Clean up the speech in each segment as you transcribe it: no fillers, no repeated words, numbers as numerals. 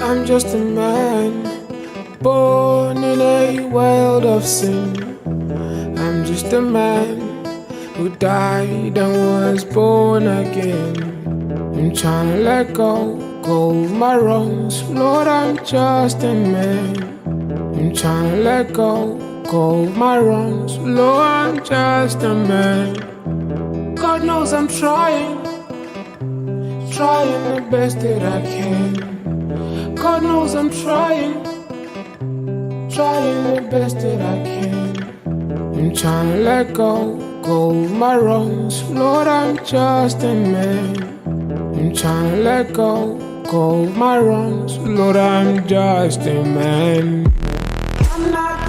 I'm just a man, born in a world of sin. I'm just a man who died and was born again. I'm trying to let go of my wrongs. Lord, I'm just a man. I'm trying to let go of my wrongs. Lord, I'm just a man. God knows I'm trying the best that I can. God knows I'm trying the best that I can. I'm trying to let go of my wrongs. Lord, I'm just a man. I'm trying to let go of my wrongs. Lord, I'm just a man. I'm not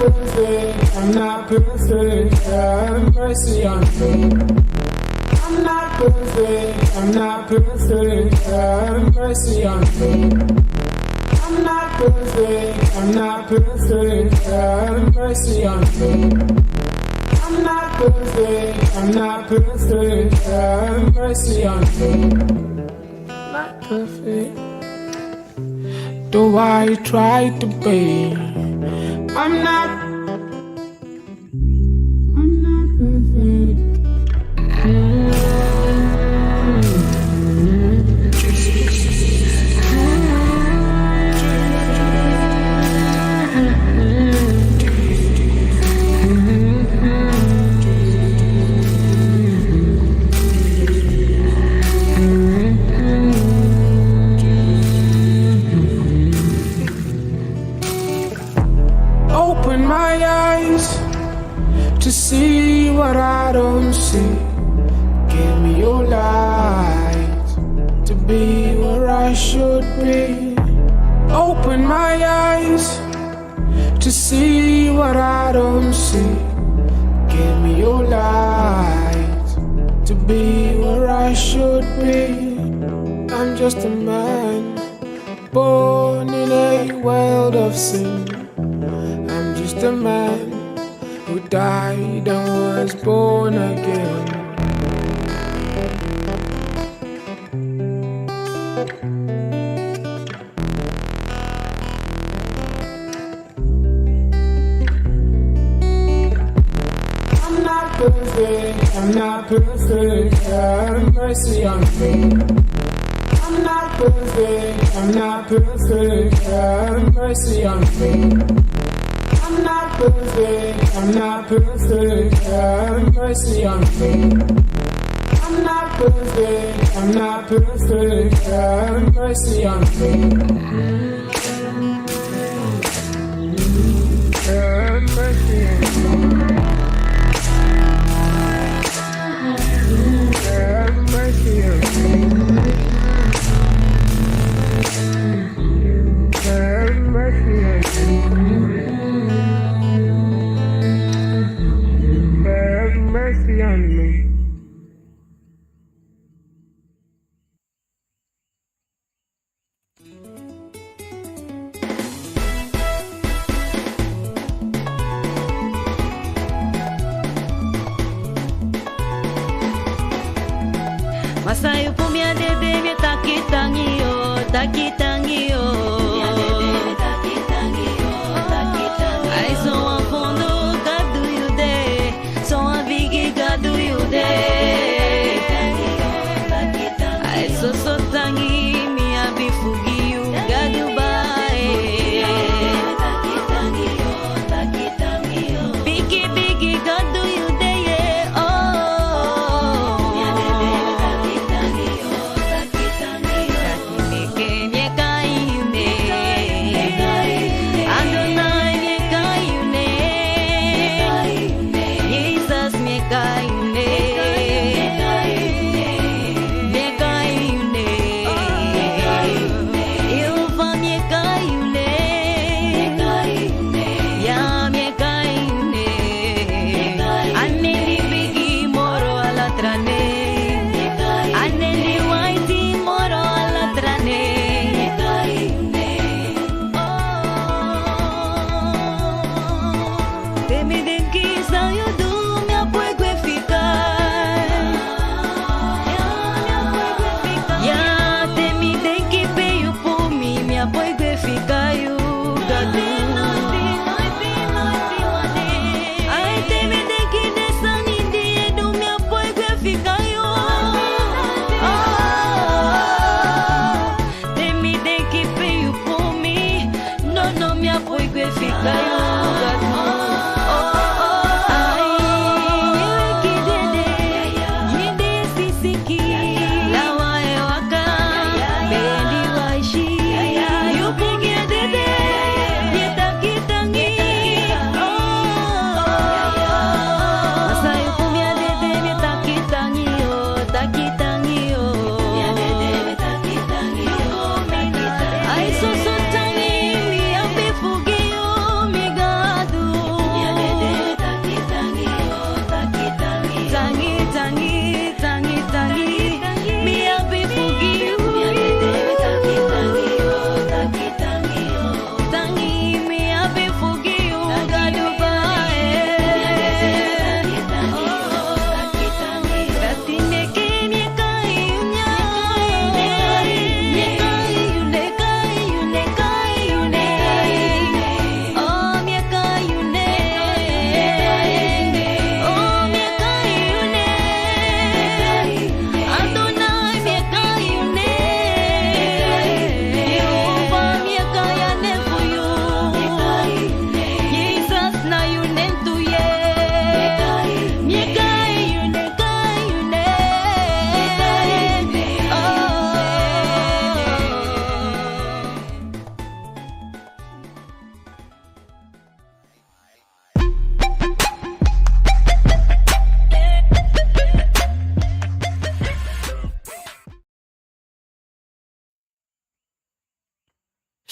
perfect, have mercy on me. I'm not perfect, have mercy on me. I'm not perfect, have mercy on me. I'm not perfect, have mercy on me. Not perfect, though I try to be. I'm not perfect. Open my eyes to see what I don't see. Give me your light to be where I should be. Open my eyes to see what I don't see. Give me your light to be where I should be. I'm just a man, born in a world of sin. I'm just a man who died and was born again. I'm not perfect, have mercy on me. I'm not perfect, have mercy on me. I'm not perfect, have mercy on me. I'm not perfect, have mercy on me. Have mercy on me. Have mercy on me. Have mercy on me. Have mercy on me. Masayu pumia dede me takitangio, takitangio. I saw a fondo, God do you day? Saw a biggie, God do you day? I saw so tangi, me a be fugi you, God you buy. Biggie, biggie, God do you day? Oh. Kenye kai fica eu gado. Ai te me de que dessa ninguém do me apoio que fica eu. Te me de que veio por mim, não me apoio que fica eu gado.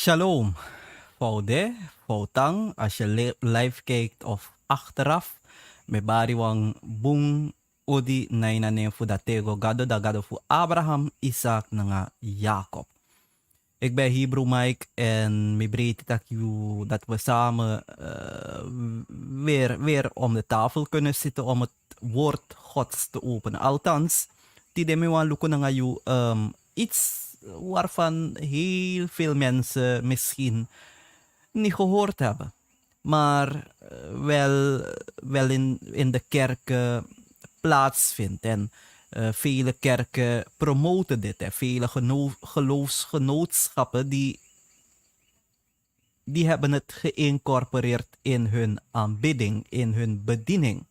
Shalom. Faude, fautang, als je live kijkt of achteraf, me bari wang bung odi na voor dat tego gado da gado voor Abraham, Isaac na Jacob. Ik ben Hebrew Mike en me breed dat we samen weer om de tafel kunnen zitten om het woord Gods te openen. Althans, die de me wan lukken na iets waarvan heel veel mensen misschien niet gehoord hebben. Maar wel in de kerken plaatsvindt. En vele kerken promoten dit. En vele geloofsgenootschappen die hebben het geïncorporeerd in hun aanbidding, in hun bediening.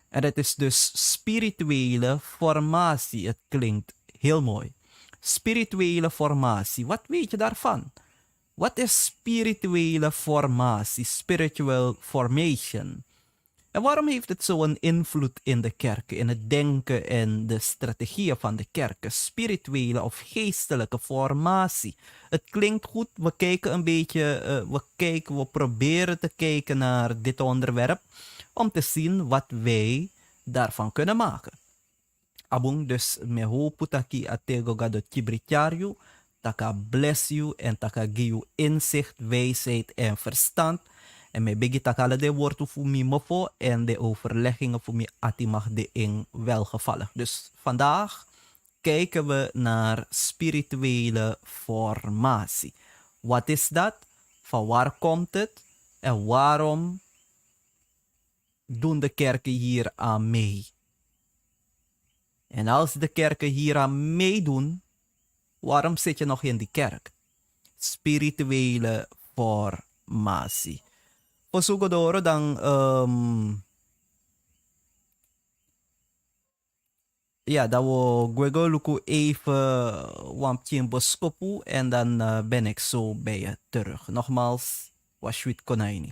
En het is dus spirituele formatie. Het klinkt heel mooi. Spirituele formatie. Wat weet je daarvan? Wat is spirituele formatie? Spiritual formation. En waarom heeft het zo'n invloed in de kerken, in het denken en de strategieën van de kerken? Spirituele of geestelijke formatie. Het klinkt goed. We kijken een beetje, we proberen te kijken naar dit onderwerp om te zien wat wij daarvan kunnen maken. Abong, dus me hoop taki atego gado kibritiario, taka bless you en taka give you inzicht, wijsheid en verstand. En me begi takala de woord voor mi mofo en de overleggingen voor mi atimag de in welgevallig. Dus vandaag kijken we naar spirituele formatie. Wat is dat? Van waar komt het? En waarom doen de kerken hier aan mee? En als de kerken hieraan meedoen, waarom zit je nog in die kerk? Spirituele formatie. Posugodoro dan dat we gwego luku even wampje boskopu en dan ben ik zo bij je terug. Nogmaals, washuit konaini.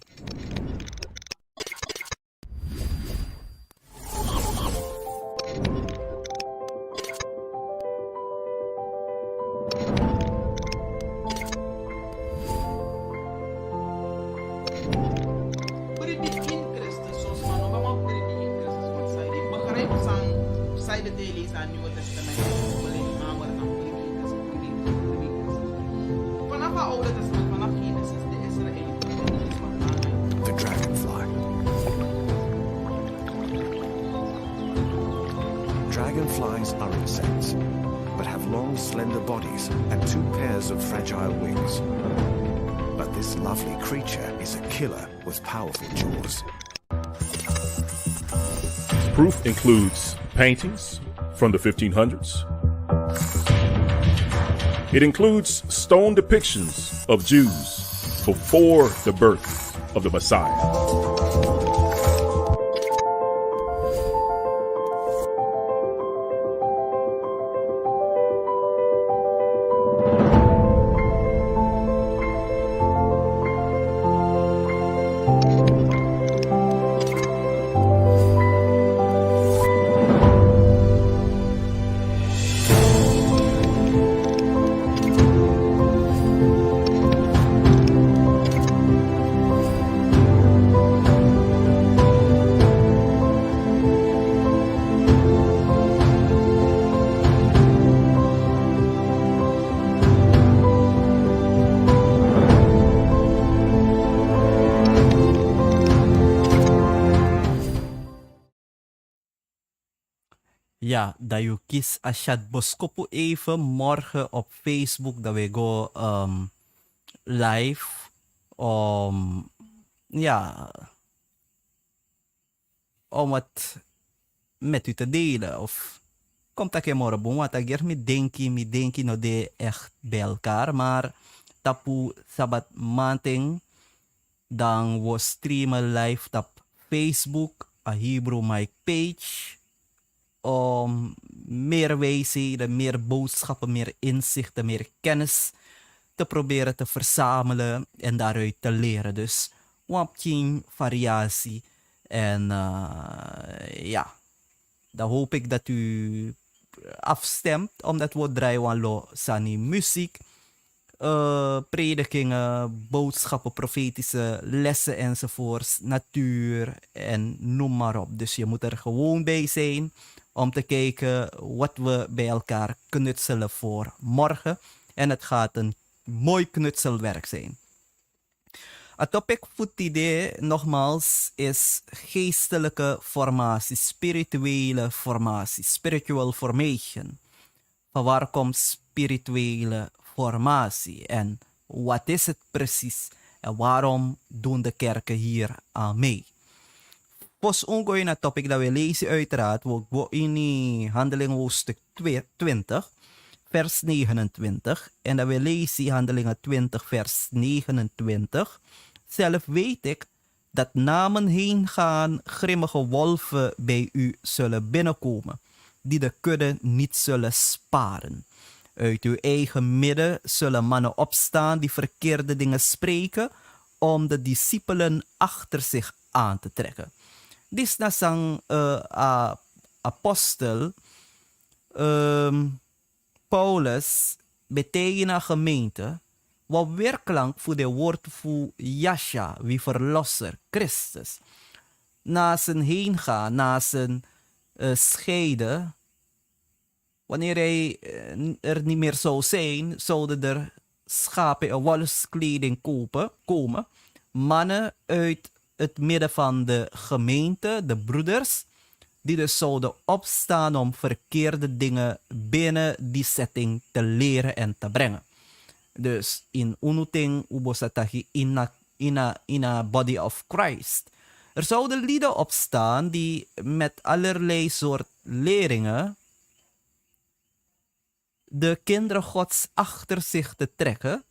The dragonfly. Dragonflies are insects, but have long, slender bodies and two pairs of fragile wings. lovely creature is a killer with powerful jaws. Proof includes paintings from the 1500s. It includes stone depictions of Jews before the birth of the Messiah. Ja, dat je kiest als je het boskopo even morgen op Facebook dat we go live om ja om het met u te delen of komt dat je morgen boem wat ik me denki no de echt bij elkaar maar tapu sabat manting dan we streamen live op Facebook a Hebrew Mic page om meer wijsheden, meer boodschappen, meer inzichten, meer kennis te proberen te verzamelen en daaruit te leren. Dus wapking variatie. En ja, dan hoop ik dat u afstemt, omdat we draaien lo sani muziek, predikingen, boodschappen, profetische lessen enzovoorts, natuur en noem maar op. Dus je moet er gewoon bij zijn om te kijken wat we bij elkaar knutselen voor morgen. En het gaat een mooi knutselwerk zijn. Het topic voor het idee, nogmaals, is geestelijke formatie, spirituele formatie, spiritual formation. Van waar komt spirituele formatie en wat is het precies en waarom doen de kerken hier aan mee? Pas ongoing na topic dat we lezen uiteraard, we in handeling hoofdstuk 20, vers 29. En dat we lezen handelingen 20, vers 29. Zelf weet ik dat namen heen gaan grimmige wolven bij u zullen binnenkomen, die de kudde niet zullen sparen. Uit uw eigen midden zullen mannen opstaan die verkeerde dingen spreken, om de discipelen achter zich aan te trekken. Dit is na sang apostel Paulus betekent een gemeente wat werkelijk voor de woord voor Yasha, wie verlosser, Christus, na zijn heen gaan, na zijn scheiden. Wanneer hij er niet meer zou zijn, zouden er schapen en wolfskleding komen. Mannen uit het midden van de gemeente, de broeders, die dus zouden opstaan om verkeerde dingen binnen die setting te leren en te brengen. Dus in unuting ubosatahi in a body of Christ. Er zouden lieden opstaan die met allerlei soort leringen de kinderen Gods achter zich te trekken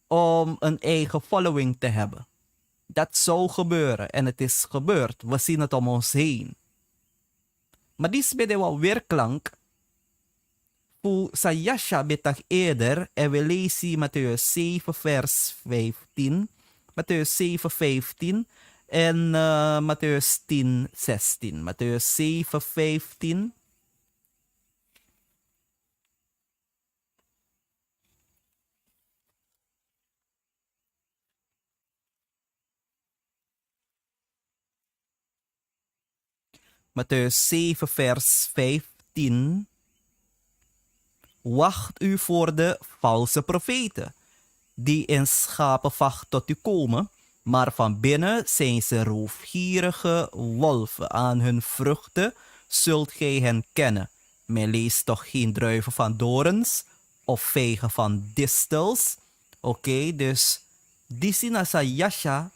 om een eigen following te hebben. Dat zou gebeuren en het is gebeurd. We zien het om ons heen. Maar dit is bij de weerklank voor Sayasha betag eerder en we lezen Matthäus 7 vers 15, Matthäus 7 15 en Matthäus 10 16. Matthäus 7 15. Matthäus 7 vers 15. Wacht u voor de valse profeten, die in schapenvacht tot u komen, maar van binnen zijn ze roofgierige wolven. Aan hun vruchten zult gij hen kennen. Men leest toch geen druiven van dorens of vegen van distels. Oké, dus Disi na sa yasha,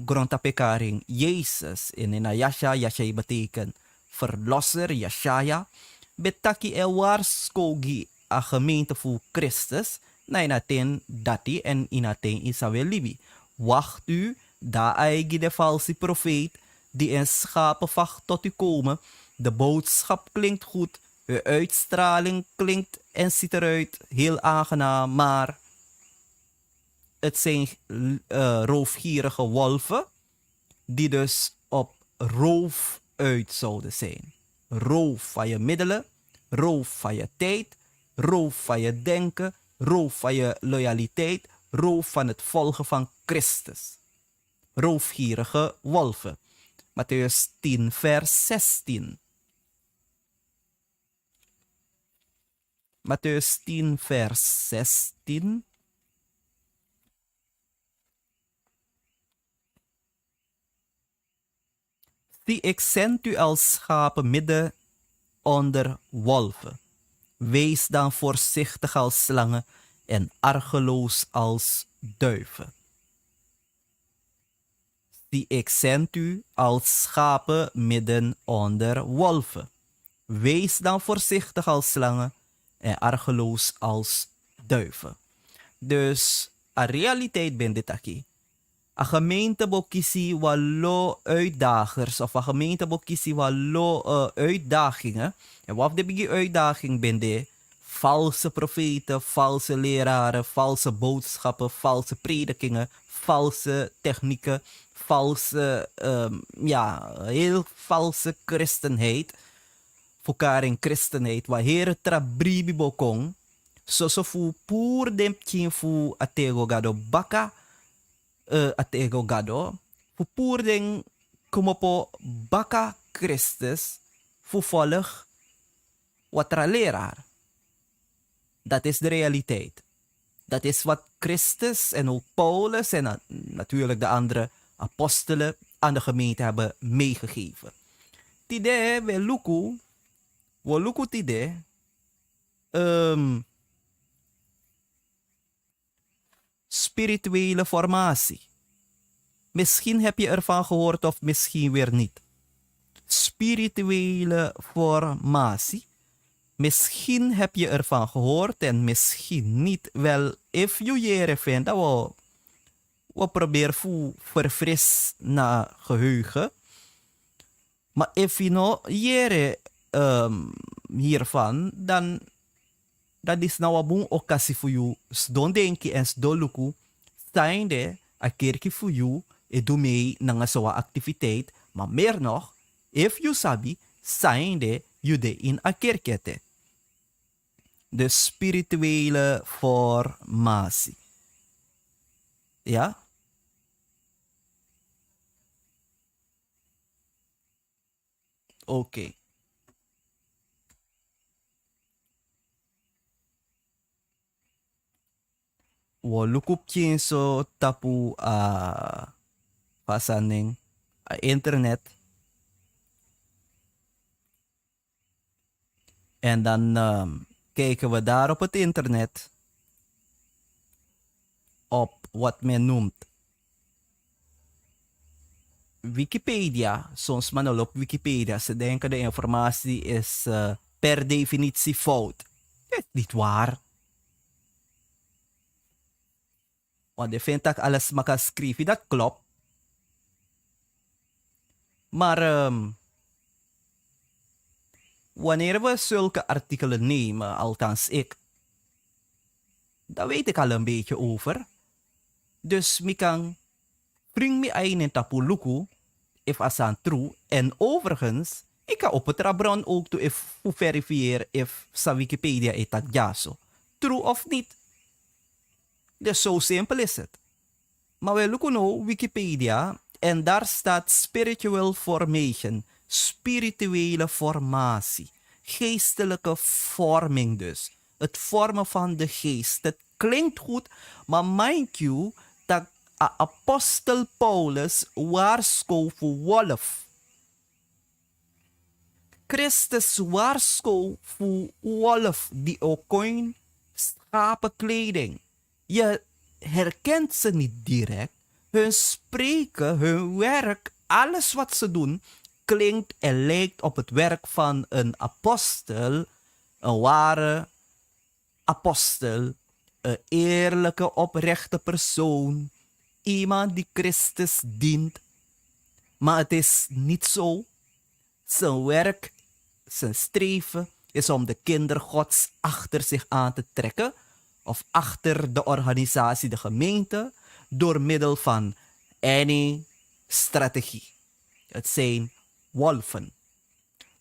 grond pekaring Jezus. En in yasha, yasha betekent verlosser, yashaya. Betaki warskogi a gemeente voor Christus. Na inaten dati en inaten Isabel libi. Wacht u, da eigi de valse profeet, die in schapenvacht tot u komen. De boodschap klinkt goed, uw uitstraling klinkt en ziet eruit heel aangenaam, maar het zijn roofgierige wolven die dus op roof uit zouden zijn. Roof van je middelen, roof van je tijd, roof van je denken, roof van je loyaliteit, roof van het volgen van Christus. Roofgierige wolven. Mattheüs 10 vers 16. Mattheüs 10 vers 16. Zie, ik zend u als schapen midden onder wolven. Wees dan voorzichtig als slangen en argeloos als duiven. Zie, ik zend u als schapen midden onder wolven. Wees dan voorzichtig als slangen en argeloos als duiven. Dus, a realiteit ben dit aquí. A gemeente bokisi walo uitdagers of a gemeente bokisi walo uitdagingen. En wat de bigi uitdaging ben de valse profeten, valse leraren, valse boodschappen, valse predikingen, valse technieken, valse, heel valse christenheid. Voor in christenheid, waar heren trabribi bokong, so fu pur dem fu atego gado baka, atego gado, fu pur den kumopo baka Christus, fu volg wat leraar. Dat is de realiteit. Dat is wat Christus en ook Paulus en natuurlijk de andere apostelen aan de gemeente hebben meegegeven. Tide we luku tide spirituele formatie. Misschien heb je ervan gehoord of misschien weer niet. Spirituele formatie. Misschien heb je ervan gehoord en misschien niet. Wel, if you jere vindt, dat we proberen verfris naar geheugen. Maar if je no jere hiervan, dan dat is nou een boon occasie voor jou. Don denki en do luku. Zijnde, een keertje voor jou. En doe mee naar zo'n activiteit. Maar meer nog, if you sabi, zijnde, je de in een kerkete. De spirituele formatie. Ja? Oké. Wo lukup so tapu pasaning internet. En dan kijken we daar op het internet op wat men noemt Wikipedia. Soms man al op Wikipedia. Ze denken de informatie is per definitie fout. Dat is niet waar. Want je vindt dat alles makaschreven, dat klopt. Maar wanneer we zulke artikelen nemen, althans ik, daar weet ik al een beetje over. Dus ik kan bring me een in tapuluku, if asan true. En overigens, ik kan op het rabron ook to if verifiëren if sa Wikipedia is dat ja zo. True of niet. Dus zo simpel is het. Maar we lopen nu Wikipedia en daar staat spiritual formation, spirituele formatie, geestelijke vorming dus. Het vormen van de geest. Het klinkt goed, maar mind you dat apostel Paulus waarschuwt voor wolf. Christus waarschuwt voor wolf die ook in schapenkleding. Je herkent ze niet direct. Hun spreken, hun werk, alles wat ze doen, klinkt en lijkt op het werk van een apostel, een ware apostel, een eerlijke, oprechte persoon, iemand die Christus dient. Maar het is niet zo. Zijn werk, zijn streven is om de kinderen Gods achter zich aan te trekken of achter de organisatie, de gemeente, door middel van any strategie. Het zijn wolven.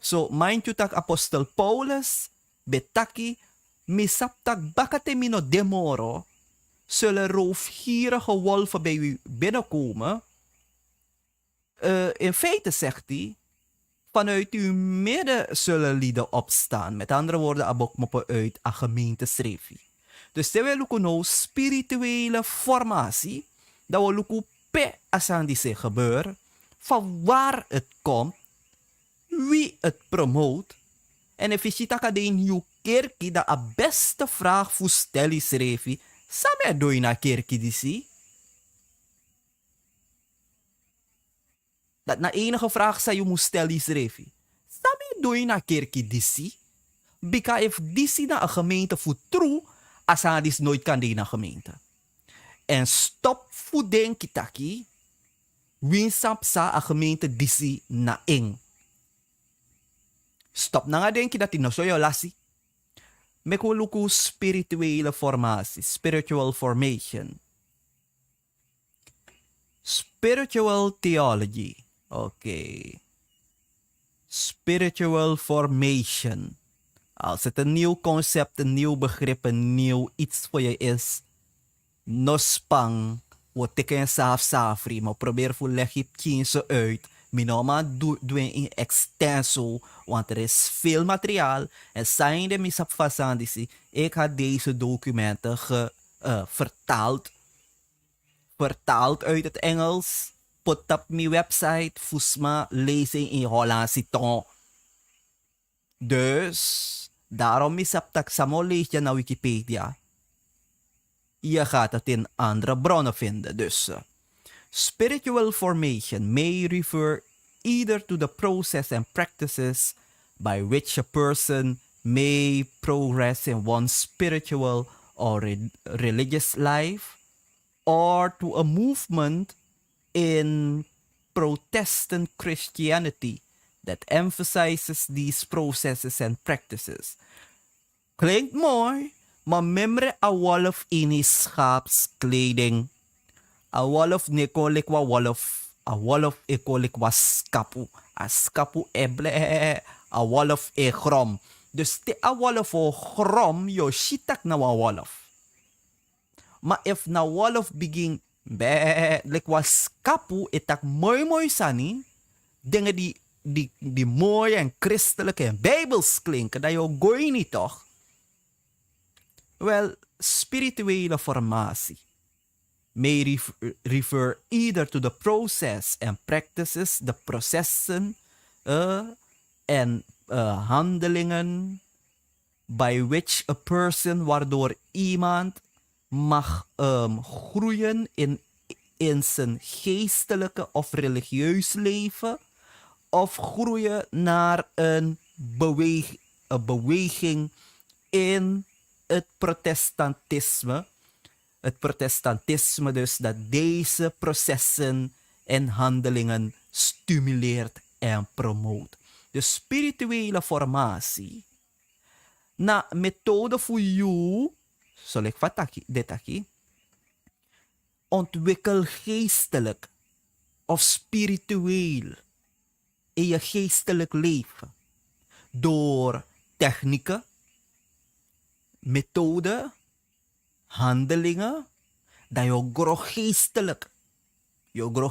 So, mind you tak apostel Paulus, betaki, misaptak bakatemino demoro, zullen roofgierige wolven bij u binnenkomen. In feite zegt hij, vanuit uw midden zullen lieden opstaan. Met andere woorden, abokmoppen uit een gemeente schreef. Dus terwijl we nou spirituele formatie, dat we lukken pe asan die zich gebeurt, van waar het komt, wie het promoot, en if je tak in uw kerkie, dat de beste vraag voor stellen schreef, samen doe je naar kerkie die zie? Dat na enige vraag zou je moet stellen schreef. Samen doe je naar kerkie die zie? Because if die zie naar een gemeente voor true, asan is nooit kan die naar gemeente. En stop voor denken taki, winsap sa een gemeente die zie na eng. Stop na denken dat die nog zo jou lassie. Meko luku spirituele formatie, spiritual formation. Spiritual theology. Oké. Spiritual formation. Als het een nieuw concept, een nieuw begrip, een nieuw iets voor je is, nospang, wat ik en safri, maar probeer voor leg je kindje uit. Minoma doen in extenso, want er is veel materiaal. En zijn de misap fasandisi, ik had deze documenten vertaald uit het Engels, put op mijn website, fusma lezen in Hollandse taal. Dus, daarom misap tak samo lees je naar Wikipedia. Je gaat het in andere bronnen vinden, dus. Spiritual formation may refer either to the process and practices by which a person may progress in one's spiritual or religious life, or to a movement in Protestant Christianity that emphasizes these processes and practices. Klinkt mooi, maar memre a wolf in schaapskleding. A wolf nekolik wa wolf. A wolf ekolik wa skapu. A skapu eble. A wolf e grom. Dus te a wolf o grom, yo shitak na wa wolf. Maar if na wolf begin be like wa skapu etak mooi sani, dingen die mooi en christelijk en bijbels klinken, dat je gooi niet toch? Wel, spirituele formatie may refer either to the process and practices, de processen en handelingen by which a person, waardoor iemand mag groeien in zijn geestelijke of religieus leven, of groeien naar een beweging in het protestantisme. Het protestantisme dus dat deze processen en handelingen stimuleert en promoot. De spirituele formatie. Na methode voor jou, zal ik dit aquí, ontwikkel geestelijk of spiritueel in je geestelijk leven. Door technieken, methoden, handelingen, dat je groot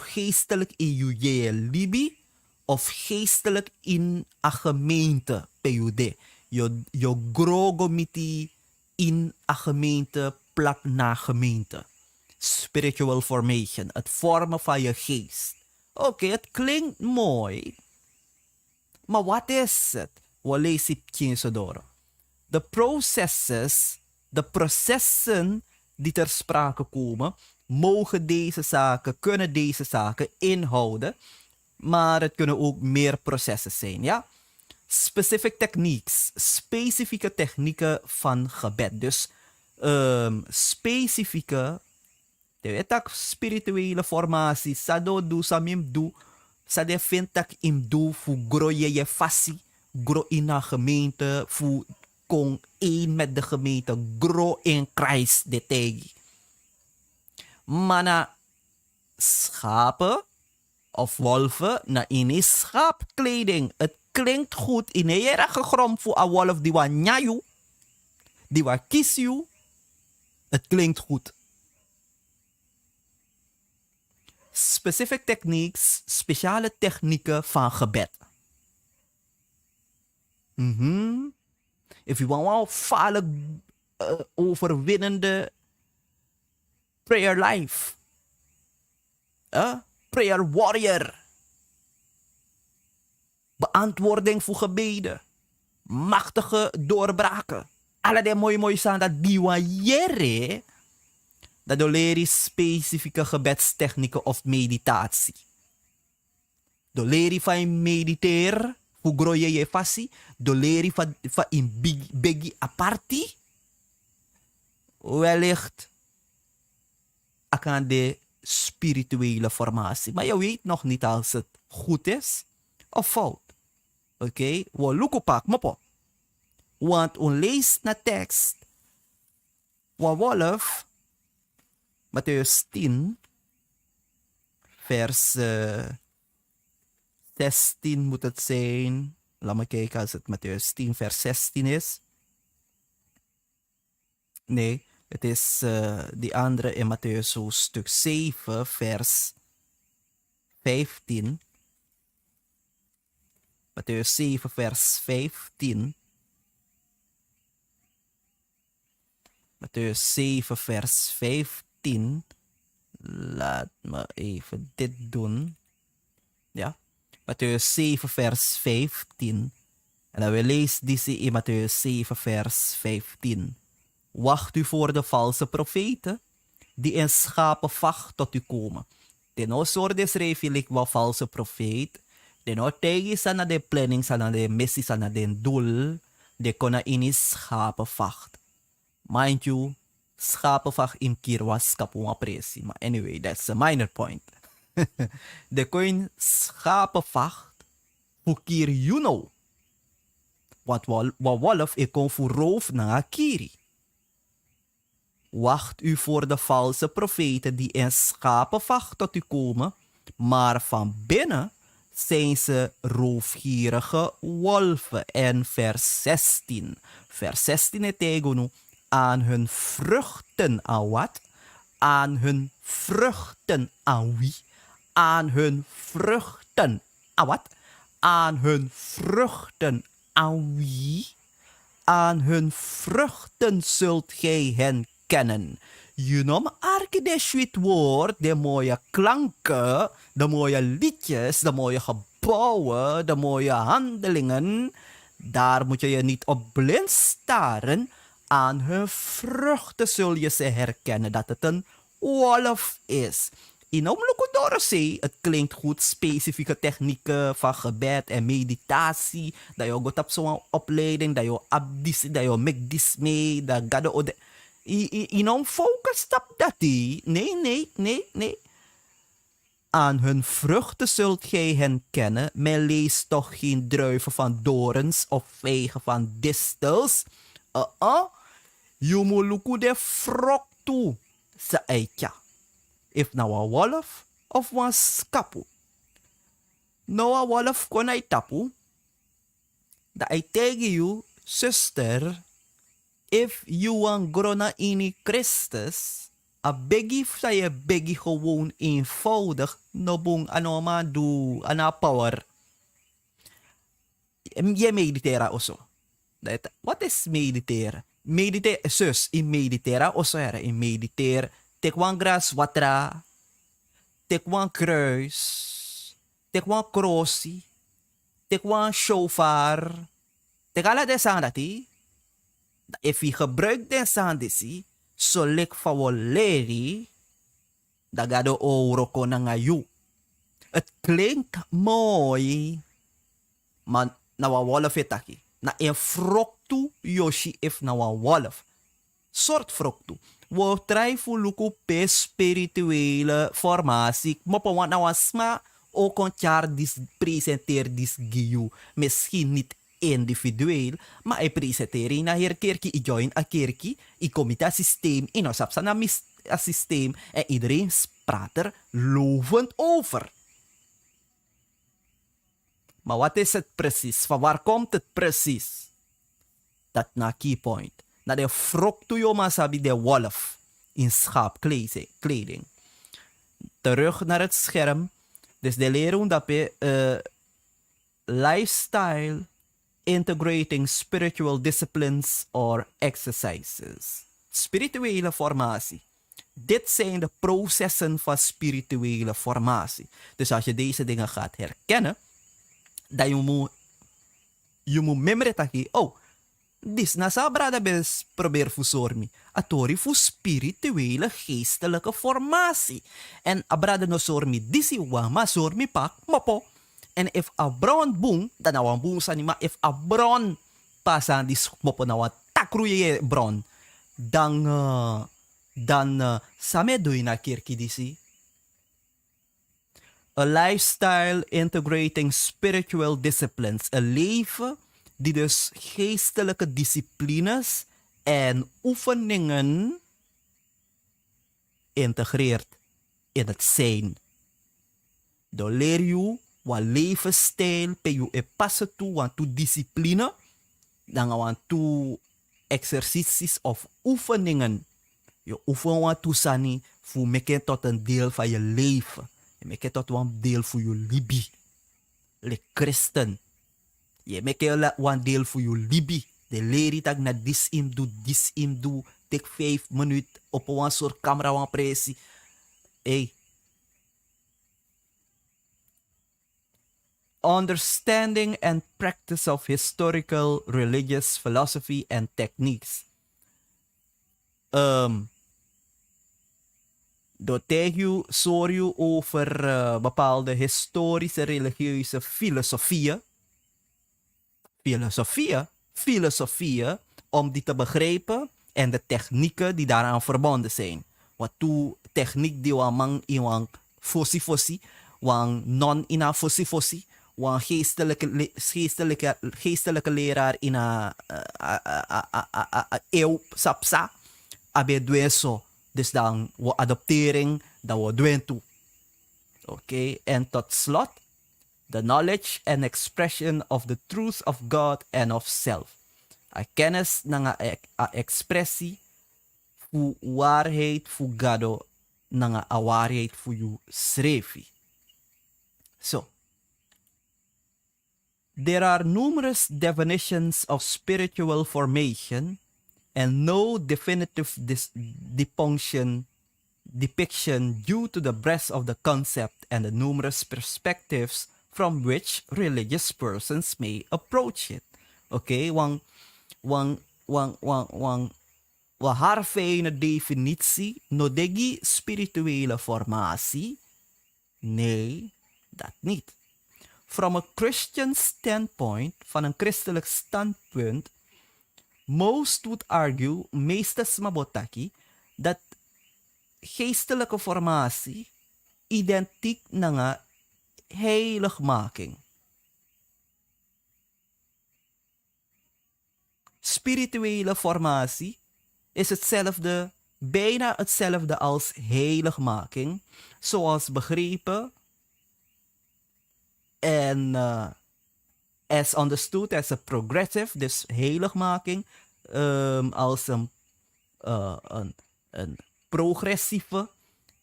geestelijk in je libi of geestelijk in een gemeente PUD. Je grogomiti in een gemeente, plak na gemeente. Spiritual formation, het vormen van je geest. Oké, het klinkt mooi. Maar wat is het? We lezen het door. De processen die ter sprake komen, kunnen deze zaken inhouden, maar het kunnen ook meer processen zijn, ja. Specific techniques, specifieke technieken van gebed. Dus specifieke, de wetak spirituele formatie, sado do samim do, sade vindt dat im do fu groeien je fassie, gro in een gemeente, fu kon één met de gemeente, gro in Christ de tegi. Mana schapen of wolven na in schaapkleding. Het klinkt goed in een erge grom voor een wolf die wa nyayu, die wa kisju. Het klinkt goed. Specific techniques, speciale technieken van gebed. If you want een overwinnende prayer life. Prayer warrior. Beantwoording voor gebeden. Machtige doorbraken. Alle die mooi zijn dat diwaiere. Dat doleri specifieke gebedstechnieken of meditatie. Doleri van mediteren. Hoe groeien je fassie. Doleri van in biggie aparti. Wellicht. Akan de spirituele formatie. Maar je weet nog niet als het goed is of fout. Oké, we lukken pak me po. Want on leest naar tekst. Wa wolf. Matthäus 10. Vers 16 moet het zijn. Laat me kijken als het Matthäus 10 vers 16 is. Nee, het is die andere in Matthäus hoofdstuk 7 vers 15. Matthäus 7 vers 15. Matthäus 7 vers 15. Laat me even dit doen. Ja. Matthäus 7 vers 15. En dan we lezen deze in Matthäus 7 vers 15. Wacht u voor de valse profeten, die in schapenvacht tot u komen. Teno soort schrijf je wat valse profeet. Teno tegen sana de planning, sana de missie, sana de doel. De kona in schapenvacht. Mind you, schapenvacht in kirwas kapuma presi. Maar anyway, that's a minor point. De koin schapenvacht, hoe kier you know. Wat wolf ik kon voor roof na kiri. Wacht u voor de valse profeten die in schapenvacht tot u komen, maar van binnen zijn ze roofgierige wolven. En vers 16. Vers 16 het tegenu. Aan hun vruchten aan wat? Aan hun vruchten aan wie? Aan hun vruchten aan wat? Aan hun vruchten aan wie? Aan hun vruchten zult gij hen kennen. Je noemt arke de sweet woord, de mooie klanken, de mooie liedjes, de mooie gebouwen, de mooie handelingen. Daar moet je je niet op blind staren. Aan hun vruchten zul je ze herkennen dat het een wolf is. In omlookudorosee, het klinkt goed, specifieke technieken van gebed en meditatie. Dat je gaat op zo'n opleiding, dat je abdis, dat je mekdis mee, dat gaat de... In focus op dat die. Nee. Aan hun vruchten zult gij hen kennen. Men leest toch geen druiven van dorens of vijgen van distels. Je moet lukken de frok toe. Ze eitja. If nou een wolf of een skapu. Nou een wolf kon hij tapu. Dat hij tegen je, zuster, if you want grona in Christus, a begi sa je begi gewoon eenvoudig, no bong anoma do ana power. Je meditera also. Wat is mediteren? Mediteren, zus, in meditera also in mediteren. Tek wan gras watra, tek wan kruis, tek wan crossi, tek wan shofar, tek ala de sandati. If je gebruikt de sandisi, So lek fa wo leri, dagado ouro ko na ngayon. Het klinkt mooi, maar nawawolf itaki. Na een froktu yoshi if nawawolf. Soort froktu. We try luku pe spirituele formatie. Mopo want nawasma ook een jaar dis presenteer dis giu. Misschien niet individueel, maar hij presenteer in een kerkie, i join a kerkie, i komita systeem, in ons sapsana a systeem en iedereen praat er lovend over. Maar wat is het precies? Van waar komt het precies? Dat na key point. Na de frok to yo masabi de wolf in schaapkleding. Terug naar het scherm. Dus de leren dat we lifestyle integrating spiritual disciplines or exercises. Spirituele formatie. Dit zijn de processen van spirituele formatie. Dus als je deze dingen gaat herkennen, dan je moet memoreren. Oh, dis nasa brada bes probeer fusormi. Atori fu spirituele geestelijke formatie. En abrada no sormi disi wama sormi pak mopo. En if a brown boom, dan awan boom sanima. If a brown pasan dis mopo na wat takruye brown. Dan same doy na kirki disi. A lifestyle integrating spiritual disciplines. Een leven die dus geestelijke disciplines en oefeningen integreert in het zijn. Dan leer je wat levensstijl, pe je e passen toe, want toe discipline, dan want toe exercities of oefeningen. Je oefen wat toe sani, voor meken tot een deel van je leven. Je meken tot een deel voor je libi. Le christen. Je meken een deel voor je libi. De leer je dat na dis im doe. Take 5 minuten op een soort camera wan pressie. Hey. Understanding and practice of historical, religious philosophy and techniques. Door tegen sorry over bepaalde historische religieuze filosofieën, om die te begrijpen en de technieken die daaraan verbonden zijn. Wat toe techniek die wamang iwang fossi, wang non ina fossi, wang geestelijke leraar in a eeuw sapsa, abe dueso. Dus dan we adoptering, dan we doen toe. Oké, en tot slot, the knowledge and expression of the truth of God and of self. A kennis na a expressie voor waarheid voor God, na a waarheid voor je schreef. So, there are numerous definitions of spiritual formation and no definitive depiction due to the breadth of the concept and the numerous perspectives from which religious persons may approach it. Okay, haar fijne definitie, no degi spirituele formatie? Nee, dat niet. From a Christian standpoint, van een christelijk standpunt, most would argue, meestas mabotaki, dat geestelijke formatie identiek na nga heiligmaking. Spirituele formatie is hetzelfde, bijna hetzelfde als heiligmaking, zoals begrepen en as understood as a progressive, dus heiligmaking, als een progressieve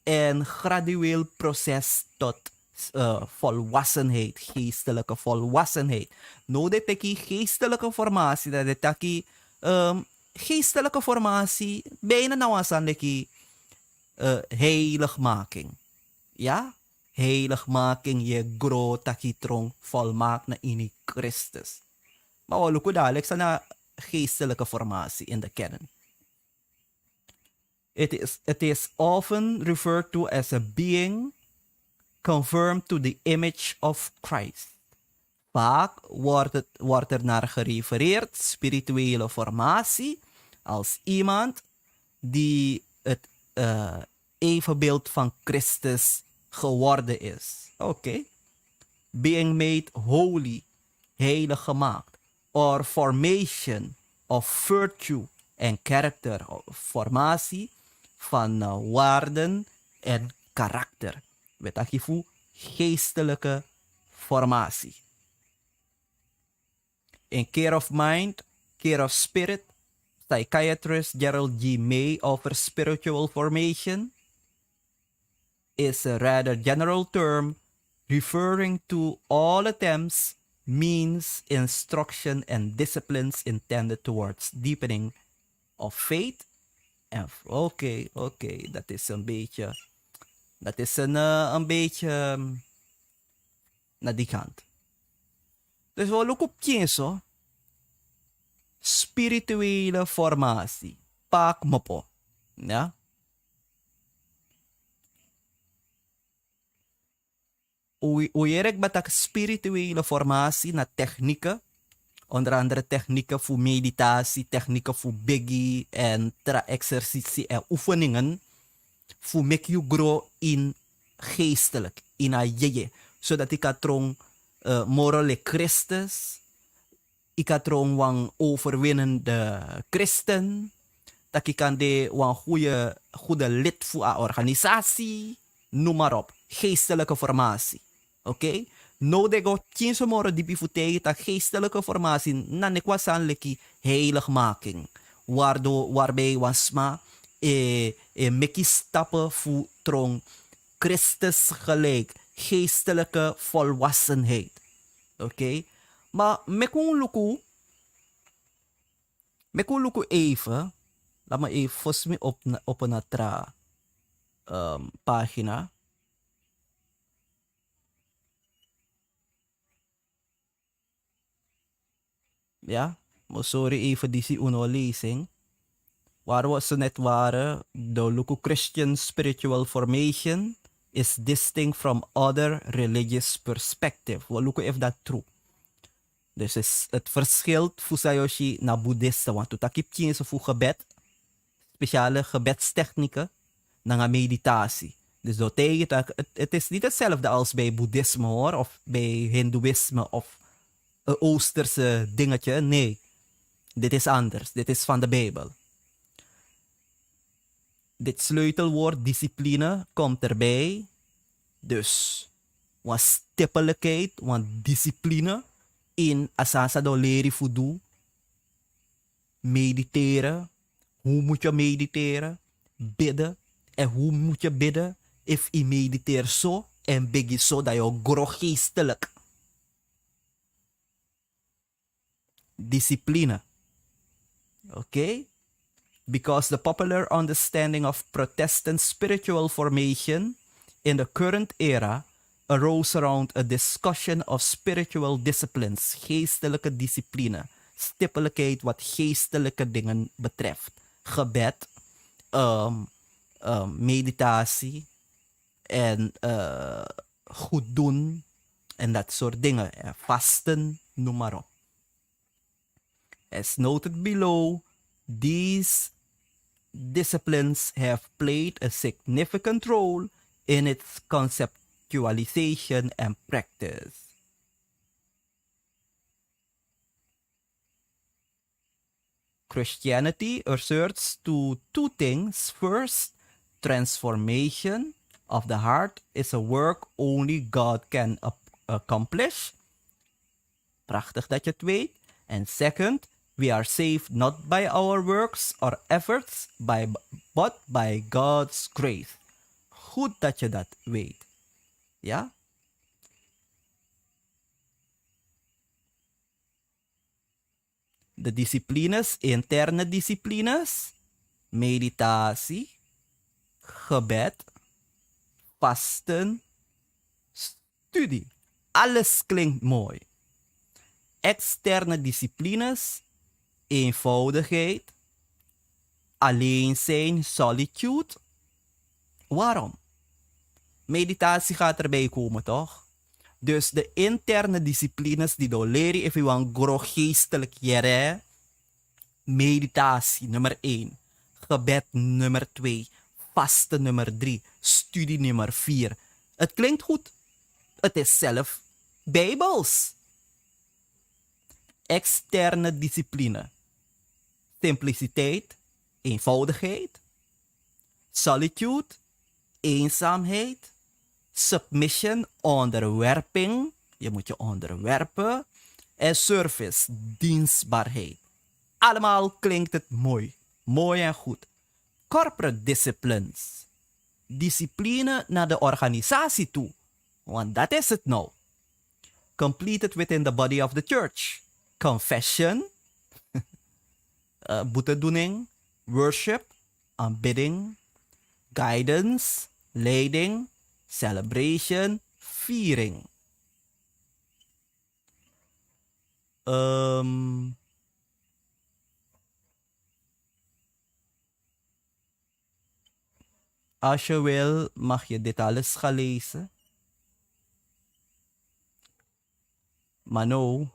en gradueel proces tot volwassenheid, geestelijke volwassenheid. No de teki geestelijke formatie, dat de taki geestelijke formatie bijna nawasan leki heiligmaking. Ja? Heiligmaking je groot takitrong volmaakt na in Christus. Maar we lopen dadelijk naar geestelijke formatie in de kern. It is often referred to as a being conformed to the image of Christ. Vaak wordt er naar gerefereerd, spirituele formatie, als iemand die het evenbeeld van Christus geworden is. Oké. Being made holy, heilig gemaakt. Or formation of virtue en character, formatie van waarden en karakter. Wetakifu, geestelijke formatie. In Care of Mind, Care of Spirit, psychiatrist Gerald G. May offers spiritual formation is a rather general term referring to all attempts, means, instruction, and disciplines intended towards deepening of faith. Oké, dat is een beetje naar die kant. Dus we look op zo. Spirituele formatie. Pak mo po. Ja? Ujerek batak spirituele formatie na technieken. Onder andere technieken voor meditatie, technieken voor biggie en exercitie en oefeningen. Voor make you grow in geestelijk, in a jeje. Zodat ik kan morele Christus, ik kan wang overwinnende christen, dat ik kan de wang goede lid voor een organisatie, noem maar op. Geestelijke formatie. Oké? No de go kinso moro di bifutegi ta geestelijke formatie na nekwasan leki heiligmaking. Waarbij wansma meki stappen voor trong Christus gelijk. Geestelijke volwassenheid. Oké? Maar mekun luku even. Laat me even volgens mij op een pagina. Ja, maar sorry even die lezing. Waar we zo net waren, the local Christian spiritual formation is distinct from other religious perspective. We look if that true. Dus het verschilt voor Sayoshi naar boeddhisten. Want toen ik kiezen voor gebed, speciale gebedstechnieken, naar meditatie. Dus dat betekent het is niet hetzelfde als bij boeddhisme hoor, of bij hindoeïsme of een Oosterse dingetje. Nee, dit is anders. Dit is van de Bijbel. Dit sleutelwoord discipline komt erbij. Dus, wat stippelijkheid, wat discipline in asasa do leri fudu. Mediteren. Hoe moet je mediteren? Bidden. En hoe moet je bidden? If je mediteert zo en bid zo dat je groot geestelijk. Discipline. Okay? Because the popular understanding of Protestant spiritual formation in the current era arose around a discussion of spiritual disciplines, geestelijke discipline, stippelijkheid wat geestelijke dingen betreft. Gebed, meditatie en goed doen en dat soort dingen. Vasten, noem maar op. As noted below, these disciplines have played a significant role in its conceptualization and practice. Christianity asserts to two things. First, transformation of the heart is a work only God can accomplish. Prachtig dat je het weet. And second, we are saved not by our works or efforts, but by God's grace. Goed dat je dat weet. Ja? De disciplines, interne disciplines, meditatie, gebed, vasten, studie. Alles klinkt mooi. Externe disciplines, eenvoudigheid, alleen zijn, solitude. Waarom? Meditatie gaat erbij komen, toch? Dus de interne disciplines die door leren if je want groot geestelijk jere. Meditatie nummer 1. Gebed nummer 2. Vasten nummer 3. Studie nummer 4. Het klinkt goed. Het is zelf bijbels. Externe discipline. Simpliciteit, eenvoudigheid. Solitude, eenzaamheid. Submission, onderwerping. Je moet je onderwerpen. En service, dienstbaarheid. Allemaal klinkt het mooi. Mooi en goed. Corporate disciplines. Discipline naar de organisatie toe. Want dat is het nou. Completed within the body of the church. Confession. Boetedoening. Worship. Aanbidding. Guidance. Leiding. Celebration. Viering. Als je wil, mag je dit alles gaan lezen. Maar nou,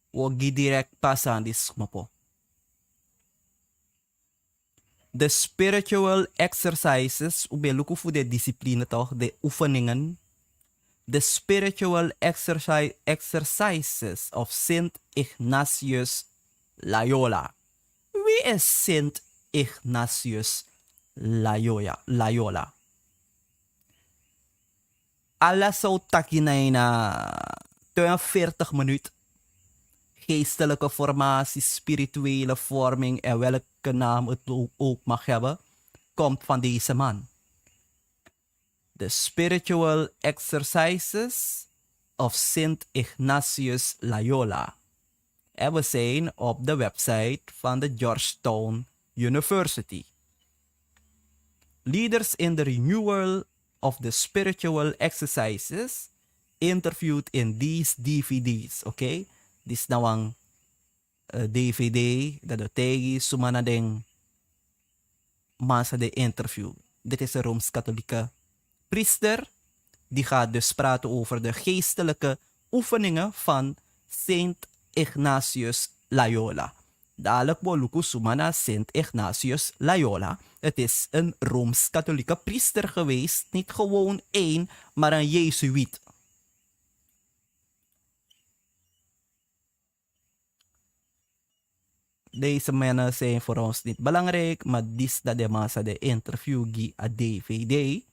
we direct passen aan die smapo. De spiritual exercises, ube voor de discipline toch, de oefeningen. De spiritual exercises of Sint Ignatius Loyola. Wie is Sint Ignatius Loyola? Alles zou takinay na 42 minuten. Geestelijke formatie, spirituele vorming en welke naam het ook mag hebben, komt van deze man. The Spiritual Exercises of Sint Ignatius Loyola. En we zijn op de website van de Georgetown University. Leaders in the renewal of the spiritual exercises interviewed in these DVDs. Okay? This na ang DVD dat de tegi sumana ding masa de interview. Dit is een Rooms-Katholieke priester. Die gaat dus praten over de geestelijke oefeningen van Sint Ignatius Loyola. Dadelijk boluku sumana Sint Ignatius Loyola. Het is een Rooms-Katholieke priester geweest. Niet gewoon één, maar een Jezuïet. Deze mannen zijn voor ons niet belangrijk, maar dit dat de massa de interview gi a DVD.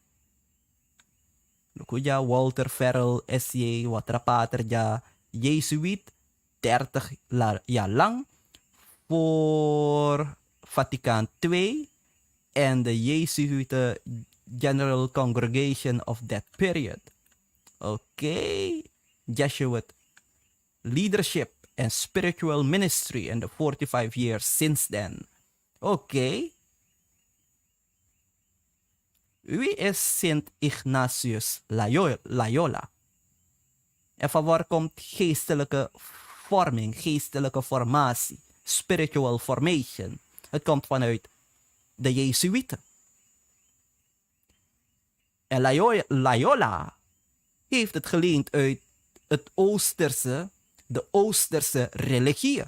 Lukuja Walter Farrell S.J. Watrapater ja Jezuïet 30 jaar lang voor Vaticaan II en de Jezuïte General Congregation of that period. Okay. Jesuit leadership and spiritual ministry in the 45 years since then. Okay. Wie is Sint Ignatius Loyola? En van waar komt geestelijke vorming, geestelijke formatie, spiritual formation? Het komt vanuit de Jezuïeten. En Loyola heeft het geleend uit de Oosterse religie.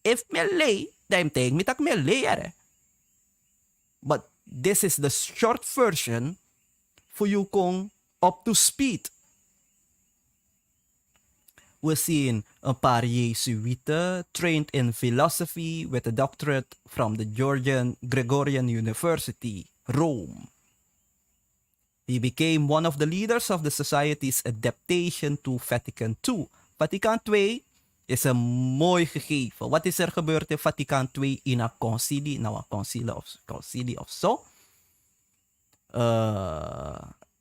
If me lay, dan denk me dat me leren. But this is the short version for you come up to speed. We zien een paar Jezuïeten trained in philosophy with a doctorate from the Gregorian University, Rome. He became one of the leaders of the society's adaptation to Vatican II. Vaticaan II is een mooi gegeven. Wat is er gebeurd in Vaticaan II in een concilie? Nou, een concilie of zo.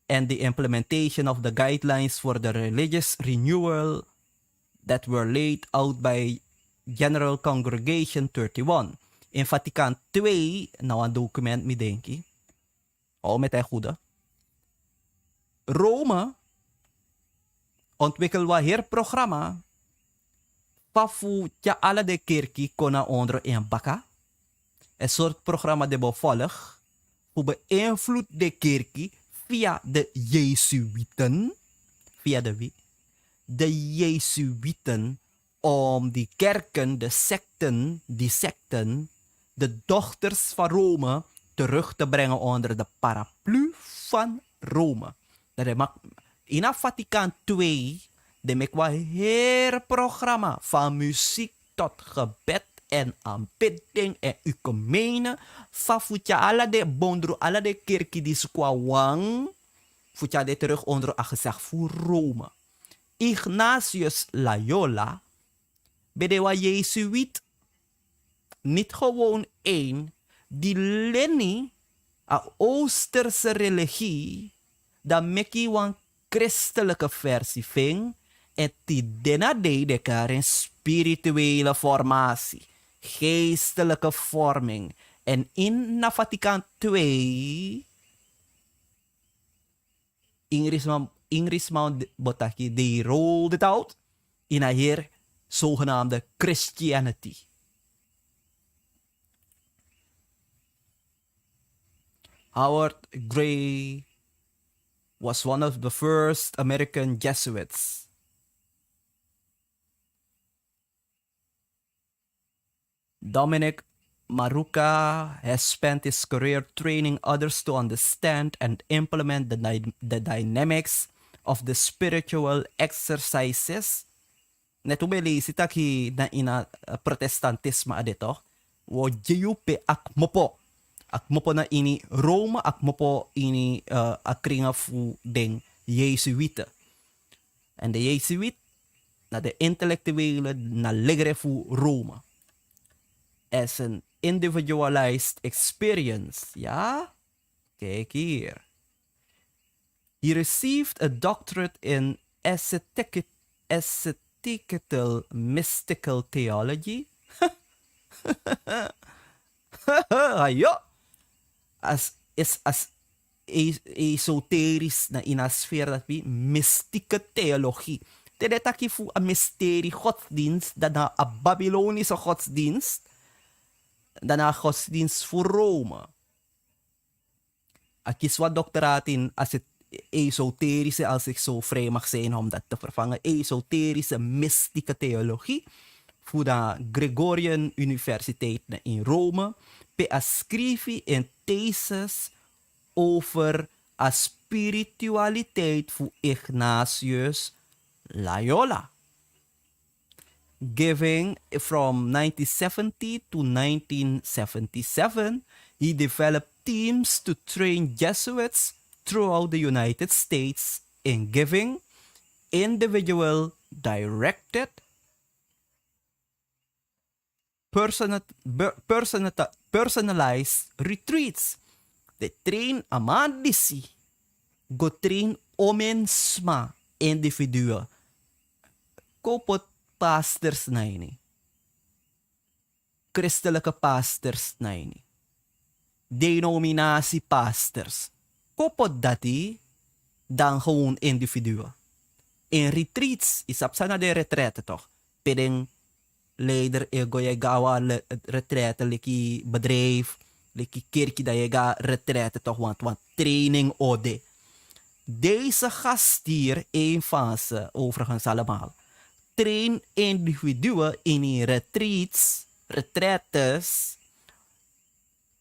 And the implementation of the guidelines for the religious renewal that were laid out by General Congregation 31. In Vaticaan II, nou een document me denk ik. Oh, met een goede. Rome ontwikkelde een herprogramma pafu tja alle de kerkie kona onder een baka. Een soort programma de bevolg. Hoe beïnvloedt de kerkie via de Jezuïten. Via de wie? De Jezuïten. Om die kerken, die secten, de dochters van Rome terug te brengen onder de paraplu van Rome. In Vaticaan II, de mekwa heer programma van muziek tot gebed en aanbidding en ecumene. Van voetja alle de bondro, alle de kerkie die squwa wang. Voetja de terug onder gezag voor Rome. Ignatius Loyola, bedewa Jezuïet, niet gewoon één, die leni a Oosterse religie, dat meki wan christelijke versie ving, en die dena de een spirituele formatie, geestelijke vorming. En in na Vaticaan II, Ingrisman Botaki, die rolled it out in a hier zogenaamde Christianity. Howard Gray was one of the first American Jesuits. Dominic Maruka has spent his career training others to understand and implement the dynamics of the spiritual exercises. Net hoe lees ik na ina protestantisme adito. Wo jeupe akmopo. Akmopo na ini Rome, akmopo ini akringa fu den Jesuiten. En de Jesuit na de intellectuele na legre fu Rome. As an individualized experience. Ja? Kijk hier. He received a doctorate in ascetical mystical theology. Ayo. As esoterisch na in a sfeer dat we mystieke theologie. Dit is voor een mysterie godsdienst, daarna een Babylonische godsdienst, daarna godsdienst voor Rome. Ik kies wat doctoraat in als het esoterische, als ik zo vrij mag zijn om dat te vervangen, esoterische mystieke theologie voor de Gregorian Universiteit in Rome. Pe schreef een thesis over a spiritualiteit voor Ignatius Loyola. Giving from 1970 to 1977, he developed teams to train Jesuits throughout the United States in giving individual directed personalized retreats. De train amadisi go train omensma individuen. Kopot pastors na ini. Christelijke pastors na ini. Denominatie pastors. Kopot dati dan gewoon individuen. In retreats, isap sana de retraite toch. Pedeng leider ego je gawa retraite liki bedrijf, liki kerkie dat je ga retraite toch, want training ode. Deze gast hier, een van ze, overigens allemaal, train individuen in retraites,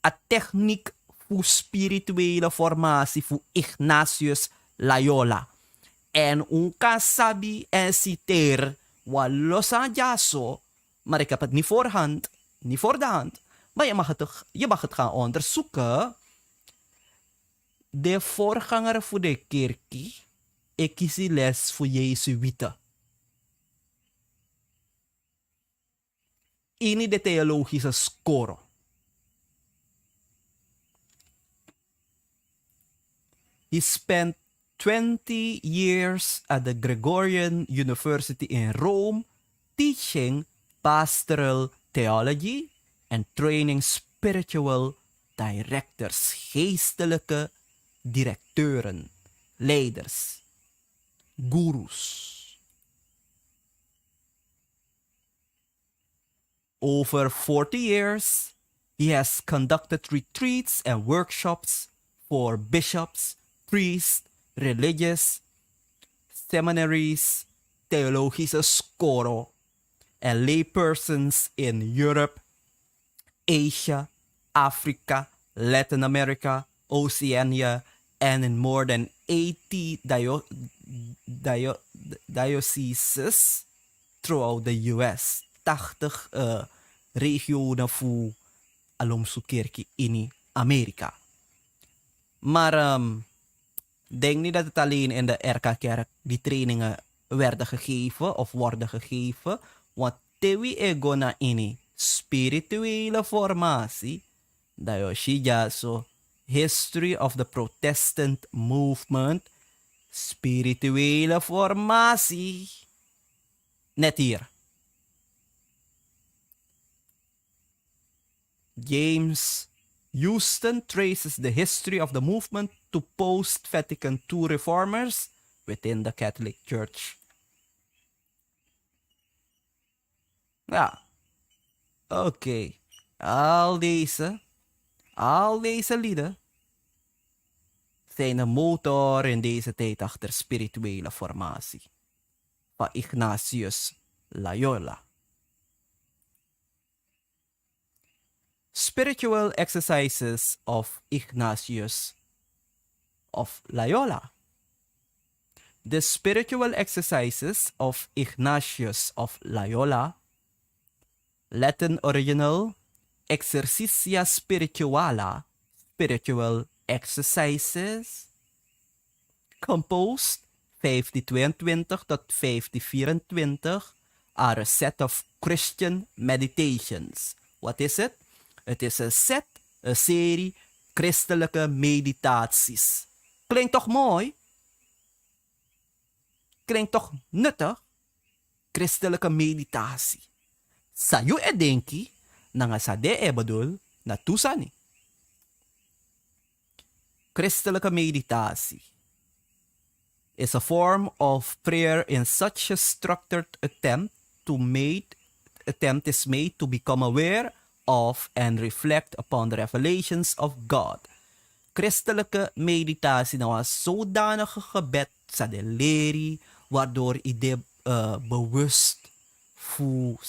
a techniek voor spirituele formatie voor Ignatius Loyola. En unka sabi en citeer wat losa jaso, maar ik heb het niet voor de hand. Maar je mag het gaan onderzoeken. De voorganger voor de kerkie, ik kies die les voor Jezuïten. In de theologische score. He spent 20 years at the Gregorian University in Rome teaching pastoral theology and training spiritual directors, geestelijke directeuren, leiders, gurus. Over 40 years, he has conducted retreats and workshops for bishops, priests, religious seminaries, theologische scholen, and laypersons in Europe, Asia, Africa, Latin America, Oceania, and in more than 80 dioceses throughout the US. 80 regionen voor Alomsoekerkie in Amerika. Maar denk niet dat het alleen in de RK-kerk die trainingen werden gegeven of worden gegeven. Want tewi ego na ini spirituele formatie. Dat is zo history of the Protestant movement. Spirituele formatie. Net hier. James Houston traces the history of the movement to post-Vatican II reformers within the Catholic Church. Ja, oké. Al deze lieden zijn de motor in deze tijd achter spirituele formatie van Ignatius Loyola. Spiritual exercises of Ignatius of Loyola. The spiritual exercises of Ignatius of Loyola, Latin original Exercitia Spirituala, spiritual exercises, composed 1522 tot 1524, are a set of Christian meditations. Wat is het? Het is een serie christelijke meditaties. Klinkt toch mooi? Klinkt toch nuttig? Christelijke meditatie. Sayo denki, nanga sade bedoel, na tusani. Christelijke meditatie is a form of prayer in such a structured attempt is made to become aware of and reflect upon the revelations of God. Christelijke meditatie nou als zodanige gebed sa de leri, waardoor je bewust voelt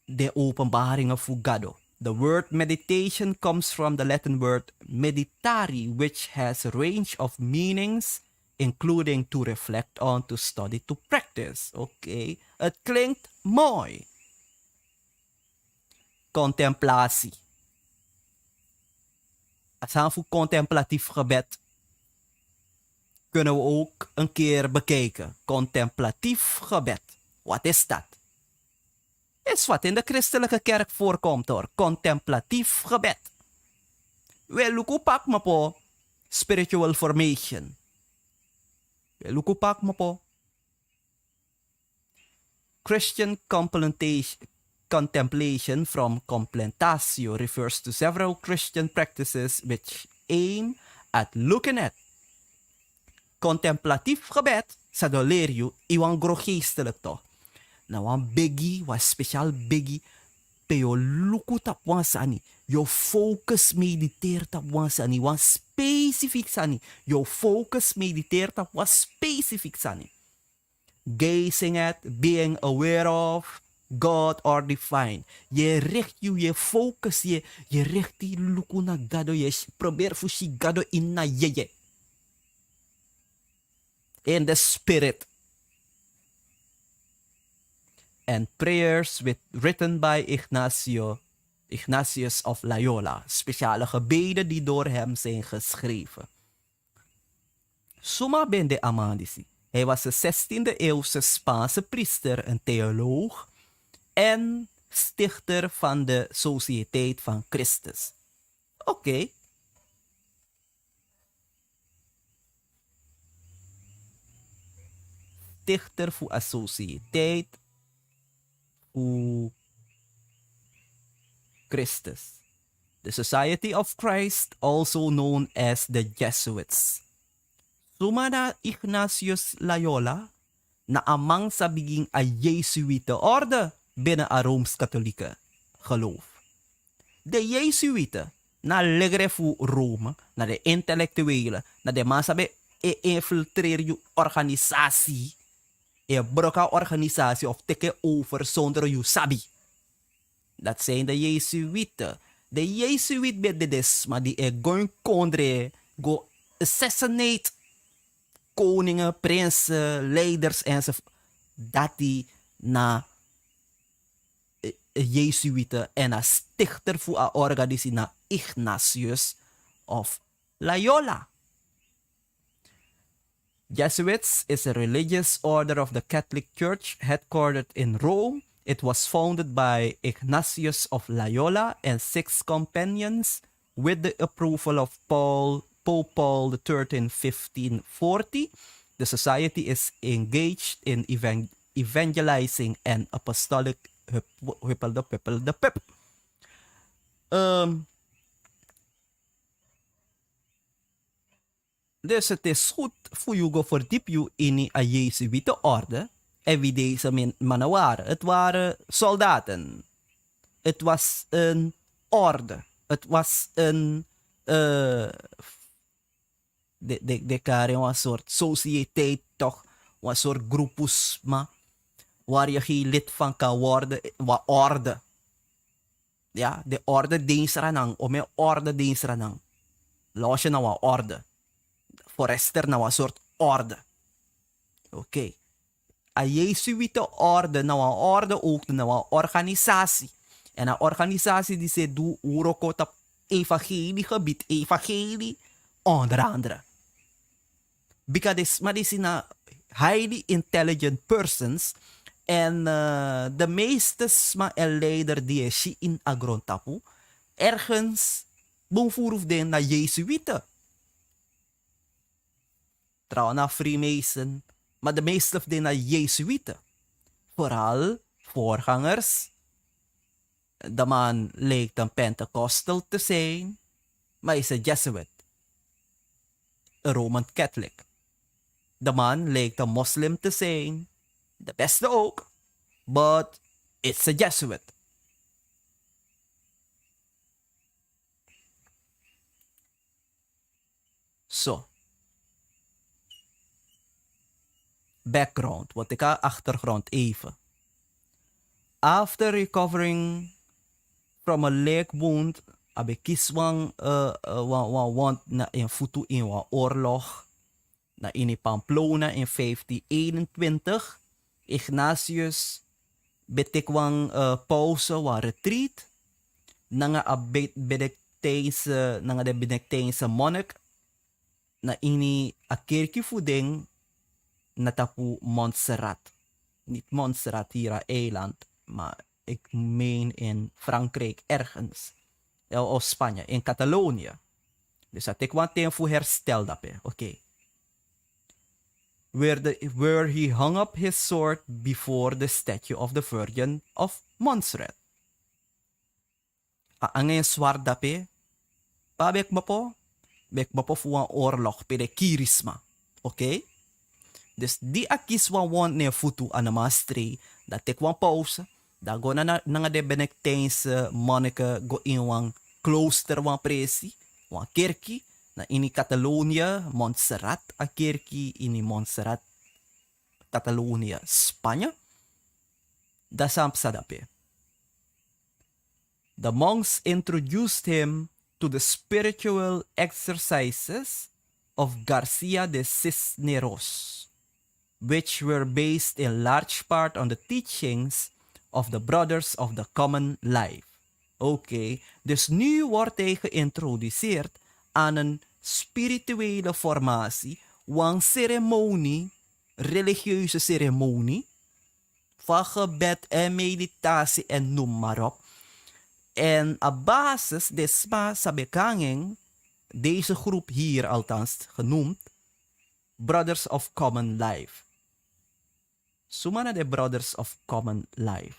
de openbaringen voor God. The word meditation comes from the Latin word meditari, which has a range of meanings, including to reflect on, to study, to practice. Oké, het klinkt mooi. Contemplatie. Als aan voor contemplatief gebed kunnen we ook een keer bekijken. Contemplatief gebed. Wat is dat? Is wat in de christelijke kerk voorkomt hoor. Contemplatief gebed. We lukken pak me po spiritual formation. We lukken pak me po. Christian contemplation from completatio refers to several Christian practices which aim at looking at. Contemplatief gebed, sa do leer you, iwan geestelijk toch. Nou, wan biggie, wan speciaal biggie, pe yo luku tap wan sani. Yo focus mediteer tap wan sani, wan specifiek sani. Yo focus mediteer tap wan specifiek sani. Gazing at, being aware of, God or divine. Je richt je focus, je richt die luku na gado, je probeer fushi gado in na je. In the spirit. And prayers written by Ignatius of Loyola. Speciale gebeden die door hem zijn geschreven. Suma bende amandisi. Hij was een 16e eeuwse Spaanse priester, een theoloog en stichter van de Sociëteit van Christus. Oké. Stichter voor een sociëteit voor Christus. The Society of Christ, also known as the Jesuits. Sumada Ignatius Loyola, na amang sa biging a Jesuïte orde binnen a Rooms-Katholieke geloof. De Jesuïten, na legre fu Rome, na de intellectuelen, na de masabe infiltreer je organisatie, broka organisatie of teke over zonder je sabi. Dat zijn de Jesuïten. De Jesuït bij de desma die going kondre go assassinate koningen, prinsen, leiders enzovoort. Dat die na Jesuïten en een stichter voor een organisatie na Ignatius of Loyola. Jesuits is a religious order of the Catholic Church headquartered in Rome. It was founded by Ignatius of Loyola and 6 companions with the approval of Pope Paul III in 1540. The society is engaged in evangelizing and apostolic Dus het is goed voor je verdiep je in een Jezuïte orde. En wie deze mannen waren. Het waren soldaten. Het was een orde. Het was een de karen een soort sociëteit toch. Een soort groepusma. Waar je geen lid van kan worden. Wat orde. Ja, de orde diensranang. Om een orde diensranang. Los je nou een orde. Forester nou een soort orde. Oké. Een Jesuïte orde, nou een orde ook, nou een organisatie. En een organisatie die ze doet, oerokot op evangeliegebied, evangelie, onder andere. Maar die zijn highly intelligent persons. En de meeste sma en leider die is in agrontapu, ergens bovenvoer den naar Jesuïte. Trouwens naar Freemason. Maar de meeste van de Jesuïten. Vooral voorgangers. De man leek een Pentecostal te zijn. Maar is een Jesuit. Een Roman Catholic. De man leek een moslim te zijn. De beste ook. But it's a Jesuit. Zo. Background, wat ik achtergrond even. After recovering from a leg wound, heb ik kieswang want na een voet in een oorlog na in Pamplona in 1521. Ignatius betikwang pauze wa retreat nanga de Benedictijnse monnik na ini a kerkje voeding natapu Montserrat. Niet Montserrat hier aan eiland, maar ik meen in Frankrijk ergens. Of Spanje, in Catalonië. Dus dat ik wat voor herstel dat oké. Where he hung up his sword before the statue of the Virgin of Montserrat. Ang een zwart dape, pa bek mapo voor een oorlog, pe de kirisma. Oké? Dus die akis won ne futu aan de maastre, dat ik wan pauze, dat go na de Benedictijnse monniken go in wan klooster wan presi, wan kerkie, na in Catalonië, Montserrat, a kerkie in Montserrat, Catalonië, Spanje. Dat samp sadape. The monks introduced him to the spiritual exercises of Garcia de Cisneros, which were based in large part on the teachings of the Brothers of the Common Life. Oké, dus nu wordt hij geïntroduceerd aan een spirituele formatie, een ceremonie, religieuze ceremonie, van gebed en meditatie en noem maar op. En op basis desma sabekanging, deze groep hier althans genoemd, Brothers of Common Life. Sumana de Brothers of Common Life.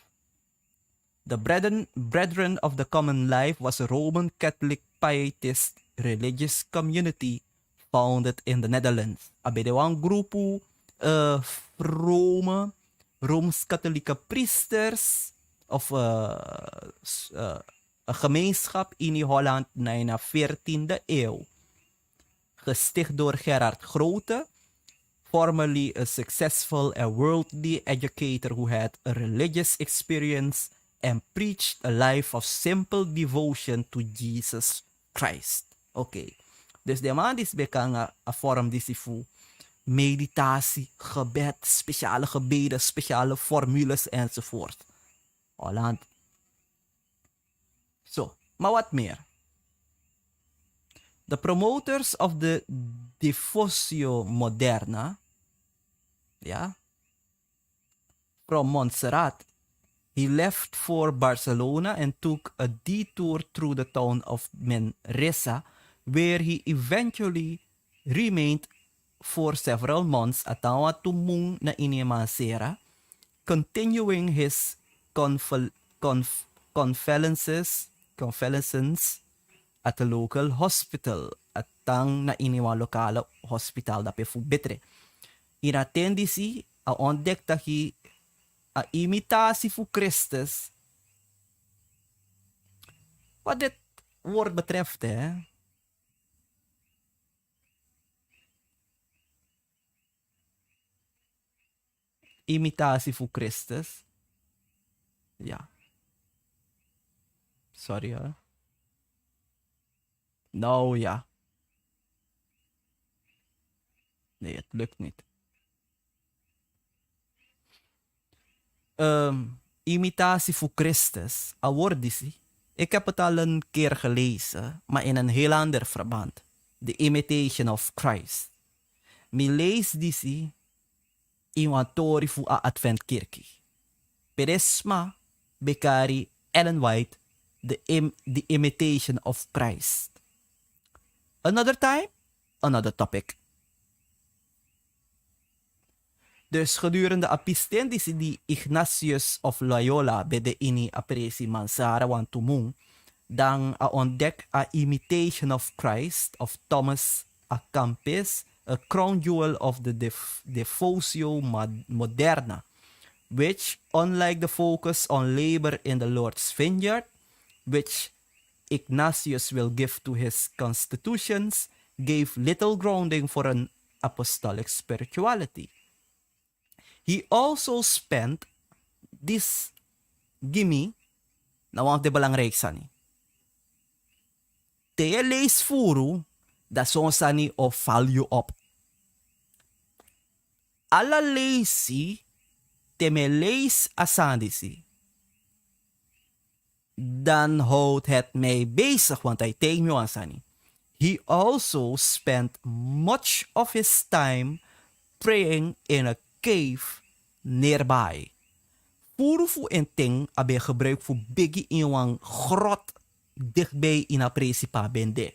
The Brethren of the Common Life was a Roman Catholic pietist religious community founded in the Netherlands. Abedewang grupo vrome Rooms-katholieke priesters of een gemeenschap in Holland in de 14e eeuw. Gesticht door Gerard Grote, formerly a successful and worldly educator who had a religious experience and preached a life of simple devotion to Jesus Christ. Oké. Dus de man is bekend een vorm die meditatie, gebed, speciale gebeden, speciale formules enzovoort. Holland. Zo, maar wat meer? The promoters of the Devotio Moderna, from Montserrat, he left for Barcelona and took a detour through the town of Manresa, where he eventually remained for several months atawa tumung na inimansera, continuing his convalescence at a local hospital atang na iniwa lokale hospital da pefu betre. Inatendisi a ontdekte hij a imitatie voor Christus. Wat dit woord betreft, imitatie voor Christus. Ja. Sorry hoor. Nou ja. Nee, het lukt niet. Imitatie voor Christus. Awordisi. Ik heb het al een keer gelezen, maar in een heel ander verband. The Imitation of Christ. Mi lees disi in wantori fu a Adventkerkie. Peresma bekari Ellen White, the Imitation of Christ. Another time, another topic. Dus gedurende apistendisi die Ignatius of Loyola bij de ini apresi mansara wan tumung, dan a ontdek a Imitation of Christ of Thomas a Campis, a crown jewel of the Devotio Moderna, which, unlike the focus on labor in the Lord's vineyard, which Ignatius will give to his constitutions, gave little grounding for an apostolic spirituality. He also spent this gimme, na wang de belangrijk sani. Te lees furu, da son sani of val je op. Alla leesi, te me lees asandisi. Dan houdt het mij bezig, want hij tegen me ansani. He also spent much of his time praying in a cave nearby. Puro fu en ting abe gebruik voor biggie in een grot dichtbij in een principa bende.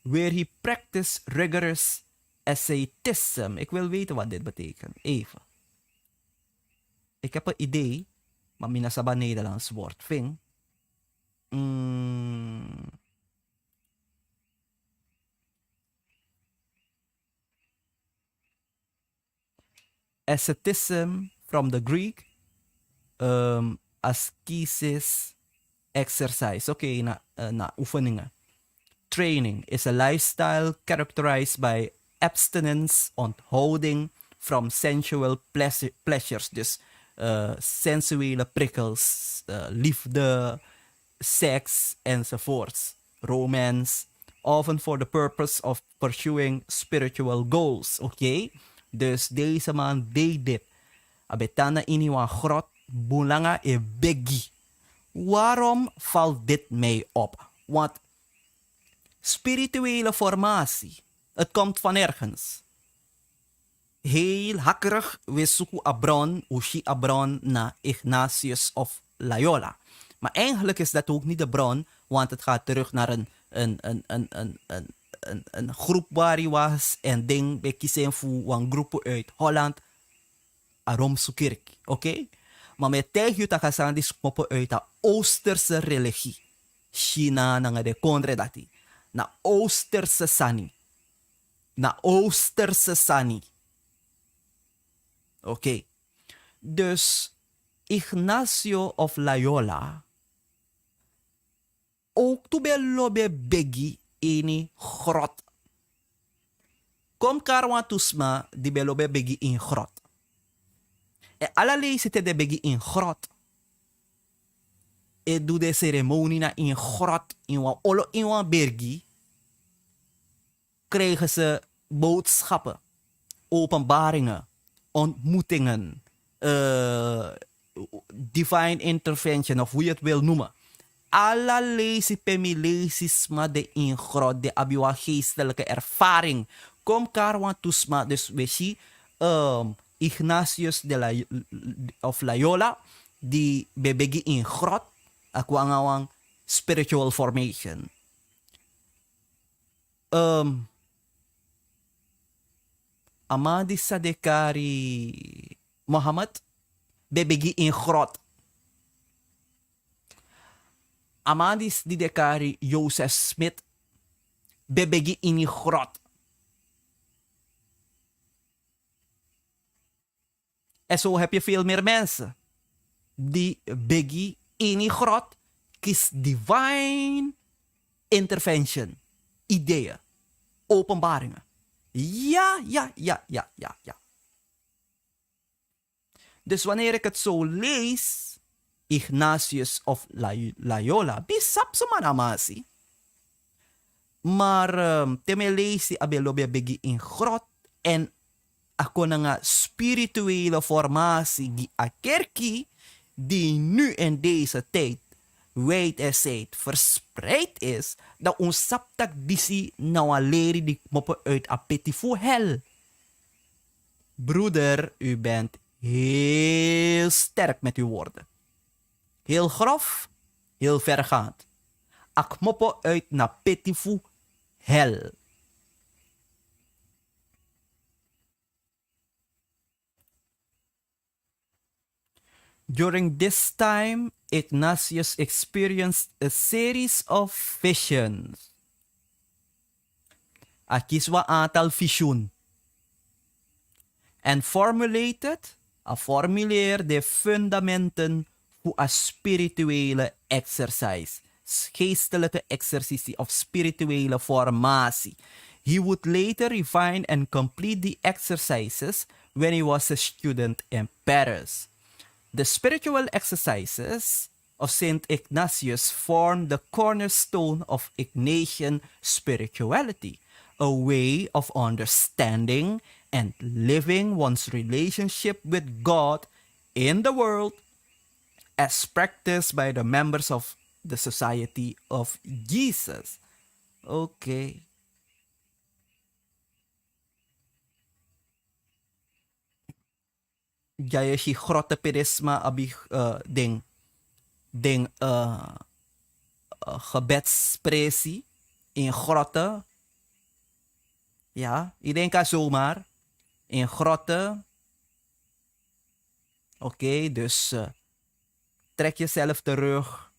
Where he practiced rigorous asceticism. Ik wil weten wat dit betekent. Even. Ik heb een idee, maar minasaba Nederlands woord. Ving. Asceticism from the Greek, ascesis, exercise. Oké, na oefeningen. Training is a lifestyle characterized by abstinence, onthouding from sensual pleasures. Dus sensuele prikkels, liefde, seks enzovoorts. Romance, often for the purpose of pursuing spiritual goals. Oké? Dus deze man deed dit. Abetana iniwa grot, bulanga e begi. Waarom valt dit mij op? Want spirituele formatie, het komt van ergens. Heel hakkerig, we zoeken abron, ushi abron na Ignatius of Loyola. Maar eigenlijk is dat ook niet de bron, want het gaat terug naar een groep waar hij was en ding bij kiezen voor een groep uit Holland, a Romeinse kerk, oké? Maar met tijd je dat gaan die koppen uit de Oosterse religie. China na de kondre dati. Na Oosterse sani. Na Oosterse sani. Oké. Dus Ignacio of Loyola ook lobe begi in grot. Kom karwan tusma di belobe begi in grot. E allerlei zitten de begi in grot. E doe de ceremonie na in grot. In wan olo in wan bergi. Krijgen ze boodschappen. Openbaringen. Ontmoetingen. Divine intervention. Of hoe je het wil noemen. Allerlei pemilesis ma de in grot. De abiwa geestelijke ervaring. Kom karwan tusma. Dus we zien. Ignatius of Loyola. Die bebegi in grot. Akwangawang spiritual formation. Amadi Sadekari Mohammed bebegi in grot. Amadis Didekari Joseph Smith bebegi in grot. En zo heb je veel meer mensen die begi in die grot kies divine intervention, ideeën, openbaringen. Ja. Dus wanneer ik het zo lees, Ignatius of Loyola, bisap zo man amasi. Maar teme lees die abelobe begi in grot en ako na nga spirituele formatie die a kerkie die nu in deze tijd wijd en zijd verspreid is, dat ons saptak disi nou leri die moppen uit apetifu hel. Broeder, u bent heel sterk met uw woorden. Heel grof, heel vergaand. Ak moppen uit na petifu hel. During this time, Ignatius experienced a series of visions. Akiswa aantal visioen. And formuleer de fundamenten voor een spirituele exercise. Geestelijke exercitie of spirituele formatie. He would later refine and complete the exercises when he was a student in Paris. The spiritual exercises of Saint Ignatius form the cornerstone of Ignatian spirituality, a way of understanding and living one's relationship with God in the world as practiced by the members of the Society of Jesus. Okay. Jaya si grote perisma abi gebedspressie in grotten. Ja, ik denk aan zomaar. In grotten. Oké, dus trek jezelf terug.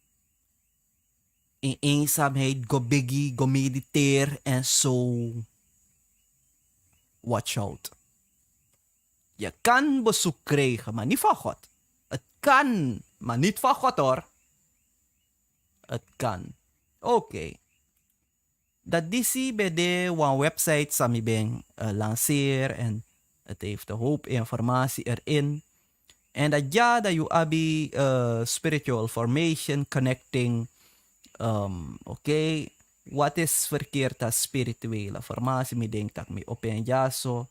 In eenzaamheid, go biggie, go mediteer en zo. Watch out. Je kan bezoek krijgen, maar niet van God. Het kan, maar niet van God hoor. Het kan. Oké. Dat is bij de one website Sami Ben lanceer en het heeft een hoop informatie erin. En dat ja, dat je abi spiritual formation connecting. Oké. Wat is verkeerd als spirituele formatie? Ik denk dat ik op een ja zo.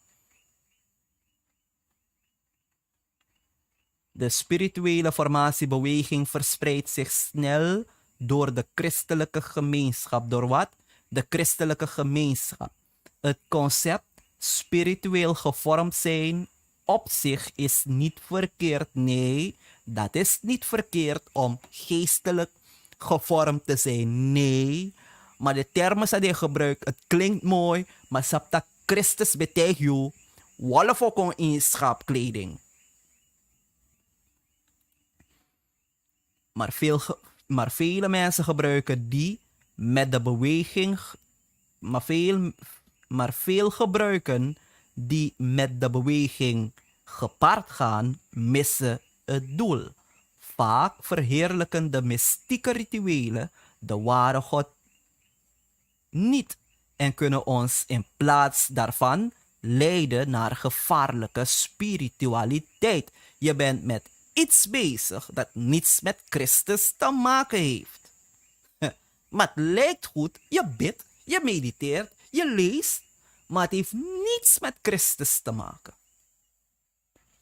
De spirituele formatiebeweging verspreidt zich snel door de christelijke gemeenschap. Door wat? De christelijke gemeenschap. Het concept spiritueel gevormd zijn op zich is niet verkeerd. Nee, dat is niet verkeerd om geestelijk gevormd te zijn. Nee, maar de termen die je gebruikt, het klinkt mooi, maar sapta Christus betekent je, wollen voor in schaapkleding. Maar vele mensen gebruiken die met de beweging, maar veel gebruiken die met de beweging gepaard gaan, missen het doel. Vaak verheerlijken de mystieke rituelen de ware God niet en kunnen ons in plaats daarvan leiden naar gevaarlijke spiritualiteit. Je bent met iets bezig dat niets met Christus te maken heeft. Maar het lijkt goed, je bidt, je mediteert, je leest, maar het heeft niets met Christus te maken.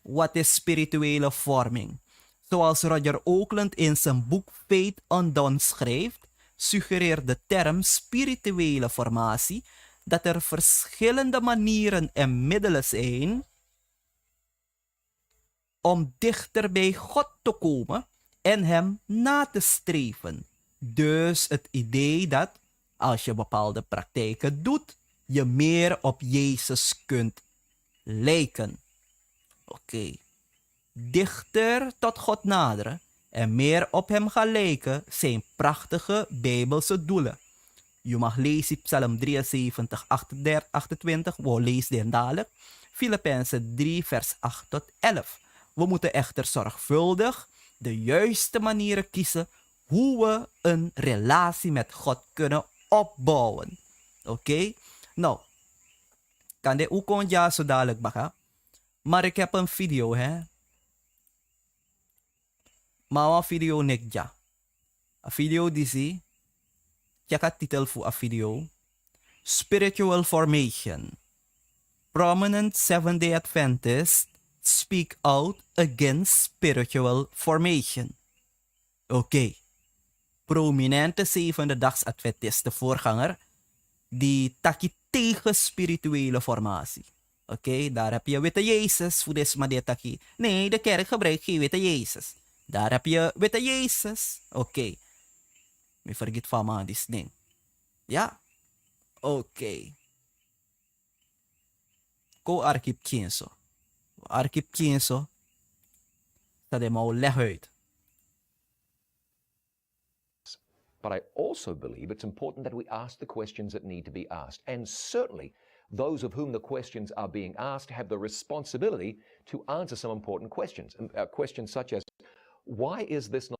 Wat is spirituele vorming? Zoals Roger Oakland in zijn boek Faith Undone schrijft, suggereert de term spirituele formatie dat er verschillende manieren en middelen zijn om dichter bij God te komen en hem na te streven. Dus het idee dat als je bepaalde praktijken doet, je meer op Jezus kunt lijken. Oké. Dichter tot God naderen en meer op hem gaan lijken zijn prachtige Bijbelse doelen. Je mag lezen Psalm 73, 28, we lezen die dadelijk. Filippenzen 3, vers 8 tot 11. We moeten echter zorgvuldig de juiste manieren kiezen hoe we een relatie met God kunnen opbouwen. Oké? Nou, kan de ook kon ja zo dadelijk bakken. Maar ik heb een video, hè. Maar een video nek ja. Een video die zie. Check het titel voor een video. Spiritual Formation. Prominent Seventh-day Adventists speak out against spiritual formation. Oké. Prominente zevende-dags Adventisten voorganger die taki tegen spirituele formatie. Oké, daar heb je witte Jezus voor deze maar taki. Nee, de kerk gebruikt geen witte Jezus. Daar heb je witte Jezus. Oké. Me vergeet van me die ding. Ja? Oké. Ko arkip kienso. Arkip kienso. Dat is maar leg uit. But I also believe it's important that we ask the questions that need to be asked. And certainly, those of whom the questions are being asked have the responsibility to answer some important questions. Questions such as, why is this not?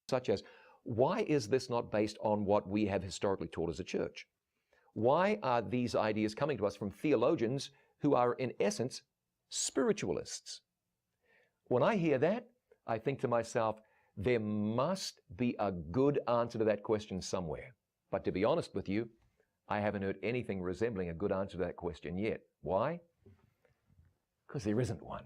Such as, why is this not based on what we have historically taught as a church? Why are these ideas coming to us from theologians who are, in essence, spiritualists? When I hear that, I think to myself, there must be a good answer to that question somewhere. But to be honest with you, I haven't heard anything resembling a good answer to that question yet. Why? Because there isn't one.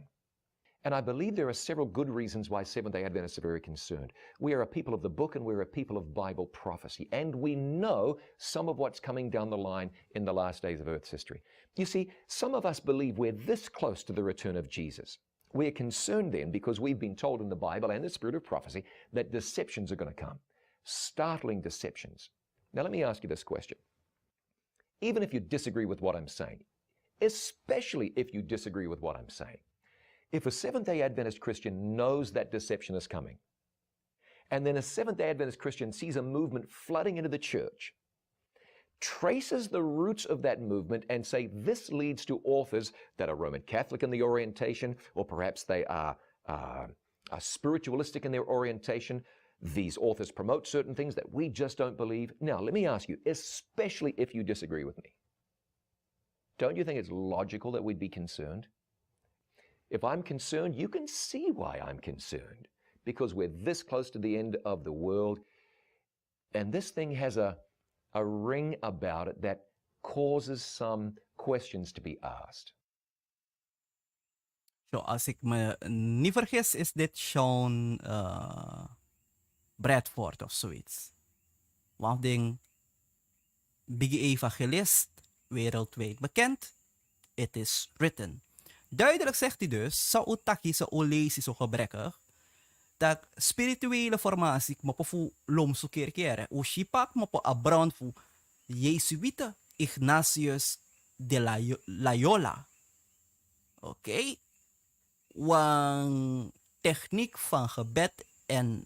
And I believe there are several good reasons why Seventh-day Adventists are very concerned. We are a people of the book and we're a people of Bible prophecy. And we know some of what's coming down the line in the last days of Earth's history. You see, some of us believe we're this close to the return of Jesus. We're concerned then because we've been told in the Bible and the spirit of prophecy that deceptions are going to come. Startling deceptions. Now let me ask you this question. Even if you disagree with what I'm saying, especially if you disagree with what I'm saying, if a Seventh-day Adventist Christian knows that deception is coming, and then a Seventh-day Adventist Christian sees a movement flooding into the church, traces the roots of that movement and say this leads to authors that are Roman Catholic in the orientation, or perhaps they are spiritualistic in their orientation. These authors promote certain things that we just don't believe. Now, let me ask you, especially if you disagree with me, don't you think it's logical that we'd be concerned? If I'm concerned, you can see why I'm concerned, because we're this close to the end of the world, and this thing has a ring about it that causes some questions to be asked. Zo, als ik me niet vergis, is dit Sean Bradford of zoiets. Want ding, big evangelist, wereldwijd bekend. It is written. Duidelijk zegt hij dus, sa utaki sa olesi zo gebrekkig, dat spirituele formatie mo po fu lomso kerkere. O shipak mo po abround fu Jesuita Ignatius de Loyola. Oké? Wang techniek van gebed en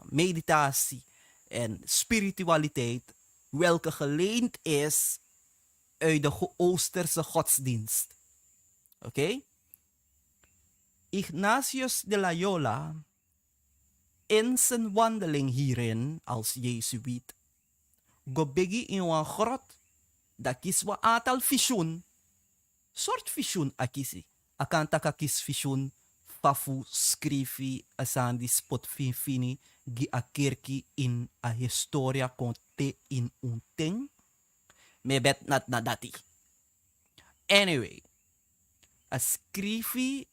meditatie en spiritualiteit, welke geleend is uit de Oosterse godsdienst. Oké? Ignatius de Loyola, in zijn wandeling hierin als Jezuïet, gobegi in een grot, dat kies wa aantal visioen, soort visioen akisi. Akantaka kis visioen, fafu skrifi asandi spot fini, gi a kerki in a historia conte in un ting, me bet nat nadati. Anyway, a skrifi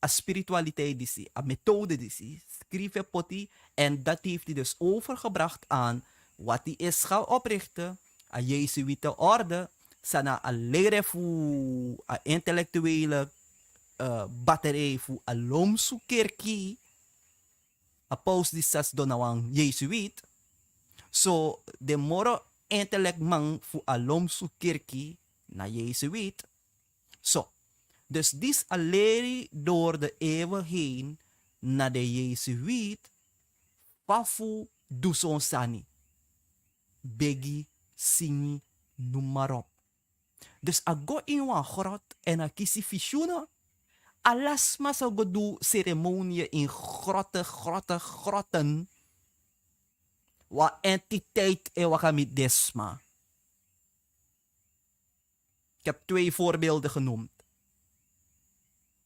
a spiritualiteit disi, a methode disi, schrijven poti, en dat heeft hij dus overgebracht aan wat hij is gaan oprichten, a Jezuïte orde, sana a leren voor a intellectuele batterij voor a lomsu kerki, a paus die sas donawang Jezuït, so de moro intellect man voor a lomsu kerki na Jezuït, so. Dus dit alleen door de eeuwen heen naar de Jezuïet, Pafu Dusonsani, Begi, Singi, noem maar op. Dus a go in een grot en a kisi fishuna, alas maar zo go do ceremonie in grotten, wa entiteit e wakamit desma. Ik heb 2 voorbeelden genoemd.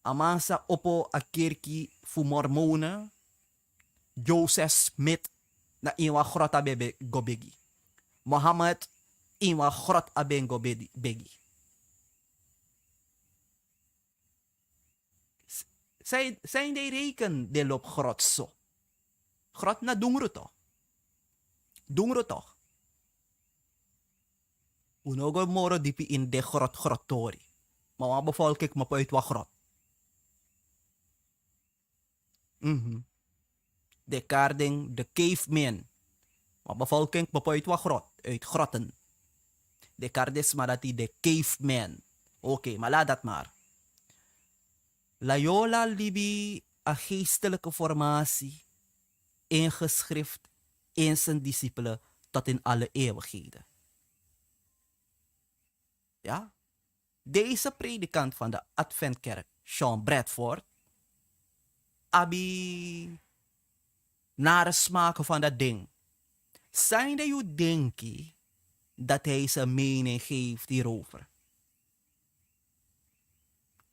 Amasa opo a kerki fu mormonen, Joseph Smith na inwa grot abe gobegi. Mohammed inwa grot abe gobegi. Zijn de reken de lop grot zo? Grot na dungro toch? Dungro toch? Unogo moro dipi in de grottori. Maar wat bevolk ik me uit wat grot? De kaarding, de caveman. Maar bevolking bepaalt wat grot, uit grotten. De kaardes maar dat de caveman. Oké, maar laat dat maar. Loyola libi een geestelijke formatie, ingeschrift in zijn discipelen tot in alle eeuwigheden. Ja? Deze predikant van de Adventkerk, Sean Bradford, abi nare smaken van dat ding. Zijn dat je denken dat hij zijn mening geeft hierover?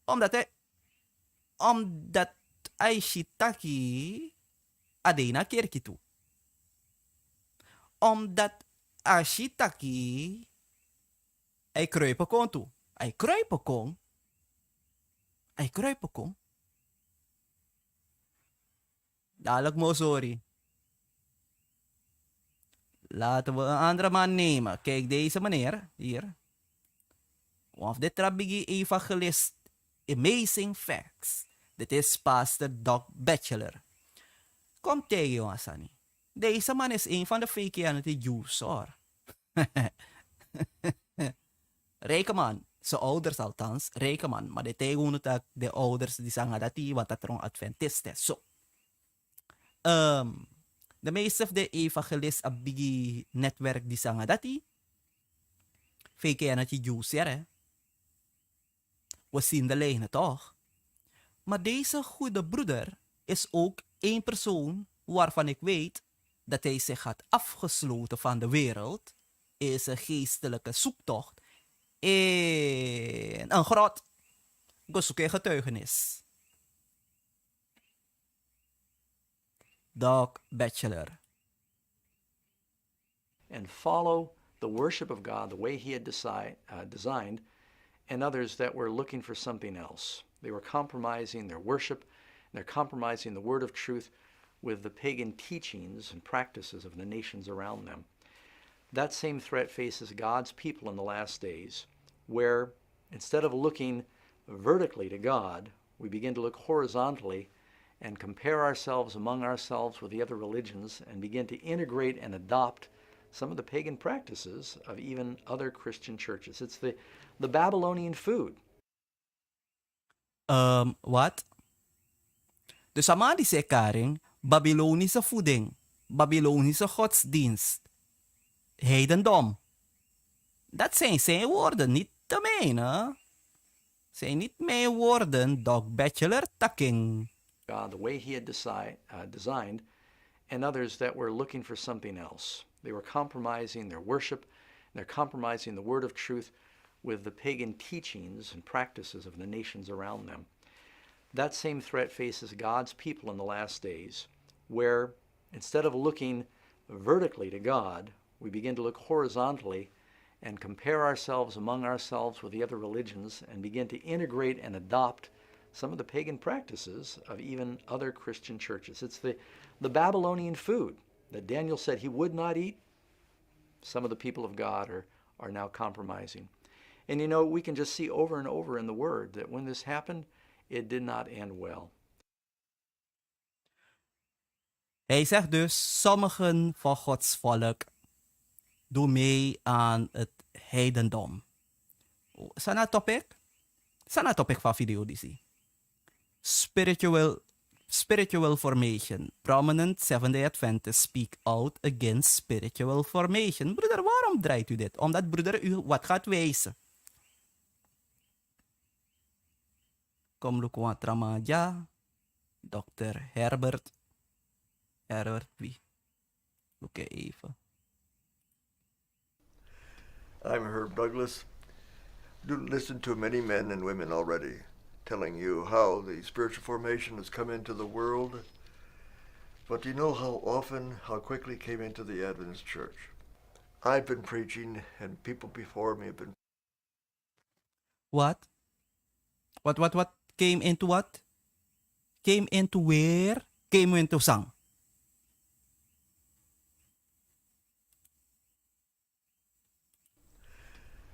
Omdat hij shitaki adena kerkie toe. Omdat hij shitaki hij kruipen kon toe. Hij kruipen kon. Dadelijk mo sorry. Laten we een andere man nemen. Kijk deze meneer hier. Of dit rabigi evangelist. Amazing facts. Dit is pastor Doc Bachelor. Kom tegen jongens Asani. Deze man is een van de fake Jews hoor. Rijke man. Zijn ouders althans. Rijke man. Maar de tegenwoordig de ouders die zeggen dat die wat dat er een adventist is. Zo. De meeste van de evangelisten op die netwerk die zeggen dat die fake Jews hè. We zien de lijnen toch? Maar deze goede broeder is ook één persoon waarvan ik weet dat hij zich had afgesloten van de wereld. Is een geestelijke zoektocht in een grot. Zoek je getuigenis. Doc Bachelor. And follow the worship of God the way he had designed, and others that were looking for something else. They were compromising their worship, they're compromising the word of truth with the pagan teachings and practices of the nations around them. That same threat faces God's people in the last days, where instead of looking vertically to God, we begin to look horizontally and compare ourselves among ourselves with the other religions and begin to integrate and adopt some of the pagan practices of even other Christian churches. It's the Babylonian food. Wat? Dus sama die sekaring, Babylonische voeding, Babylonische godsdienst, heidendom. Dat zijn zijn woorden, niet de mijne. Zijn niet mijn woorden, dog bachelor taking. God the way he had designed, and others that were looking for something else. They were compromising their worship, and they're compromising the word of truth with the pagan teachings and practices of the nations around them. That same threat faces God's people in the last days, where instead of looking vertically to God, we begin to look horizontally and compare ourselves among ourselves with the other religions and begin to integrate and adopt some of the pagan practices of even other Christian churches. It's the Babylonian food that Daniel said he would not eat. Some of the people of God are now compromising. And you know, we can just see over and over in the Word that when this happened, it did not end well. Hij zegt dus, sommigen van Gods volk doen mee aan het heidendom. Sana topic? Sana topic van video die zie. Spiritual formation. Prominent Seventh-day Adventists speak out against spiritual formation. Broeder, waarom draait u dit? Omdat broeder u wat gaat wijzen. Kom Lukwa Tramaja. Dr. Herbert wie? Oké, even. I'm Herb Douglas. You listen to many men and women already telling you how the spiritual formation has come into the world. But do you know how quickly it came into the Adventist church? I've been preaching and people before me have been... What? What? Came into what? Came into where? Came into sang.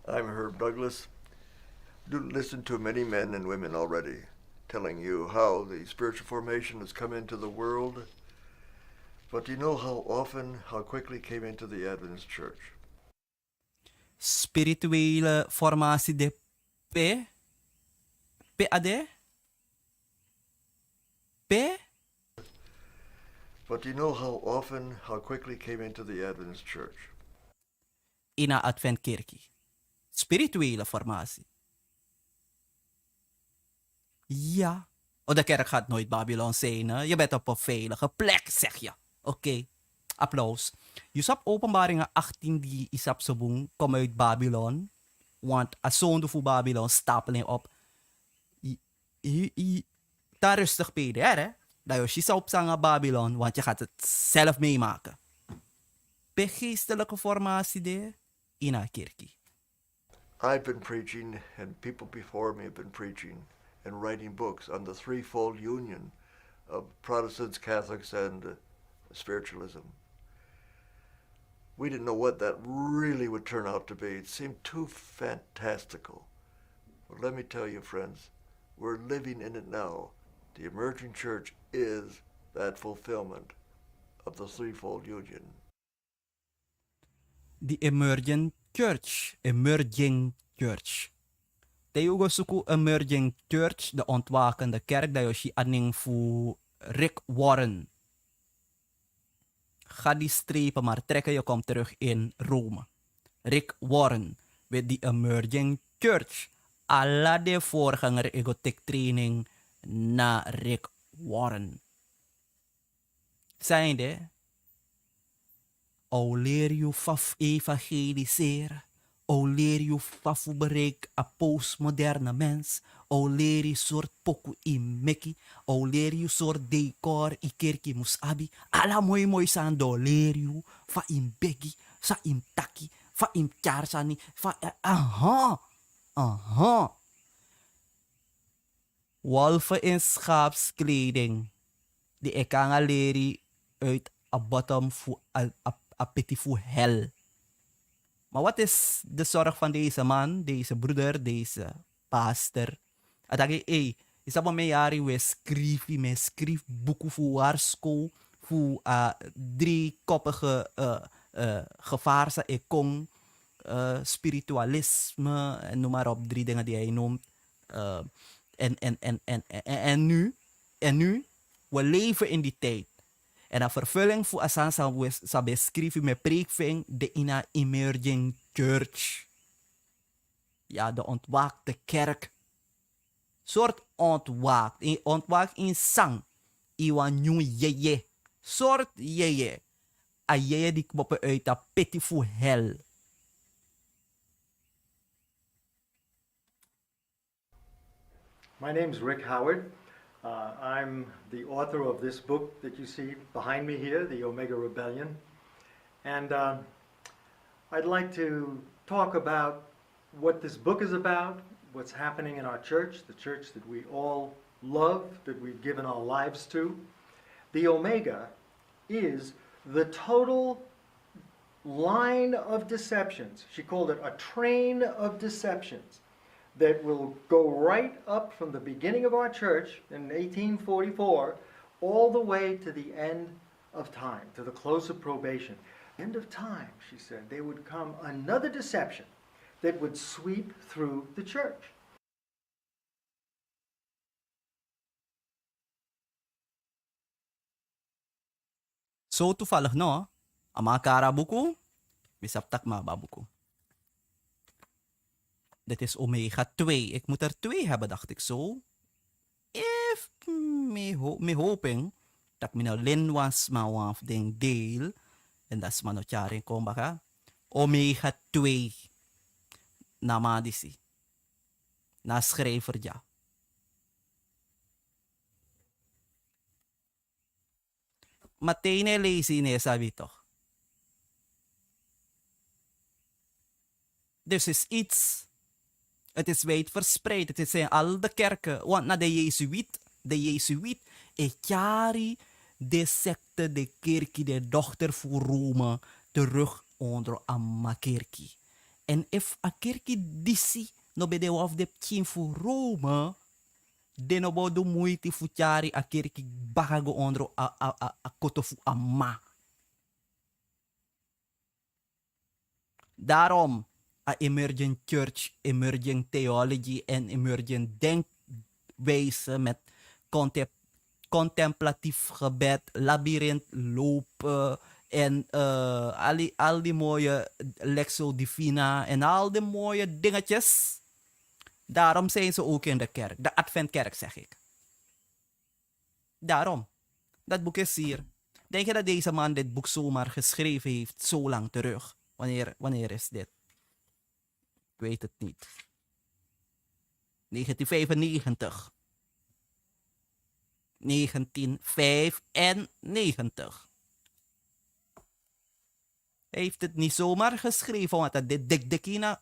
I'm Herb Douglas. You listen to many men and women already telling you how the spiritual formation has come into the world. But do you know how quickly it came into the Adventist church? Spirituele formatie de P? PAD? P? But do you know how quickly it came into the Adventist church? In een adventkerkie. Spirituele formatie. Ja. Oh, de kerk gaat nooit Babylon zijn. Hè? Je bent op een veilige plek, zeg je. Oké. Applaus. Je hebt openbaringen 18 die isap sabung kom uit Babylon. Want als zoon voor Babylon stapeling op. Daar rustig pede, hè? Dat je op zangen Babylon, want je gaat het zelf meemaken. Begeestelijke formatie de in een kerkie. I've been preaching, and people before me have been preaching and writing books on the threefold union of Protestants, Catholics, and spiritualism. We didn't know what that really would turn out to be. It seemed too fantastical. But let me tell you, friends, we're living in it now. The emerging church is that fulfillment of the threefold union. The emerging church. Teugo suku emerging church, de ontwakende kerk, dat je aning voor Rick Warren. Ga die strepen maar trekken, je komt terug in Rome. Rick Warren, with the emerging church. Alla de voorganger egotic training na Rick Warren. Zijnde, o leer je faf evangeliseren. O leer je faf bereik a postmoderne mens. O leer je soort poku in meki. O leer je soort decor i kerki musabi. Alla mooi sando leer je fa in begi, sa in taki, fa in charsani, fa aha. Wolven in schaapskleding. Die ik kan leren uit a bottom voor a petit voor hel. Maar wat is de zorg van deze man, deze broeder, deze pastor? Atake, is dat mijn jaren we schreef boeken voor waarschool, voor 3-koppige gevaarse ekong, spiritualisme, en noem maar op 3 dingen die hij noemt. En nu, we leven in die tijd. En een vervulling voor Asan zou beschrijven met preekving de ina emerging church. Ja, de ontwaakte kerk. Soort ontwaakt. Ontwaakt in sang. Iwan nieuw yeye. Soort yeye. A yeye die kmoppen uit a pitiful hell. My name's Rick Howard. I'm the author of this book that you see behind me here, The Omega Rebellion. And I'd like to talk about what this book is about, what's happening in our church, the church that we all love, that we've given our lives to. The Omega is the total line of deceptions. She called it a train of deceptions that will go right up from the beginning of our church in 1844 all the way to the end of time, to the close of probation. End of time, she said, there would come another deception that would sweep through the church. Zo toevallig no, ang mga karabuko, misaptak mga babuko. Dit is omega 2. Ik moet er 2 hebben, dacht ik zo. If me hoping dat me nou lin was maar waf den deel. En dat is maar nog jaren kom baka. Omega 2. Namadisi. Na schrijver ja. Meteen lezen in sabi toch. Dus is iets. Het is wijd verspreid. Het is in al de kerken. Want na de Jezuïet, jari de secte, de kerkie, de dochter voor Rome, terug onder Amma kerkie. En if a kerkie disi, no be de waf de pchin voor Rome, de no bo do moeite voor jari a kerkie bagago onder a koto voor Amma. Daarom, a emergent church, emergent theology en emergent denkwijze met contemplatief gebed, labyrint lopen en al die mooie Lexo Divina en al die mooie dingetjes. Daarom zijn ze ook in de kerk, de Adventkerk zeg ik. Daarom, dat boek is hier. Denk je dat deze man dit boek zomaar geschreven heeft, zo lang terug? Wanneer is dit? Ik weet het niet. 1995. 1995. Hij heeft het niet zomaar geschreven, want dat dit dik-dikina.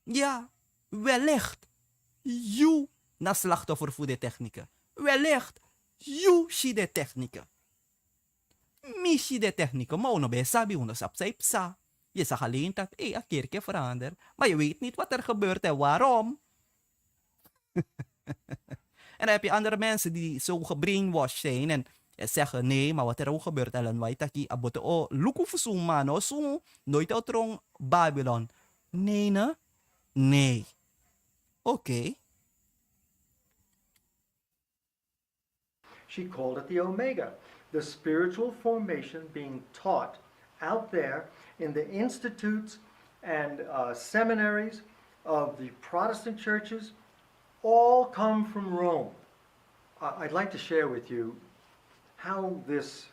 Ja, wellicht. You na slachtoffer voor de technieken. Wellicht. You zie de technieken. Missie de technieken. Maar ono bij sabi, ono sapsay psa. Je zag alleen dat, een keertje verandert. Maar je weet niet wat er gebeurt en waarom. En dan heb je andere mensen die zo gebrainwashed zijn en zeggen, nee, maar wat er ook gebeurt, Ellen Waitaki, abote, oh, luku fusum mano, so, nooit outrong Babylon. Nee, ne? Nee. Oké. She called it the Omega, the spiritual formation being taught out there in the institutes and seminaries of the Protestant churches, all come from Rome. I'd like to share with you how this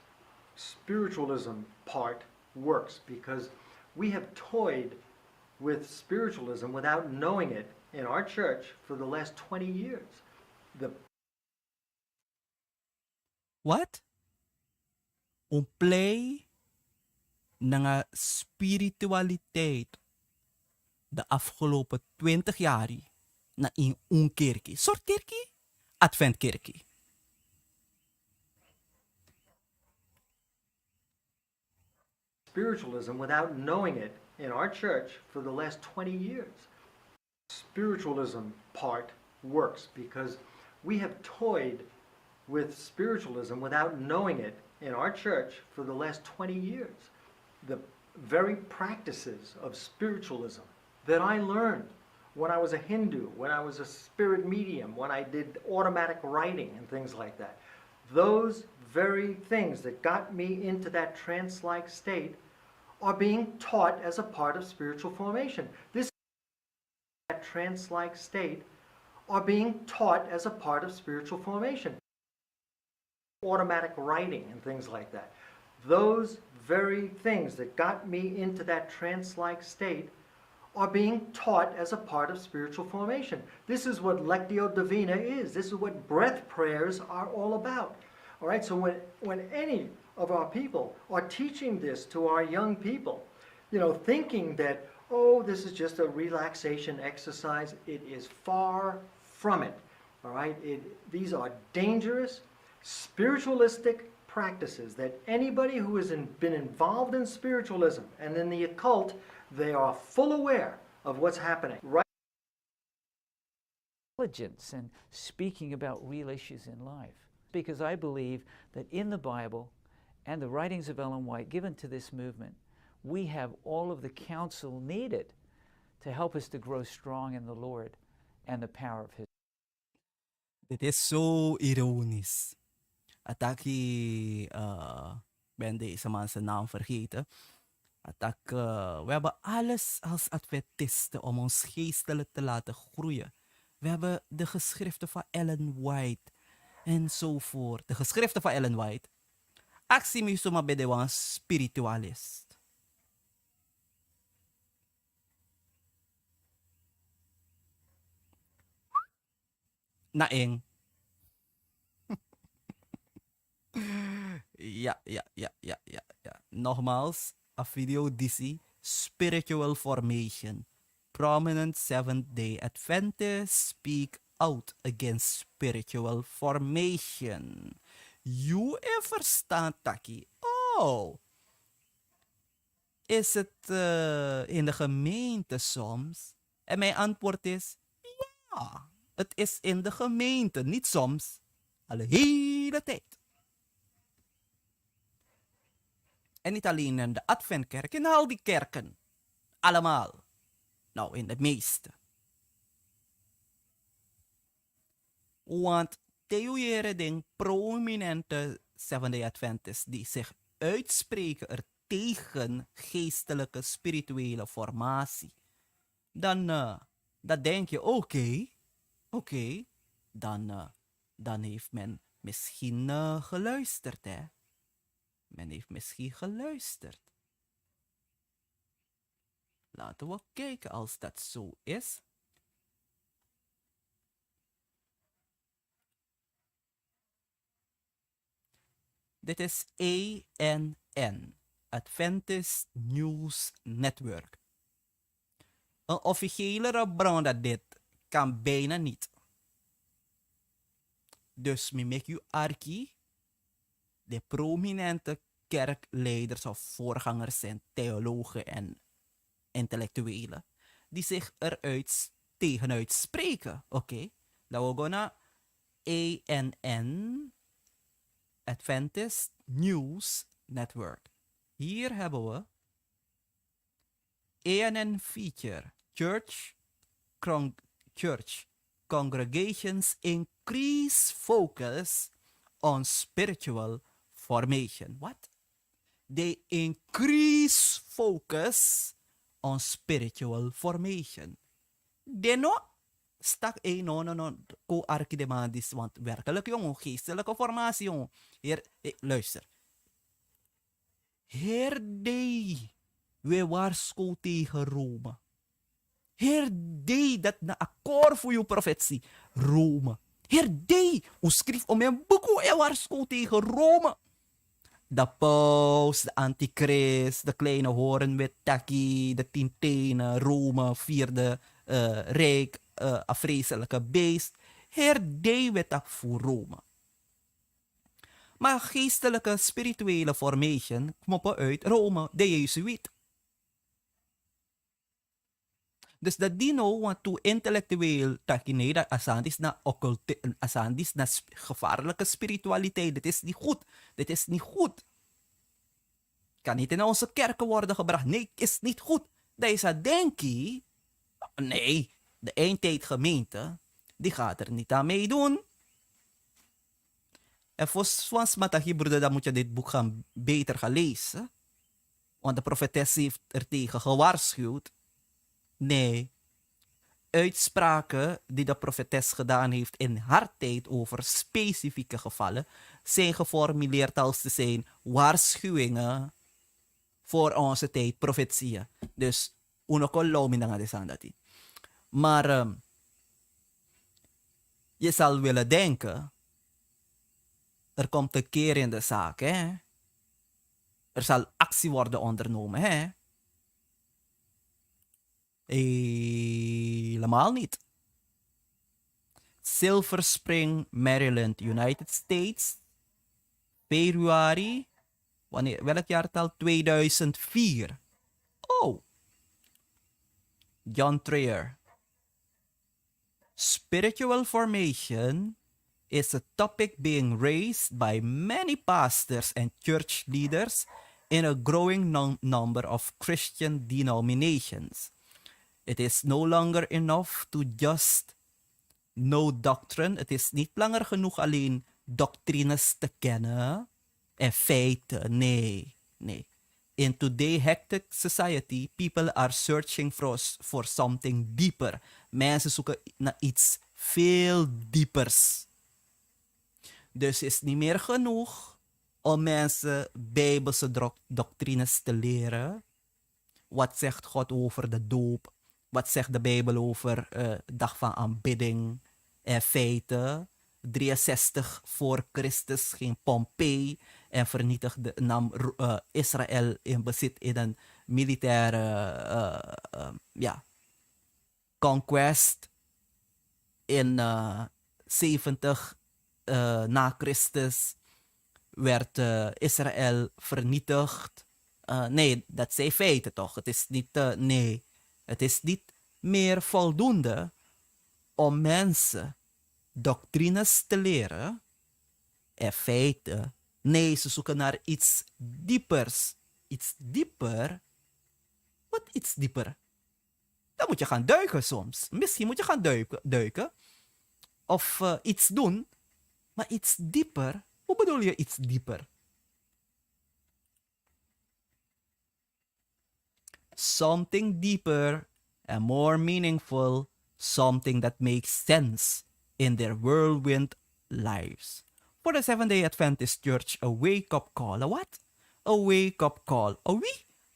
spiritualism part works, because we have toyed with spiritualism without knowing it in our church for the last 20 years. What? Play ng spiritualiteit de afgelopen 20 jaar na in een kerkie. Soort kerkie? Adventkerkie. Spiritualism without knowing it in our church for the last 20 years. Spiritualism part works because we have toyed with spiritualism without knowing it in our church for the last 20 years. The very practices of spiritualism that I learned when I was a Hindu, when I was a spirit medium, when I did automatic writing and things like that. Those very things that got me into that trance-like state are being taught as a part of spiritual formation. This that trance-like state are being taught as a part of spiritual formation. Automatic writing and things like that. Those very things that got me into that trance-like state are being taught as a part of spiritual formation. This is what Lectio Divina is. This is what breath prayers are all about. All right, so when any of our people are teaching this to our young people, thinking that, oh, this is just a relaxation exercise, it is far from it. All right, these are dangerous, spiritualistic practices that anybody who has been involved in spiritualism and in the occult, they are full aware of what's happening. Right? Intelligence and speaking about real issues in life. Because I believe that in the Bible and the writings of Ellen White given to this movement, we have all of the counsel needed to help us to grow strong in the Lord and the power of His. Dit is zo ironisch. Ataki, ben deze man zijn naam vergeten. We hebben alles als Adventisten om ons geestelijk te laten groeien. We hebben de geschriften van Ellen White enzovoort. De geschriften van Ellen White. Actie me zomaar bij de spiritualist. Naeng. Ja. Nogmaals, a video DC, Spiritual Formation. Prominent Seventh-day Adventists speak out against spiritual formation. You verstaan, Taki. Oh. Is het in de gemeente soms? En mijn antwoord is, ja. Het is in de gemeente, niet soms. Al de hele tijd. En niet alleen in de Adventkerk, in al die kerken. Allemaal. Nou, in de meeste. Want theorie ding prominente Seventh-day Adventists die zich uitspreken er tegen geestelijke spirituele formatie. Dan denk je, oké, dan heeft men misschien geluisterd, hè. Men heeft misschien geluisterd. Laten we kijken als dat zo is. Dit is ANN, Adventist News Network. Een officiëlere bron dan dit kan bijna niet. Dus me make you arki. De prominente kerkleiders of voorgangers en theologen en intellectuelen die zich eruit tegenuit spreken. Oké, dan we gaan naar ANN, Adventist News Network. Hier hebben we ANN feature Church congregations increase focus on spiritual formation. What? They increase focus on spiritual formation. Deno stak no ko archidemandis, want werkelijk jongen, geestelijke formatie jongen. Heer, luister. Herdei, we waarschuw tegen Rome. Herdei dat na akkoord voor uw profetie, Rome. Herdei, u schreef om een boek en waarschuw tegen Rome. De paus, de antichrist, de kleine hoornwit-takkie, de 10 tenen, Rome, vierde rijk, afvreselijke beest. Herdei we dat voor Rome. Maar geestelijke, spirituele formation knoppen uit Rome, de Jezuïet. Dus dat die nou, want toe intellectueel takkie nee, dat asandis na occulte, asandis na gevaarlijke spiritualiteit, dit is niet goed. Dit is niet goed. Kan niet in onze kerken worden gebracht. Nee, is niet goed. Dat is dat denkie. Nee, de eindtijdgemeente, die gaat er niet aan meedoen. En volgens mij, broeder, dan moet je dit boek beter gaan lezen. Want de profetes heeft er tegen gewaarschuwd. Nee, uitspraken die de profetes gedaan heeft in haar tijd over specifieke gevallen zijn geformuleerd als te zijn waarschuwingen voor onze tijd, profetieën. Dus, unokolo minangadesandati. Maar je zal willen denken, er komt een keer in de zaak, hè? Er zal actie worden ondernomen, hè? Helemaal niet. Silver Spring, Maryland, United States. Februari. Welk jaartal? 2004. Oh. John Trier. Spiritual formation is a topic being raised by many pastors and church leaders in a growing number of Christian denominations. It is no longer enough to just know doctrine. Het is niet langer genoeg alleen doctrines te kennen en feiten. Nee. In today's hectic society, people are searching for something deeper. Mensen zoeken naar iets veel diepers. Dus is niet meer genoeg om mensen bijbelse doctrines te leren. Wat zegt God over de doop? Wat zegt de Bijbel over dag van aanbidding en feiten? 63 voor Christus ging Pompei en vernietigde, nam Israël in bezit in een militaire conquest. In 70 na Christus werd Israël vernietigd. Nee, dat zijn feiten toch? Het is niet, nee. Het is niet meer voldoende om mensen doctrines te leren en feiten. Nee, ze zoeken naar iets diepers. Iets dieper? Wat iets dieper? Dan moet je gaan duiken soms. Misschien moet je gaan duiken. Of iets doen. Maar iets dieper? Hoe bedoel je iets dieper? Something deeper and more meaningful. Something that makes sense in their whirlwind lives. For the Seventh-day Adventist Church, a wake-up call. A what? A wake-up call.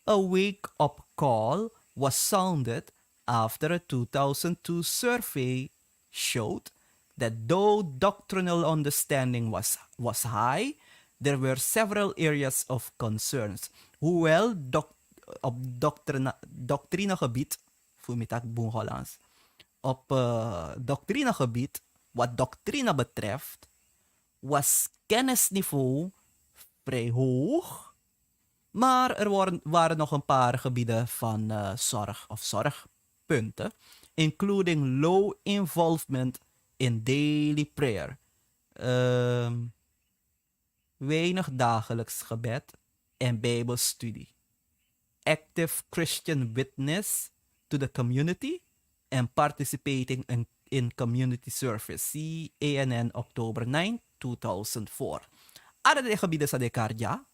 A wake-up call was sounded after a 2002 survey showed that though doctrinal understanding was high, there were several areas of concerns. Hoewel op doctrinegebied, op doctrinegebied, wat doctrine betreft, was kennisniveau vrij hoog, maar er waren nog een paar gebieden van zorgpunten, including low involvement in daily prayer, weinig dagelijks gebed en bijbelstudie, active Christian witness to the community and participating in community service. See ANN October 9, 2004. Alle de gebieden sa de karja.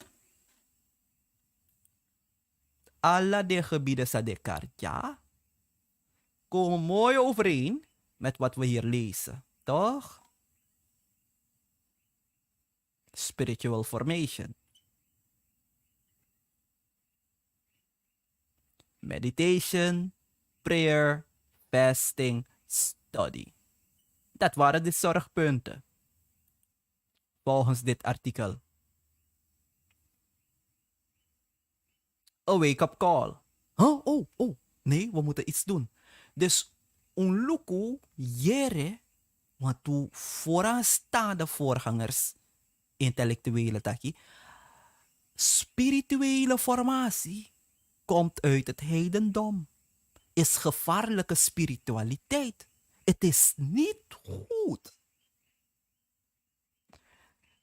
Alle de gebieden sa de karja komen mooi overeen met wat we hier lezen. Toch? Spiritual formation. Meditation, prayer, fasting, study. Dat waren de zorgpunten. Volgens dit artikel. A wake-up call. Huh? Oh. Nee, we moeten iets doen. Dus, un luku jere, want tu vooraanstaande voorgangers, intellectuele taki, spirituele formatie komt uit het heidendom. Is gevaarlijke spiritualiteit. Het is niet goed.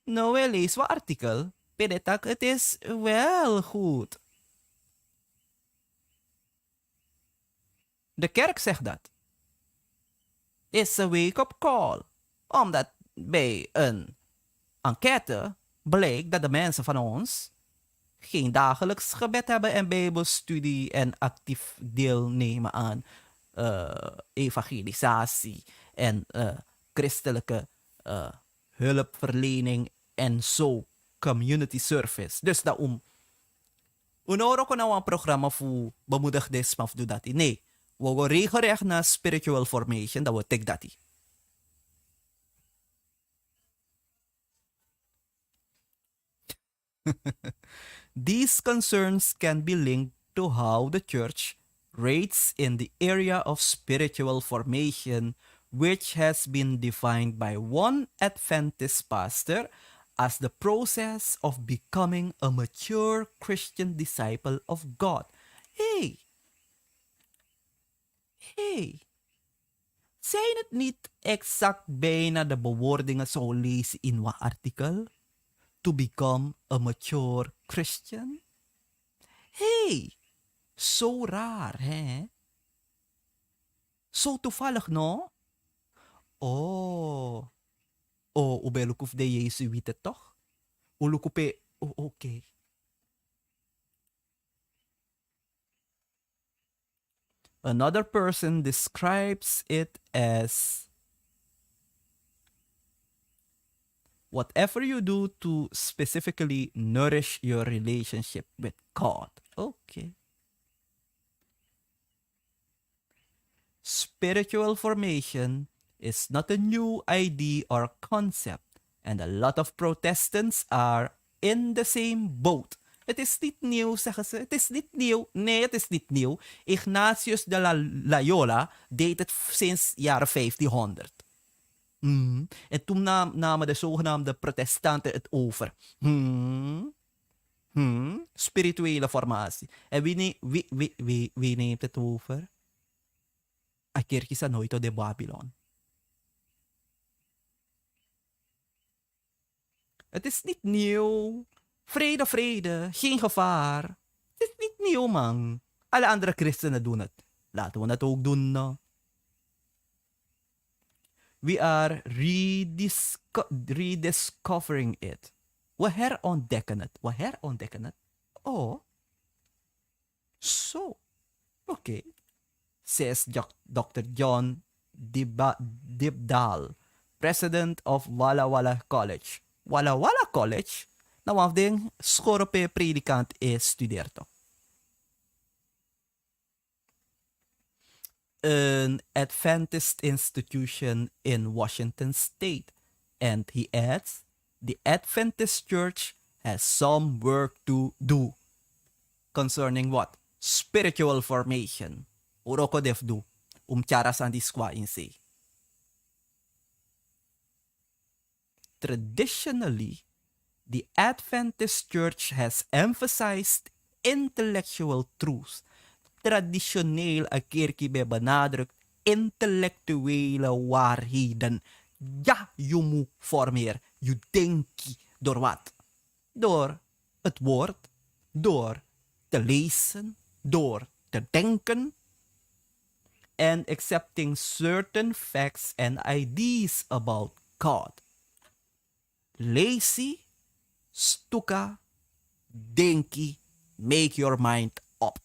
Nou, lees wat artikel. Pedetak, het is wel goed. De kerk zegt dat. Is een wake-up call. Omdat bij een enquête bleek dat de mensen van ons geen dagelijks gebed hebben en bijbelstudie en actief deelnemen aan evangelisatie en christelijke hulpverlening en zo community service. Dus daarom, unoro ko na een programma voor bemoedig des maar doe dat. Nee, we gaan regelrecht naar spiritual formation, dat we take dat. These concerns can be linked to how the church rates in the area of spiritual formation, which has been defined by one Adventist pastor as the process of becoming a mature Christian disciple of God. Hey! Zijn het niet exact bijna de bewoordingen zo lezen in wat artikel? To become a mature Christian? Zo raar, hè? Zo toevallig, no? Oh, ubelukuf de Jezus weet het toch? Ulukupe, oké. Another person describes it as whatever you do to specifically nourish your relationship with God. Okay. Spiritual formation is not a new idea or concept, and a lot of Protestants are in the same boat. Het is niet nieuw, zeggen ze. Het is niet nieuw. Nee, het is niet nieuw. Ignatius de Loyola deed het sinds jaren 1500. En toen namen de zogenaamde protestanten het over. Spirituele formatie. En wie neemt het over? A kerk sa noito de Babylon. Het is niet nieuw. Vrede, vrede. Geen gevaar. Het is niet nieuw, man. Alle andere christenen doen het. Laten we het ook doen, no? We are rediscovering it. We herontdekken het. Oh. Zo. Oké. Says Dr. John Dibdal, president of Walla Walla College. Walla Walla College? Nou, afding, schorpe predikant is studeert. An Adventist institution in Washington State. And he adds, the Adventist Church has some work to do. Concerning what? Spiritual formation. Uroko def do. Charas ang diskwa in say. Traditionally, the Adventist Church has emphasized intellectual truths. Traditioneel een kerkie bij benadrukt intellectuele waarheden. Ja, je moet formeren. Je denkt door wat? Door het woord, door te lezen, door te denken. And accepting certain facts and ideas about God. Lazy, stuka, denki, make your mind up.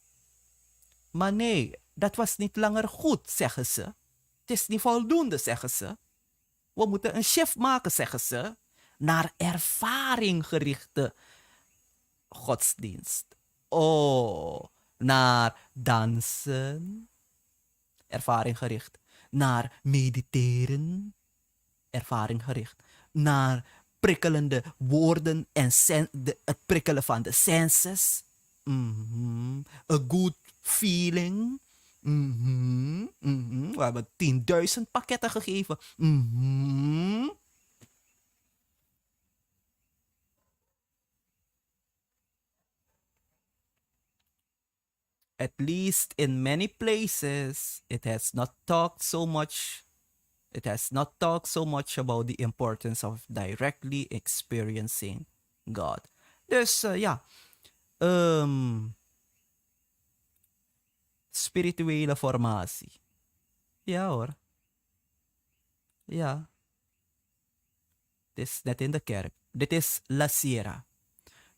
Maar nee, dat was niet langer goed, zeggen ze. Het is niet voldoende, zeggen ze. We moeten een shift maken, zeggen ze, naar ervaringgerichte godsdienst. Oh, naar dansen, ervaringgericht. Naar mediteren, ervaringgericht. Naar prikkelende woorden en het prikkelen van de senses. A good feeling. We hebben 10.000 pakketten gegeven. At least in many places, it has not talked so much about the importance of directly experiencing God. Dus ja, spirituele formatie. Ja hoor. Ja. Het is net in de kerk. Dit is La Sierra.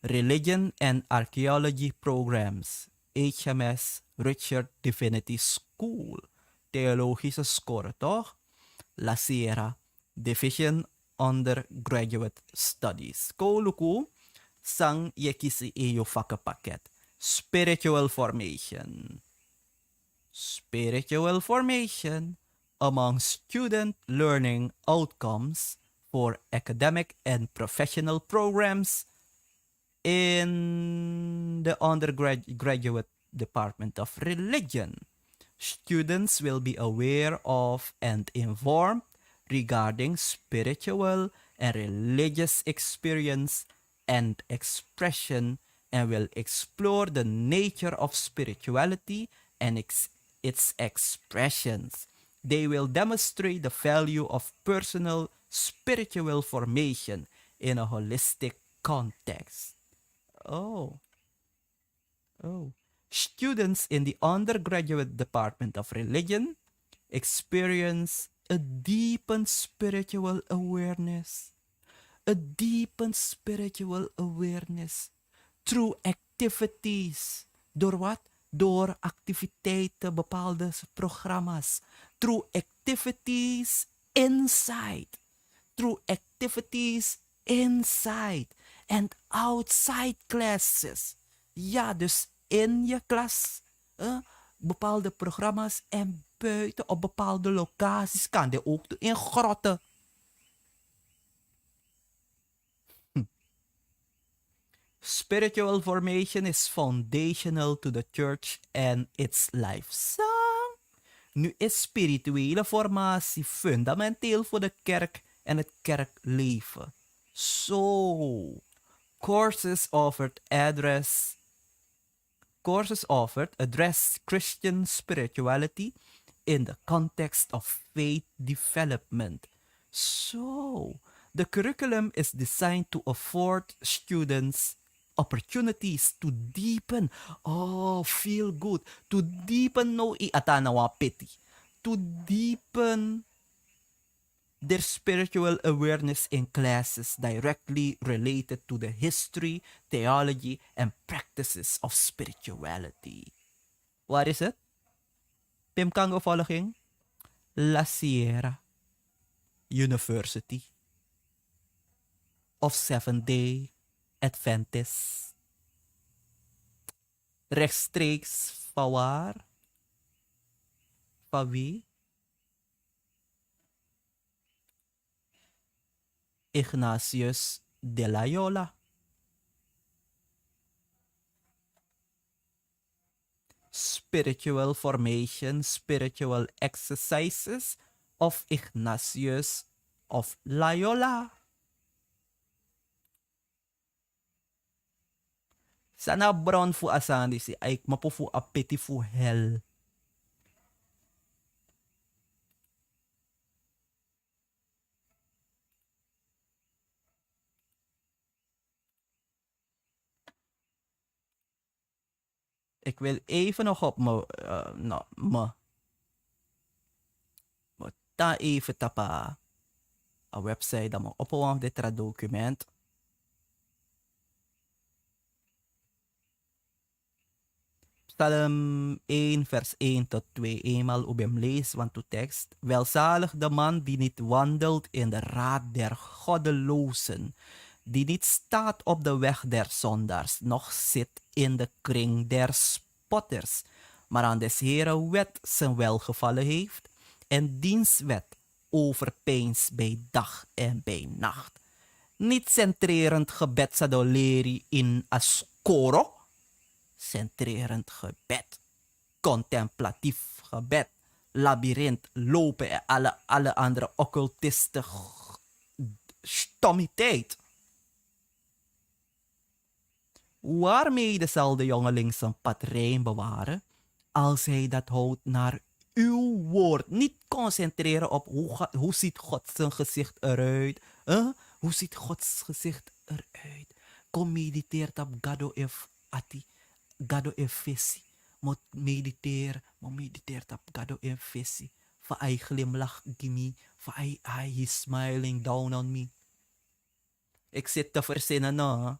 Religion and Archaeology Programs, HMS Richard Divinity School, Theologische Score toch? La Sierra, Division Undergraduate Studies. Koluku, sang yekisi iyo vakkenpakket. Spiritual Formation. Spiritual Formation among student learning outcomes for academic and professional programs in the undergraduate Department of Religion. Students will be aware of and informed regarding spiritual and religious experience and expression, and will explore the nature of spirituality and its expressions. They will demonstrate the value of personal spiritual formation in a holistic context. Oh. Students in the undergraduate Department of Religion experience a deepened spiritual awareness. A deepened spiritual awareness through activities. Door wat? Door activiteiten, bepaalde programma's. Through activities inside. Through activities inside and outside classes. Ja, dus in je klas, bepaalde programma's en buiten op bepaalde locaties kan dit ook in grotten. Spiritual formation is foundational to the church and its lifestyle. Nu is spirituele formatie fundamenteel voor de kerk en het kerkleven. Courses offered address Christian spirituality in the context of faith development. The curriculum is designed to afford students opportunities to deepen. Feel good. To deepen no atanawa pity. To deepen their spiritual awareness in classes directly related to the history, theology, and practices of spirituality. What is it? Pim Kango volging? La Sierra University of Seventh-day Adventist. Rechtstreeks van waar? Van wie? Ignatius de Loyola. Spiritual formation, spiritual exercises of Ignatius of Loyola. Sana brown fu asandi si ay mapufu apeti fu hell. Ik wil even nog op ta even tapa a website dat me opwang dit document. Psalm 1 vers 1 tot 2 eenmaal op hem lees, want de tekst. Welzalig de man die niet wandelt in de raad der goddelozen, die niet staat op de weg der zondaars, noch zit in de kring der spotters, maar aan des Heeren wet zijn welgevallen heeft, en diens wet overpeins bij dag en bij nacht. Niet centrerend gebed sadoleri in ascoro, centrerend gebed, contemplatief gebed, labyrint lopen en alle andere occultiste stommiteit. Waarmee zal de jongeling zijn pad rein bewaren als hij dat houdt naar uw woord? Niet concentreren op hoe ziet God zijn gezicht eruit. Hoe ziet Gods gezicht eruit? Kom mediteert op Gado F. Ati. Gado F. Vissi. Moet mediteert op Gado F. Vissi. Van hij glimlach gimme. Van hij is smiling down on me. Ik zit te verzinnen, no.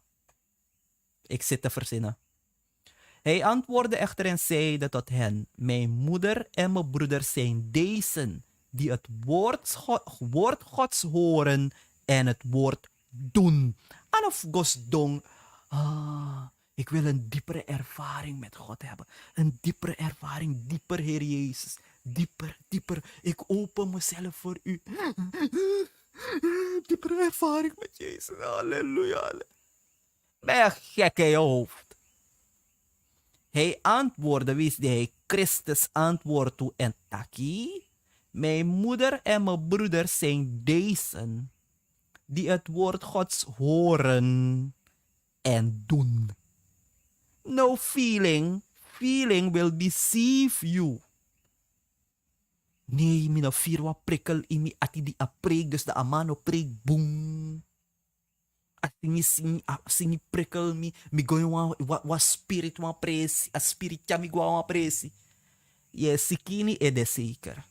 Ik zit te verzinnen. Hij antwoordde echter en zeide tot hen: mijn moeder en mijn broeder zijn deze, die het woord Gods horen en het woord doen. En of Gods dong, ik wil een diepere ervaring met God hebben. Een diepere ervaring, dieper, Heer Jezus. Dieper, dieper. Ik open mezelf voor u. Diepere ervaring met Jezus. Halleluja. Ben je gek in je hoofd? Hij antwoordde, wist hij, Christus antwoordde toe en taki. Mijn moeder en mijn broeder zijn deze, die het woord Gods horen en doen. No feeling will deceive you. Nee, mina firwa prikkel in mi ati di a preek, dus de amano preek boom. Singi prikkel mi goyo wa spirit wa presi, a spirit ja mi gwa wa presi. Je sikini e de zeker.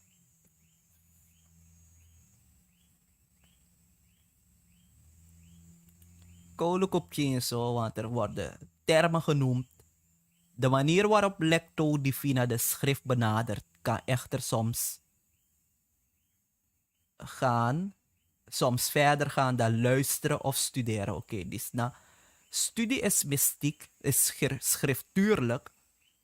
Koulijk op zo, want er worden termen genoemd. De manier waarop lecto divina de schrift benadert, kan echter soms verder gaan dan luisteren of studeren. Oké, dus studie is mystiek, is schriftuurlijk,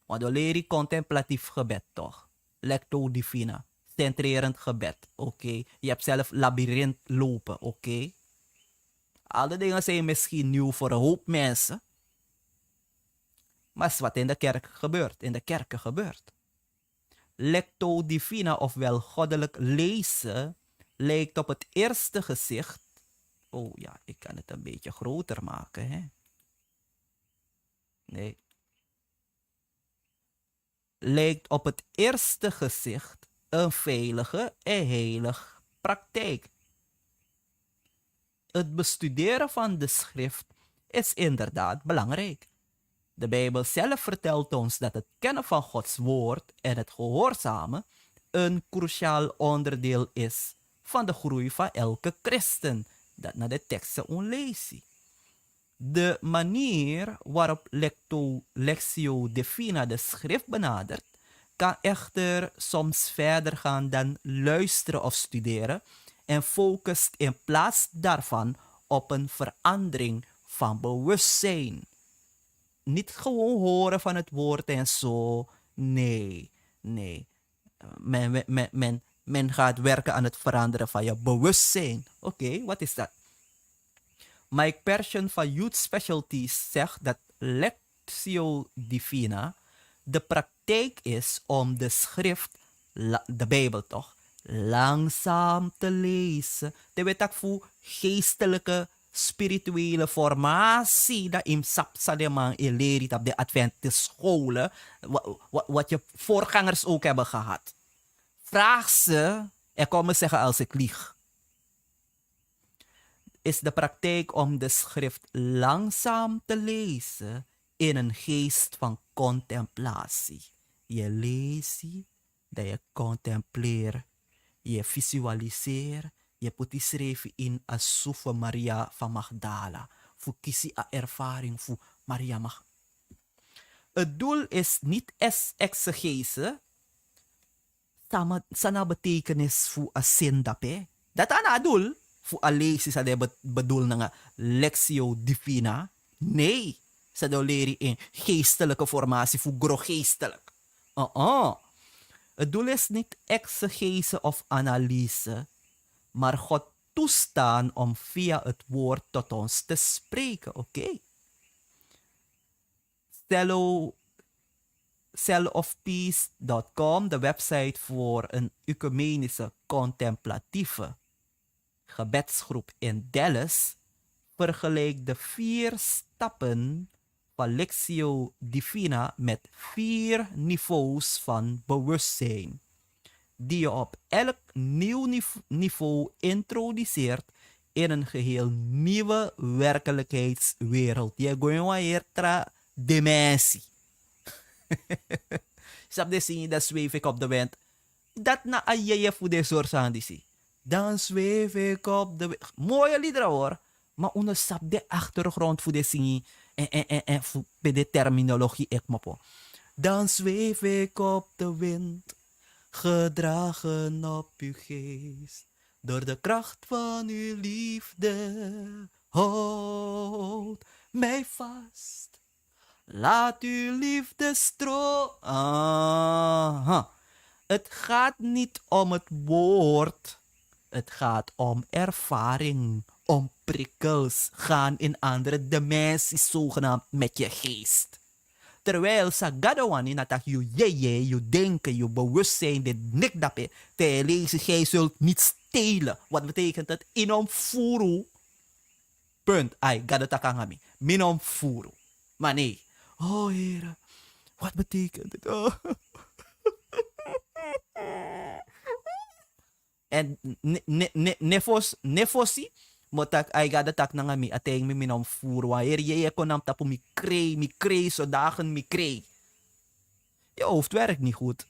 maar dan leer je contemplatief gebed toch. Lecto divina, centrerend gebed. Oké, je hebt zelf labyrint lopen. Oké. Alle dingen zijn misschien nieuw voor een hoop mensen. Maar is wat in de kerk gebeurt, in de kerken gebeurt. Lecto divina, ofwel goddelijk lezen, lijkt op het eerste gezicht. Oh ja, ik kan het een beetje groter maken, hè? Nee. Lijkt op het eerste gezicht een veilige en heilige praktijk. Het bestuderen van de schrift is inderdaad belangrijk. De Bijbel zelf vertelt ons dat het kennen van Gods woord en het gehoorzamen een cruciaal onderdeel is van de groei van elke christen. Dat naar de teksten onlezen. De manier waarop Lectio Divina de schrift benadert, kan echter soms verder gaan dan luisteren of studeren en focust in plaats daarvan op een verandering van bewustzijn. Niet gewoon horen van het woord en zo. Nee. Men gaat werken aan het veranderen van je bewustzijn. Oké, wat is dat? Mike Persson van Youth Specialties zegt dat Lectio Divina de praktijk is om de schrift, de Bijbel toch, langzaam te lezen. De weet ik voor geestelijke, spirituele formatie dat in Sapsademan leert op de Adventist scholen, wat je voorgangers ook hebben gehad. Vraag ze en kom me zeggen als ik lieg. Is de praktijk om de schrift langzaam te lezen in een geest van contemplatie. Je leest, dat je contempleert, je visualiseert, je put die schrijven in als voor Maria van Magdala. Voor kiesie a ervaring voor Maria Magdala. Het doel is niet exegese, sana betekenis voor a sindape. Dat aan het doel. Voor alleen is dat bedoel na Lectio Divina. Nee, ze doen leren in geestelijke formatie voor grogeestelijk. Het doel is niet exegese of analyse, maar God toestaan om via het woord tot ons te spreken. Oké. Cellofpeace.com, de website voor een ecumenische contemplatieve gebedsgroep in Dallas, vergelijkt de 4 stappen van Lectio Divina met 4 niveaus van bewustzijn, die je op elk nieuw niveau introduceert in een geheel nieuwe werkelijkheidswereld. Je gaat tra dimensie. Snap je, zie je, dat zweef ik op de wind. Dat na ajeje voor de soort aan. Dan zweef ik op de wind. Mooie liederen hoor. Maar onderstap de achtergrond voor de zingen. bij de terminologie ik me po. Dan zweef ik op de wind, gedragen op uw geest. Door de kracht van uw liefde, houd mij vast. Laat uw liefde Aha. Het gaat niet om het woord. Het gaat om ervaring, om prikkels, gaan in andere dimensies zogenaamd met je geest. Terwijl sa gadawani natak je denken, je bewustzijn, dit nik dape, te lezen, gij zult niet stelen. Wat betekent het? Inom furu. Punt. Ai, gadatakangami. Minom furu. Maar nee. Oh heren, wat betekent het? Oh. En nefosi, motak ay gada tak na nga mi ateng mi minom furu. Hier je kon nam tapu mi kree, zo dagen mi kree. Je hoofd werkt niet goed.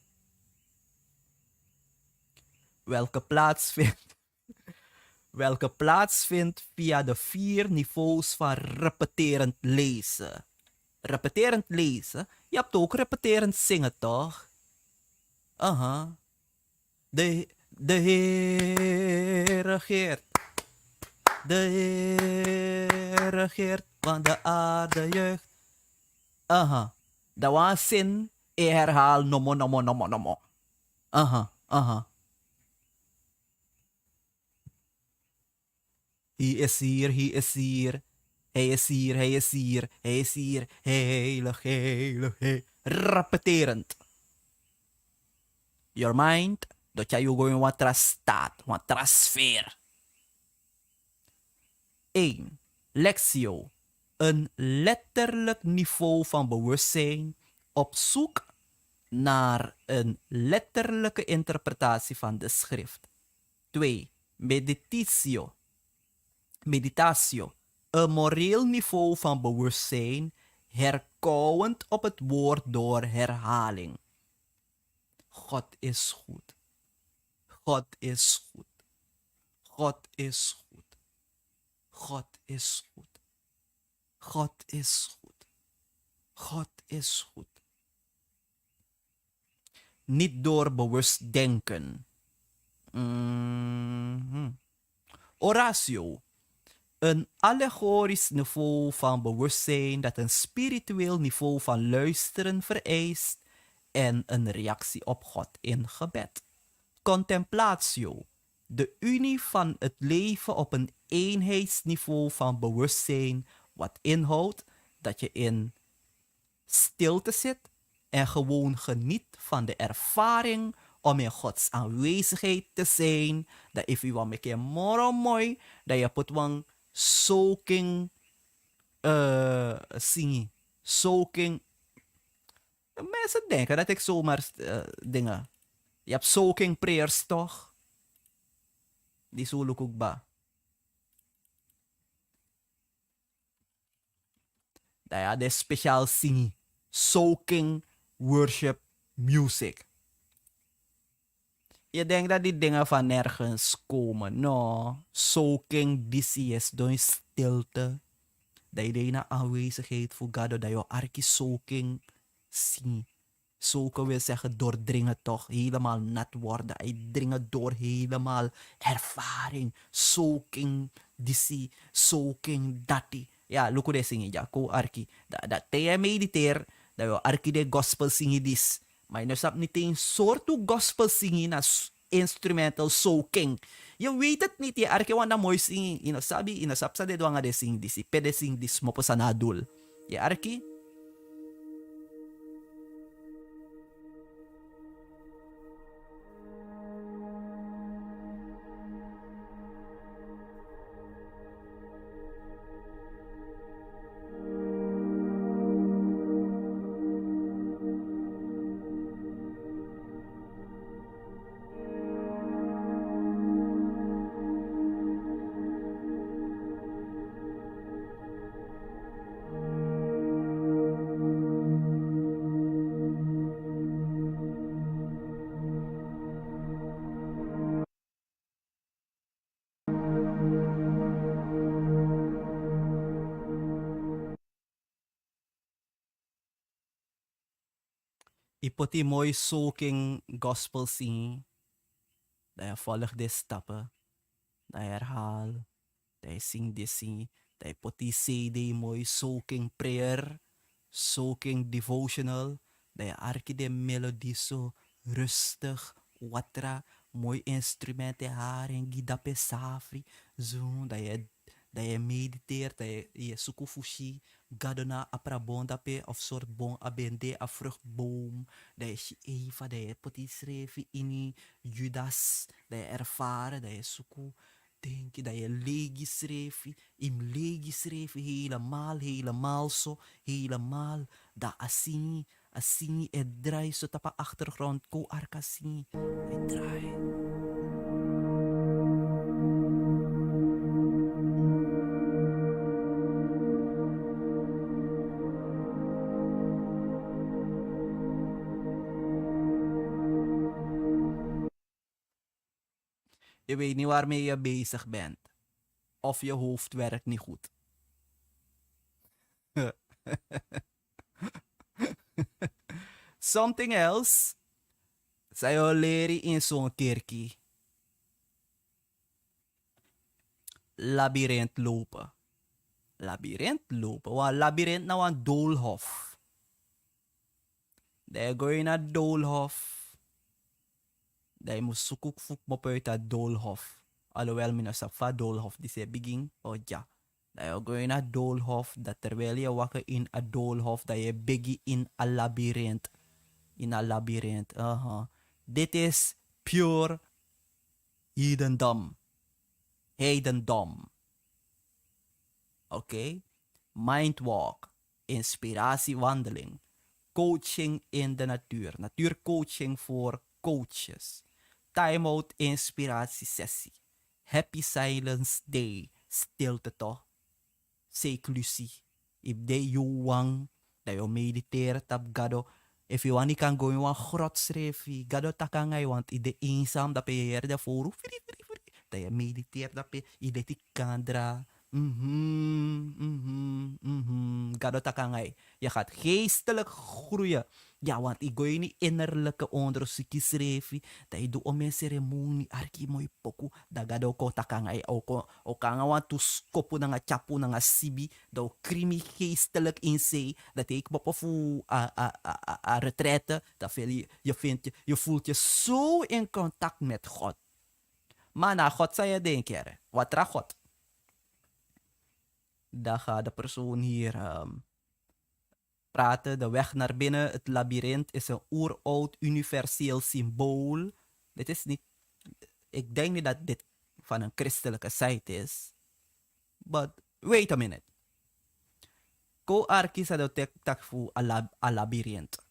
Welke plaatsvindt via de 4 niveaus van repeterend lezen. Repeterend lezen? Je hebt ook repeterend zingen, toch? Aha. De Heer regeert. De Heer regeert, want de aarde jeugd. Aha. Dat was zin. Ik herhaal nomo. Aha. Hij is hier. Hij is hier. Heilig. Repeterend. Your mind, dat jij gewoon wat staat, wat transfer. 1. Lectio. Een letterlijk niveau van bewustzijn op zoek naar een letterlijke interpretatie van de schrift. 2. Meditatio. Een moreel niveau van bewustzijn, herkauwend op het woord door herhaling. God is goed. God is goed. God is goed. God is goed. God is goed. God is goed. Niet door bewust denken. Oratio. Een allegorisch niveau van bewustzijn dat een spiritueel niveau van luisteren vereist en een reactie op God in gebed. Contemplatio. De unie van het leven op een eenheidsniveau van bewustzijn, wat inhoudt dat je in stilte zit en gewoon geniet van de ervaring om in Gods aanwezigheid te zijn. Dat if je wat een moro mooi, dat je put wang soaking singing. Soaking. Mensen denken dat ik zomaar dingen. Je hebt soaking prayers toch? Die zuluk ook ba. Dat ja, de speciaal singing. Soaking worship music. Je denkt dat die dingen van nergens komen. No. Soaking is door stilte. Dat je de aanwezigheid voor God. Dat je arki soaking zien. Soaken wil zeggen doordringen toch. Helemaal nat worden. Hij dringen door helemaal ervaring. Soaking disi. Soaking dati. Ja, look hoe de zingen. Ja, ko arki. Dat je mediteer. Dat je arki de gospel zingen dis. Maar je snapt niet een soort gospel zingen als instrumental soaking. Je weet het niet. Je arki wanda mooi zingen. Je sabi sa de dwanga de zingen disi. Pede zing dis mopo sa nadul. Je arki. Ipoti mooi soaking gospel zien. Dat je volgt de stappen. Dat je herhaalt. Dat je zingt de zin. Dat je poti CD mooi soaking prayer. Soaking devotional. Dat je arki de melodie zo rustig. Watra. Mooi instrumenten haar en gidape safri. Zo. Dat je mediteert. Dat je sukufushi. Gadona aprabonda pe of soort bon abende a vruchtboom. Dat je Eva, dat je poti schreef in Judas. Dat je ervaren, dat je suku. Denk je dat je legi schreef, im legi schreef, helemaal zo, helemaal. Dat asini, het draait zo op de achtergrond, ko arkasini, het draait. Je weet niet waarmee je bezig bent. Of je hoofd werkt niet goed. Something else. Zij je leren in zo'n kerkie. Labyrinth lopen. Labyrinth lopen. Want labyrinth nou een doolhof. Dan ga je naar het doolhof. Dat je moet zoeken op uit dat doolhof. Alhoewel, mijn safa doolhof, die zei begin. Oh ja. Dat je gaat naar het doolhof. Dat terwijl je wakker in het doolhof. Dat je begin in een labyrinth. In een labyrinth. Dit is pure heidendom. Heidendom. Oké? Mindwalk. Inspiratiewandeling. Coaching in de natuur. Natuurcoaching voor coaches. Time-out inspiratiesessie. Happy Silence Day. Stilte toch. Seclusie. If they you want, dat je mediteert op gado. If you want, kan go in een grot schrijven. Gado takangai, want in de eenzaam, dat je hier voor. Dat je mediteert, dat je in de kandra. Gado takangai. Je gaat geestelijk groeien. Ja, want ik gooi niet innerlijke onderzoekjes schrijven. Dat je doet om een ceremonie. Arki mooi poku. Dat gado ko takangai. Ook aan want to skopu na chapu na sibi. Dat krimi geestelijk in zee. Dat ik bopofu a retraite. Dat je voelt je zo in contact met God. Maar na God zei je denken. Wat ra God? Dan gaat de persoon hier praten. De weg naar binnen, het labyrint, is een oeroud universeel symbool. Dit is niet, ik denk niet dat dit van een christelijke site is. But wait a minute. Ko arki sa do tek tak fu a labyrint.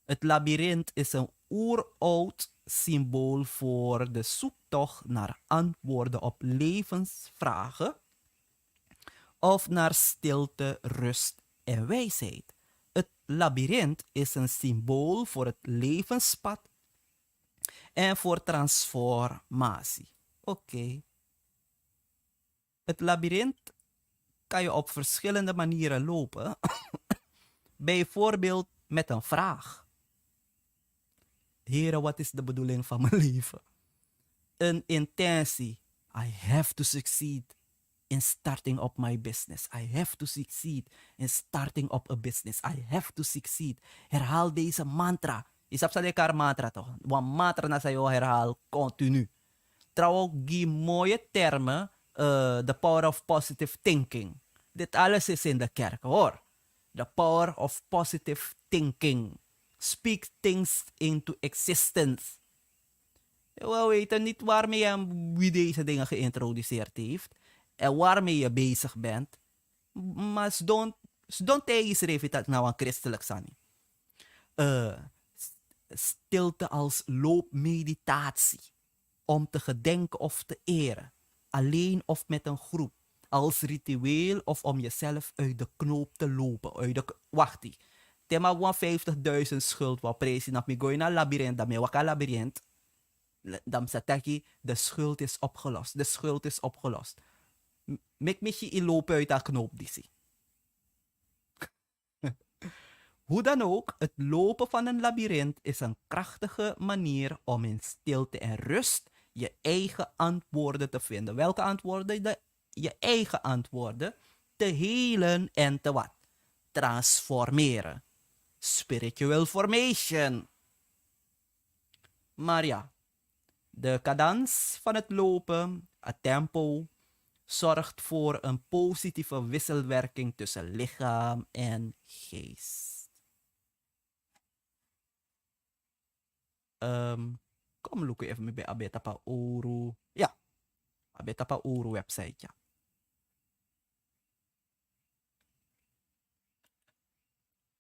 Het labyrint is een oeroud symbool voor de zoektocht naar antwoorden op levensvragen of naar stilte, rust en wijsheid. Het labyrint is een symbool voor het levenspad en voor transformatie. Oké. Het labyrint kan je op verschillende manieren lopen. Bijvoorbeeld met een vraag. Heere, wat is de bedoeling van mijn leven? Een intentie. I have to succeed in starting up my business. I have to succeed in starting up a business. I have to succeed. Herhaal deze mantra. Je snapt elkaar mantra toch? Want mantra na sayo herhaal continu. Trouwens, die mooie termen. The power of positive thinking. Dit alles is in de kerk hoor. The power of positive thinking. Speak things into existence. We weten niet waarmee wie deze dingen geïntroduceerd heeft. En waarmee je bezig bent. Maar ze don't tegenschrijven dat nou een christelijk zijn. Stilte als loopmeditatie. Om te gedenken of te eren. Alleen of met een groep. Als ritueel of om jezelf uit de knoop te lopen. Wacht ie. Tema 50.000 schuld. Wat prijs je naar me gooi naar labyrint. Dan me waka labyrint. Dan zataki. De schuld is opgelost. De schuld is opgelost. Mek me je lopen uit dat knoop. Hoe dan ook, het lopen van een labyrint is een krachtige manier om in stilte en rust je eigen antwoorden te vinden. Welke antwoorden? Je eigen antwoorden te helen en te wat? Transformeren. Spiritual formation. Maar ja, de cadans van het lopen, het tempo, zorgt voor een positieve wisselwerking tussen lichaam en geest. Kom look even bij Abetapa Uru. Ja, Abetapa Uru website, ja.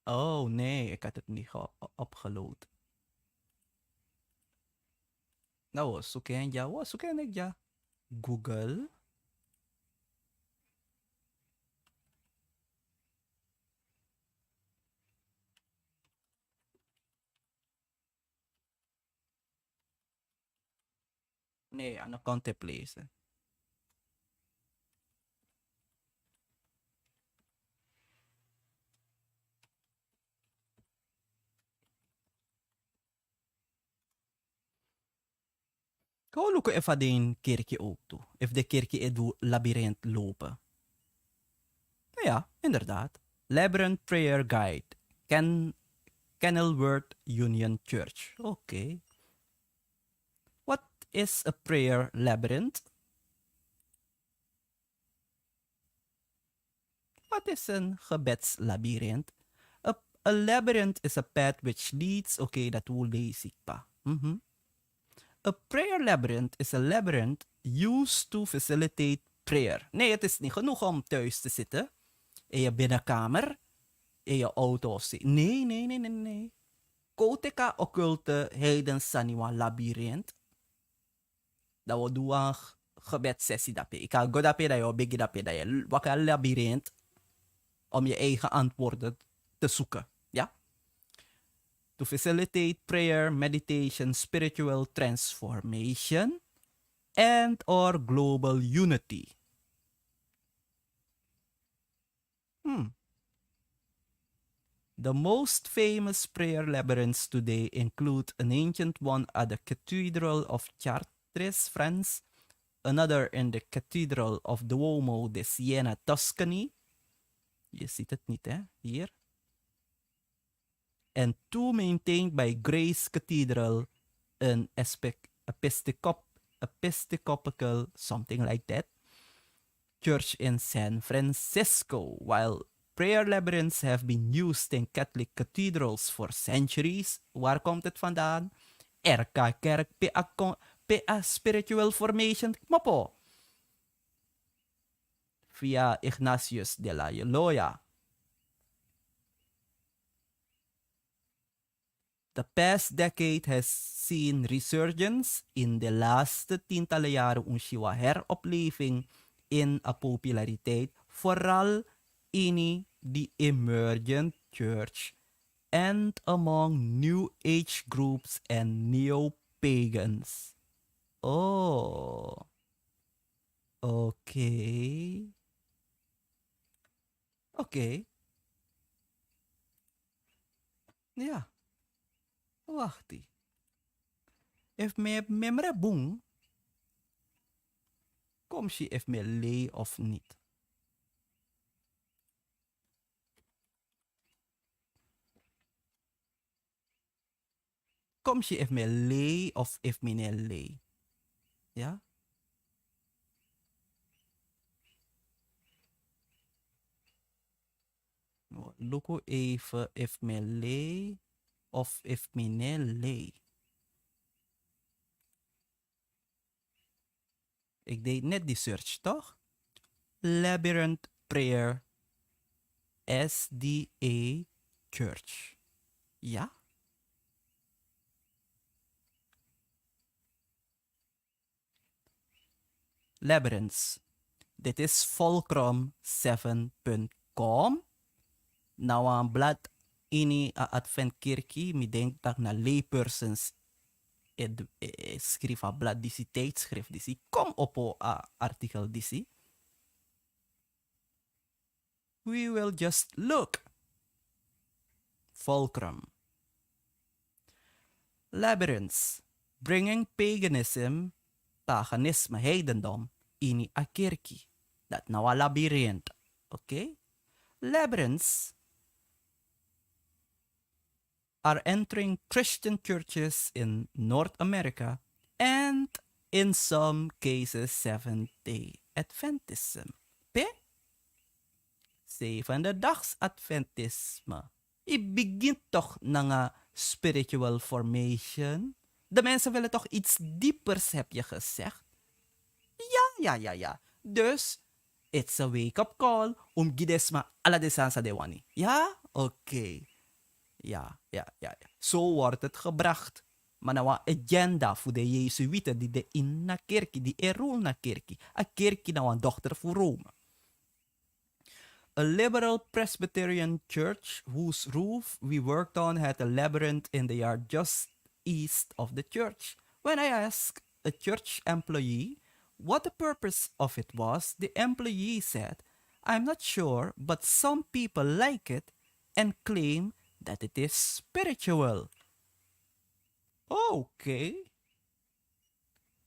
Oh nee, ik had het niet opgeload. Nou, zoeken ja, zoeken ik ja. Google. Nee, aan de contempleren. Gewoon loeken even de kerkje ook toe. Even de kerkje in het labyrint lopen. Nou ja, inderdaad. Labyrinth Prayer Guide. Kenilworth Union Church. Oké. What is a prayer labyrinth? Wat is een gebedslabyrinth? A labyrinth is a path which leads... Oké, dat hoe lees ik pa. A prayer labyrinth is a labyrinth used to facilitate prayer. Nee, het is niet genoeg om thuis te zitten. In je binnenkamer. In je auto of zo. Nee. Koteka occulte heidens saniwa labyrinth. Dat we doen een gebedssessie daarbij. Ik ga goed daarbij dat je bigi daarbij dat je wakker labyrinth om je eigen antwoorden te zoeken. Ja? To facilitate prayer, meditation, spiritual transformation, and or global unity. The most famous prayer labyrinths today include an ancient one at the Cathedral of Chartres, France, another in the Cathedral of Duomo de Siena, Tuscany. Je ziet het niet, hè? Hier. And two maintained by Grace Cathedral, an Episcopal, something like that, church in San Francisco. While prayer labyrinths have been used in Catholic cathedrals for centuries. Waar komt het vandaan? RK Kerk, PA Spiritual Formation, mopo. Via Ignatius de Loyola. The past decade has seen resurgence in de laatste tientallen jaren een heropleving in a populariteit, vooral in the emergent church and among new age groups and neo-pagans. Oh, oké. Oké. Ja. Wacht. If me memre boom, kom je if me lee of niet. Kom je if me lee of if me ne lee. Ja? Look even if me lee of if me ne lee. Ik deed net die search, toch? Labyrinth Prayer SDA Church. Ja? Labyrinths. Dit is fulcrum7.com. Nou aan blad in adventkerkie, mi denk dat na laypersons schrijf een blad die tijdschrift die kom op een artikel die. We will just look. fulcrum. Labyrinths, bringing paganism, paganisme, heidendom, in a kerkie. Dat nou een labyrinth. Okay? Labyrinths are entering Christian churches in North America and in some cases Seventh-day Adventism. Zevende-dags Adventisme. Je begint toch naar spiritual formation. De mensen willen toch iets diepers, heb je gezegd? Ja. Dus, it's a wake-up call om gidesma ala de sansa de wani. Ja? Oké. Ja. Zo wordt het gebracht. Maar nou een agenda voor de Jezuïeten die de in na kerkie, die erol na kerkie. A kerkie nou een dochter voor Rome. A liberal Presbyterian church whose roof we worked on had a labyrinth in the yard just east of the church. When I asked a church employee what the purpose of it was, the employee said, "I'm not sure, but some people like it and claim that it is spiritual." Okay.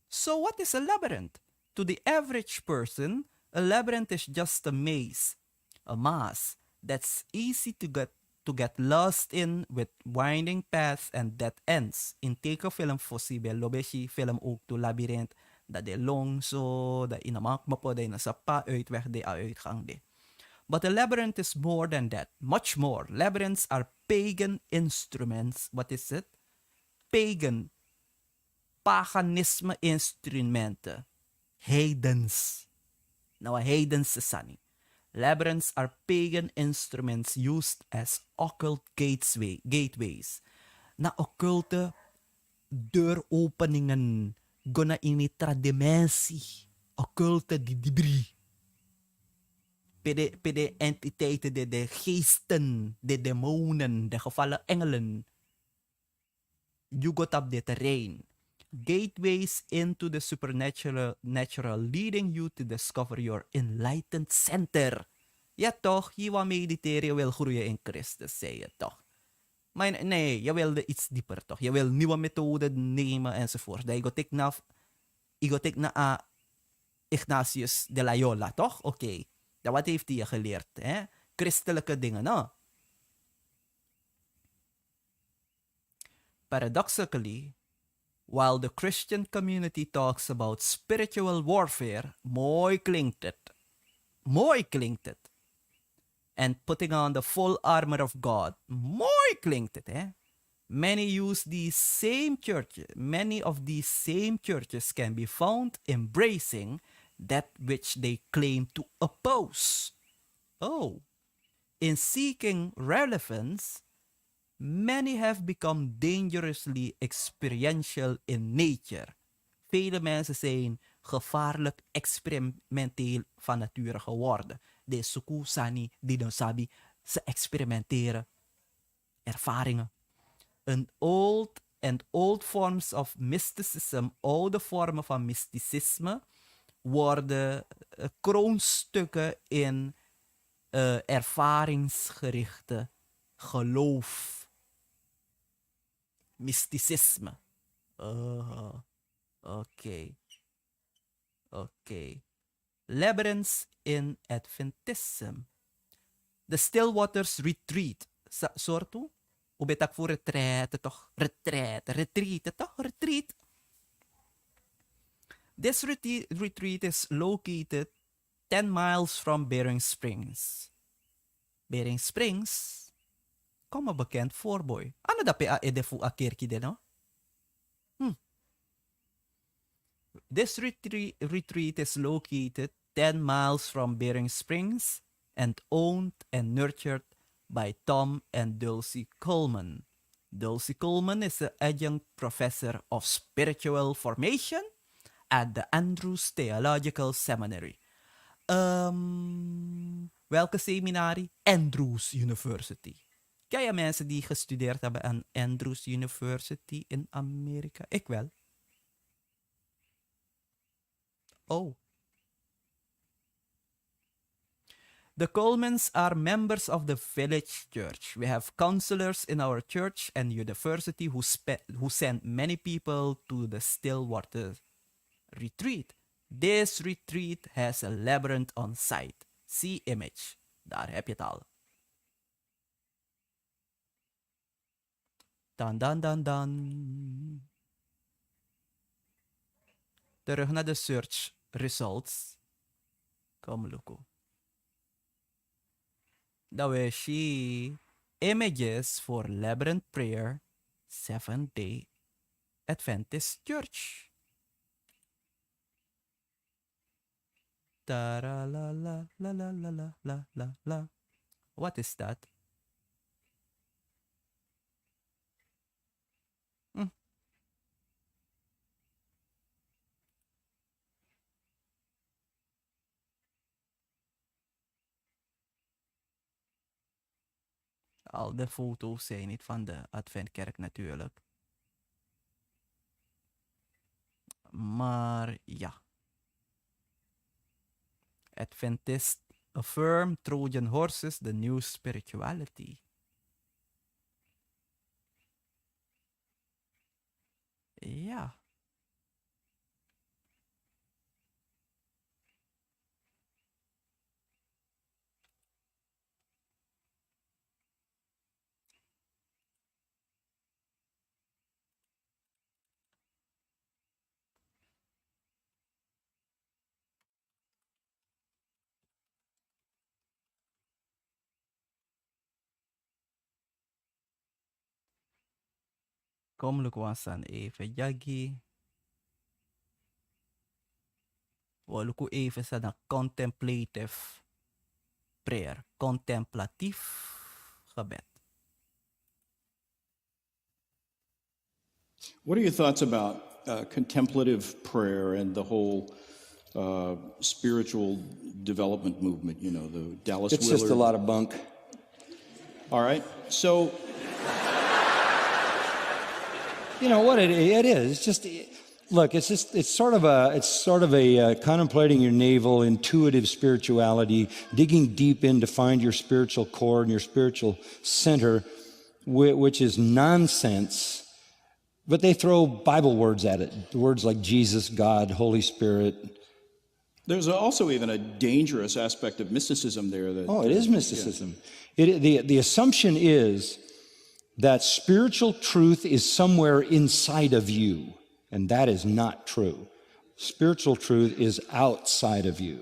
So what is a labyrinth? To the average person, a labyrinth is just a maze. A maze that's easy to get lost in with winding paths and dead ends. In tekenfilm fossibe lobeshi film ook to labyrinth dat de long so dat in amak mapo dat na sapa uitweg de uitgang de. But a labyrinth is more than that, much more. Labyrinths are pagan instruments. What is it? Paganisme instrumenten. Heidens. Nou, heidens is sani. Labyrinths are pagan instruments used as occult gateways. Na occulte deuropeningen. Gona initra dimensie. Occulte di debris. Pede entiteiten, de geesten, de demonen, de gevallen engelen. You got up the terrain. Gateways into the supernatural leading you to discover your enlightened center. Ja toch, je wil mediteren, je wil groeien in Christus, zei je toch. Maar nee, je wilde iets dieper toch. Je wil nieuwe methoden nemen enzovoort. Je gaat naar Ignatius de Loyola, toch? Oké. Ja, wat heeft hij je geleerd? Hè? Christelijke dingen, no? Paradoxically, while the Christian community talks about spiritual warfare, mooi klinkt het. And putting on the full armor of God, mooi klinkt het, hè? Many of these same churches can be found embracing that which they claim to oppose. Oh, in seeking relevance, many have become dangerously experiential in nature. Vele mensen zijn gevaarlijk experimenteel van nature geworden. De suku sani, die dan sabi, ze experimenteren. Ervaringen. Old forms of mysticism, oude vormen van mysticisme, worden kroonstukken in ervaringsgerichte geloof. Mysticisme. Oké. Labyrinths in Adventism. The Stillwaters Retreat. Soorto? Ubetak voor retreat, toch? Retreat, toch? Retreat. This retreat is located 10 miles from Bering Springs. Bering Springs, kom een bekend voorboy. Ano da pe a edefu a kerkie de, no? This retreat is located 10 miles from Bering Springs and owned and nurtured by Tom and Dulcie Coleman. Dulcie Coleman is an adjunct professor of spiritual formation at the Andrews Theological Seminary. Welke seminarie? Andrews University. Ken je mensen die gestudeerd hebben aan Andrews University in Amerika? Ik wel. Oh. The Colemans are members of the village church. We have counselors in our church and university who send many people to the Stillwater retreat. This retreat has a labyrinth on site. See image. Daar heb je het al. Dan, dan, dan, dan. Terug naar de search results. Kom, Luko. Dat we see images for Labyrinth Prayer, Seventh-day Adventist Church. Ta-ra la la la la la la la la la. What is that? Al de foto's zijn niet van de Adventkerk natuurlijk. Maar ja. Adventist affirm Trojan horses, the new spirituality. Ja. Kom lukwasan even jagi. Waluku even sa na contemplative prayer. Contemplatief gebed. What are your thoughts about contemplative prayer and the whole spiritual development movement? You know, the Dallas It's Willard. just a lot of bunk. All right. So, You know what it is. It's just look. It's sort of a contemplating your navel, intuitive spirituality, digging deep in to find your spiritual core and your spiritual center, which is nonsense. But they throw Bible words at it, words like Jesus, God, Holy Spirit. There's also even a dangerous aspect of mysticism there. It is mysticism. Yeah. The assumption is that spiritual truth is somewhere inside of you, and that is not true. Spiritual truth is outside of you.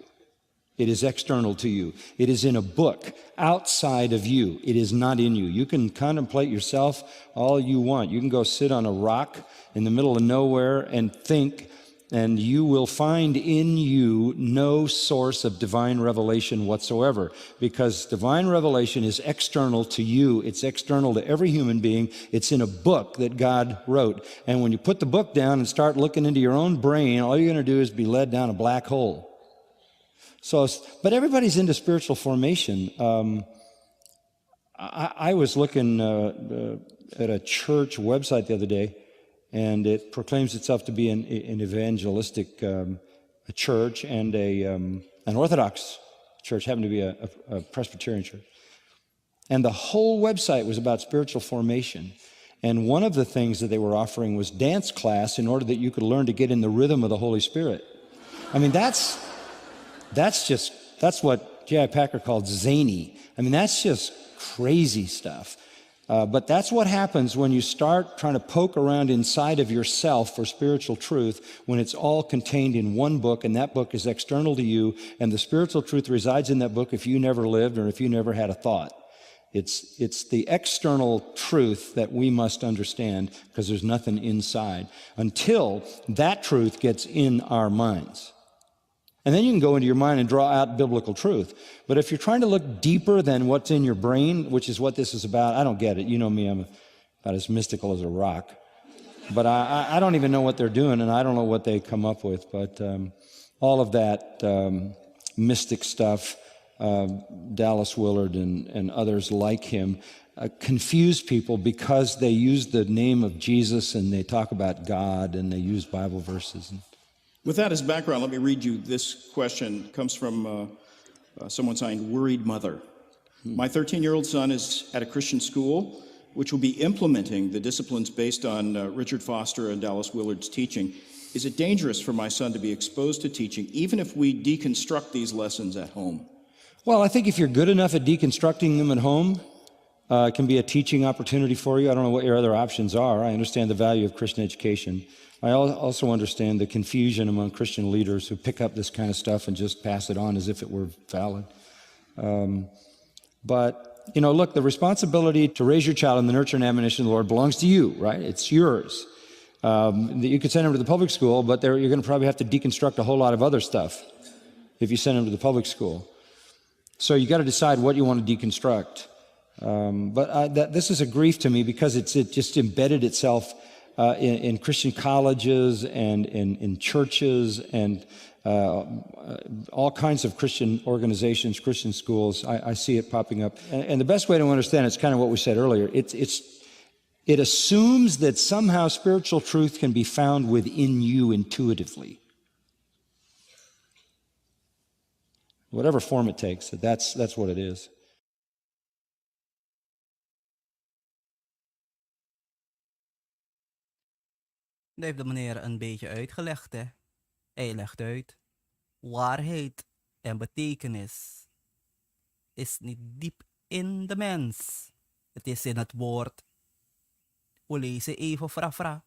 It is external to you. It is in a book outside of you. It is not in you. You can contemplate yourself all you want. You can go sit on a rock in the middle of nowhere and think, and you will find in you no source of divine revelation whatsoever, because divine revelation is external to you. It's external to every human being. It's in a book that God wrote. And when you put the book down and start looking into your own brain, all you're going to do is be led down a black hole. So, but everybody's into spiritual formation. I was looking at a church website the other day, and it proclaims itself to be an evangelistic a church and an Orthodox church, happened to be a Presbyterian church. And the whole website was about spiritual formation. And one of the things that they were offering was dance class in order that you could learn to get in the rhythm of the Holy Spirit. I mean, that's what J.I. Packer called zany. I mean, that's just crazy stuff. But that's what happens when you start trying to poke around inside of yourself for spiritual truth, when it's all contained in one book, and that book is external to you, and the spiritual truth resides in that book if you never lived or if you never had a thought. It's the external truth that we must understand, because there's nothing inside until that truth gets in our minds. And then you can go into your mind and draw out biblical truth. But if you're trying to look deeper than what's in your brain, which is what this is about, I don't get it. You know me, I'm about as mystical as a rock. But I don't even know what they're doing, and I don't know what they come up with. But all of that mystic stuff, Dallas Willard and others like him, confuse people because they use the name of Jesus and they talk about God and they use Bible verses. with that as background, let me read you this question. It comes from Someone signed Worried Mother. My 13-year-old son is at a Christian school which will be implementing the disciplines based on Richard Foster and Dallas Willard's teaching. Is it dangerous for my son to be exposed to teaching, even if we deconstruct these lessons at home? Well, I think if you're good enough at deconstructing them at home, it can be a teaching opportunity for you. I don't know what your other options are. I understand the value of Christian education. I also understand the confusion among Christian leaders who pick up this kind of stuff and just pass it on as if it were valid. But look, the responsibility to raise your child in the nurture and admonition of the Lord belongs to you, right? It's yours. You could send him to the public school, but you're going to probably have to deconstruct a whole lot of other stuff if you send him to the public school. So you got to decide what you want to deconstruct. This is a grief to me because it just embedded itself in Christian colleges and in churches and all kinds of Christian organizations, Christian schools. I see it popping up. And the best way to understand it's kind of what we said earlier. It assumes that somehow spiritual truth can be found within you intuitively. Whatever form it takes, that's what it is. Dat heeft de meneer een beetje uitgelegd, hè. Hij legt uit, waarheid en betekenis is niet diep in de mens. Het is in het woord. We lezen even fra.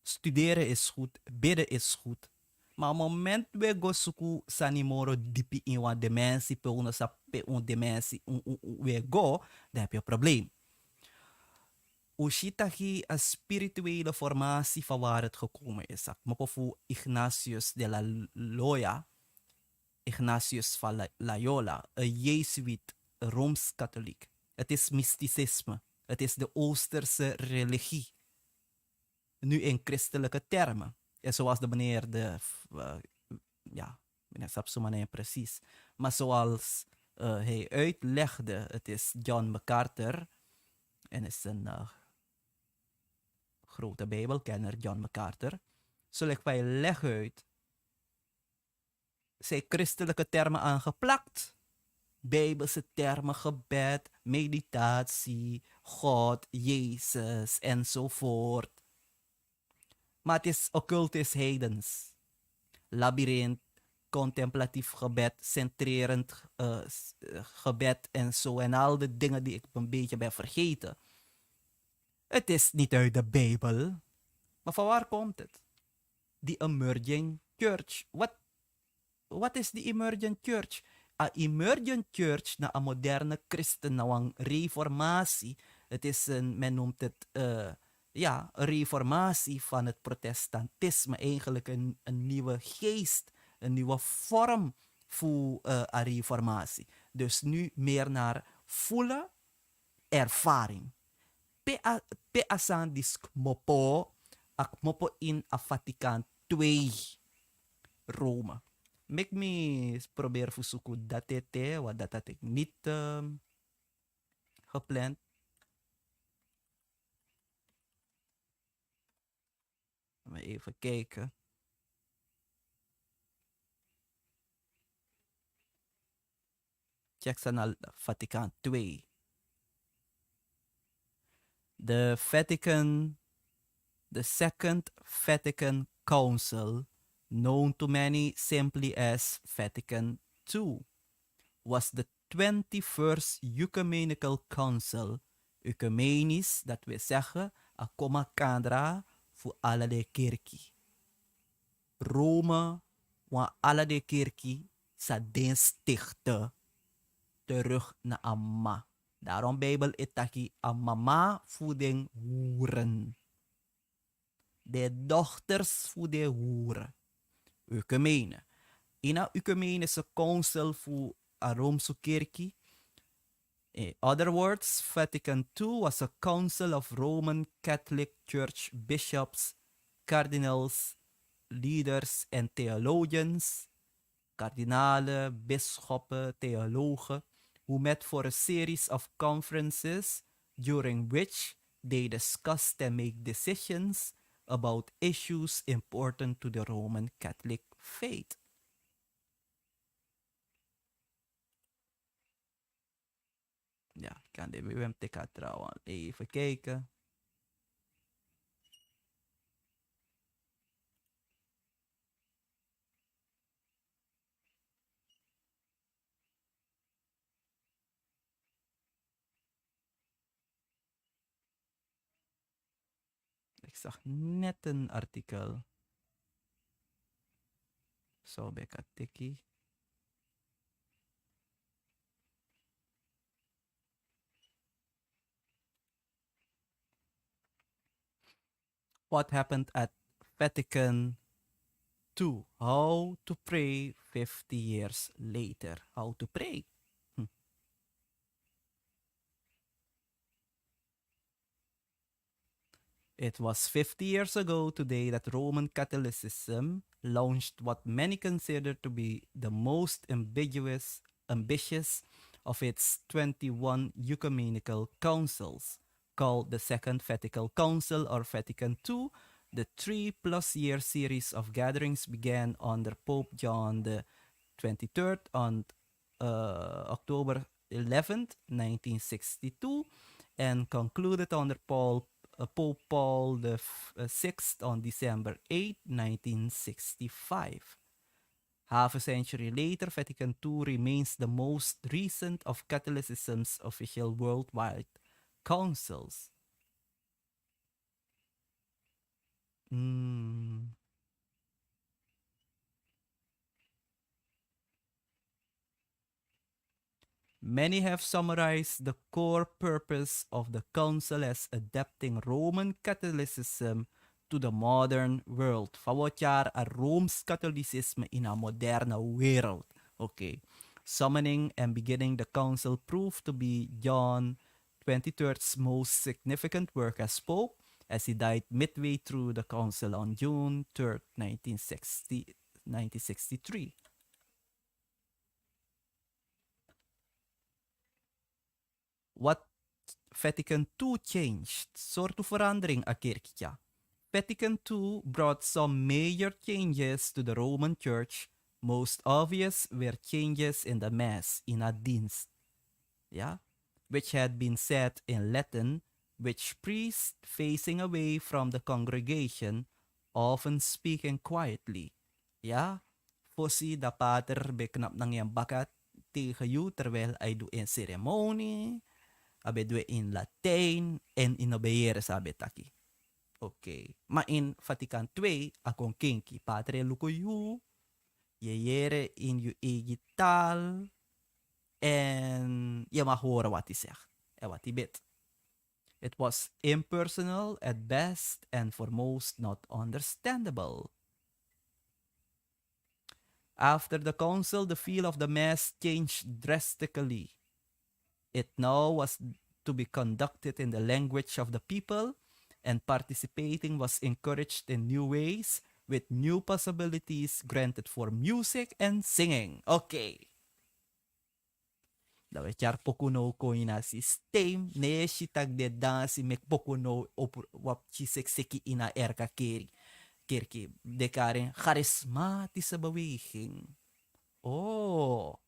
Studeren is goed, bidden is goed. Maar op het moment we go zoeken sanimoro diep in wat dimensie, pe una sape un dimensie, we go, dan heb je een probleem. Ushitaki een spirituele formatie van waar het gekomen is. Mopofu Ignatius de la Loya, Ignatius van Loyola, een Jezuïet, Rooms-katholiek. Het is mysticisme. Het is de Oosterse religie. Nu in christelijke termen. En zoals de meneer meneer Sapsumane precies. Maar zoals hij uitlegde, het is John MacArthur. En is een grote Bijbelkenner, John MacArthur. Zal ik bij leg uit. Zijn christelijke termen aangeplakt. Bijbelse termen, gebed, meditatie, God, Jezus enzovoort. Maar het is occultisch heidens. Labyrint, contemplatief gebed, centrerend gebed en zo. En al de dingen die ik een beetje ben vergeten. Het is niet uit de Bijbel. Maar van waar komt het? Die emerging church. Wat is die emergent church? Een emergent church na een moderne christen, na een reformatie. Het is men noemt het een reformatie van het protestantisme. Eigenlijk een nieuwe geest, een nieuwe vorm voor een reformatie. Dus nu meer naar volle ervaring. Pe asan disk mopo, ak mopo in a Vatikaan 2 Rome. Mek me probeer verzoeken dat het, wat dat had ik niet gepland. Even kijken. Check naar Vatikaan 2. The Second Vatican Council, known to many simply as Vatican II, was the 21st Ecumenical Council. Ecumenisch, dat wil zeggen, a coma kadra voor alle de kerkie. Rome, waar alle de kerkie sa den stichte terug naar Amma. Daarom Bijbel itaki mama voeding hoeren. De dochters voeden hoeren. Ecumene. In een ecumenische council voor een Roomse kerkie. In other words, Vatican II was a council of Roman Catholic Church bishops, cardinals, leaders and theologians. Kardinalen, bisschoppen, theologen. Who met for a series of conferences during which they discussed and make decisions about issues important to the Roman Catholic faith. Kan de BWM teka trouwen. Even kijken. Ik zag net een artikel. Zo bij Katiki. What happened at Vatican II? How to pray 50 years later. How to pray. It was 50 years ago today that Roman Catholicism launched what many consider to be the most ambitious of its 21 ecumenical councils, called the Second Vatican Council or Vatican II. The 3+ year series of gatherings began under Pope John the 23rd on October 11th, 1962, and concluded under Pope Paul the Sixth on December 8, 1965. Half a century later, Vatican II remains the most recent of Catholicism's official worldwide councils. Many have summarized the core purpose of the council as adapting Roman Catholicism to the modern world. Fawatjar a Rooms-Katholicisme in a moderne wereld. Okay. Summoning and beginning the council proved to be John 23rd's most significant work as Pope, as he died midway through the council on June 3rd, 1963. What Vatican II changed? Soorten verandering a kerkja. Vatican II brought some major changes to the Roman Church. Most obvious were changes in the Mass, in a dienst, which had been said in Latin, which priests facing away from the congregation, often speaking quietly. Voorzie de pater beknap ng iyang bakat tegen you terwijl hij doet een ceremonie, abe doe in Latijn en inobeyere sabi taki. Okay. Maar in Vatican II, akong kinki, pater luko you, yeyere in je eigen taal, en je mag horen wat hij zegt en wat hij bidt. It was impersonal at best and for most not understandable. After the council, the feel of the Mass changed drastically. It now was to be conducted in the language of the people, and participating was encouraged in new ways, with new possibilities granted for music and singing. Okay. Dawe char pokuno ko ina system ne shitag de dansi mek pokuno op wap chisekseki ina erka kerki dekaren charismatische beweging. Oh.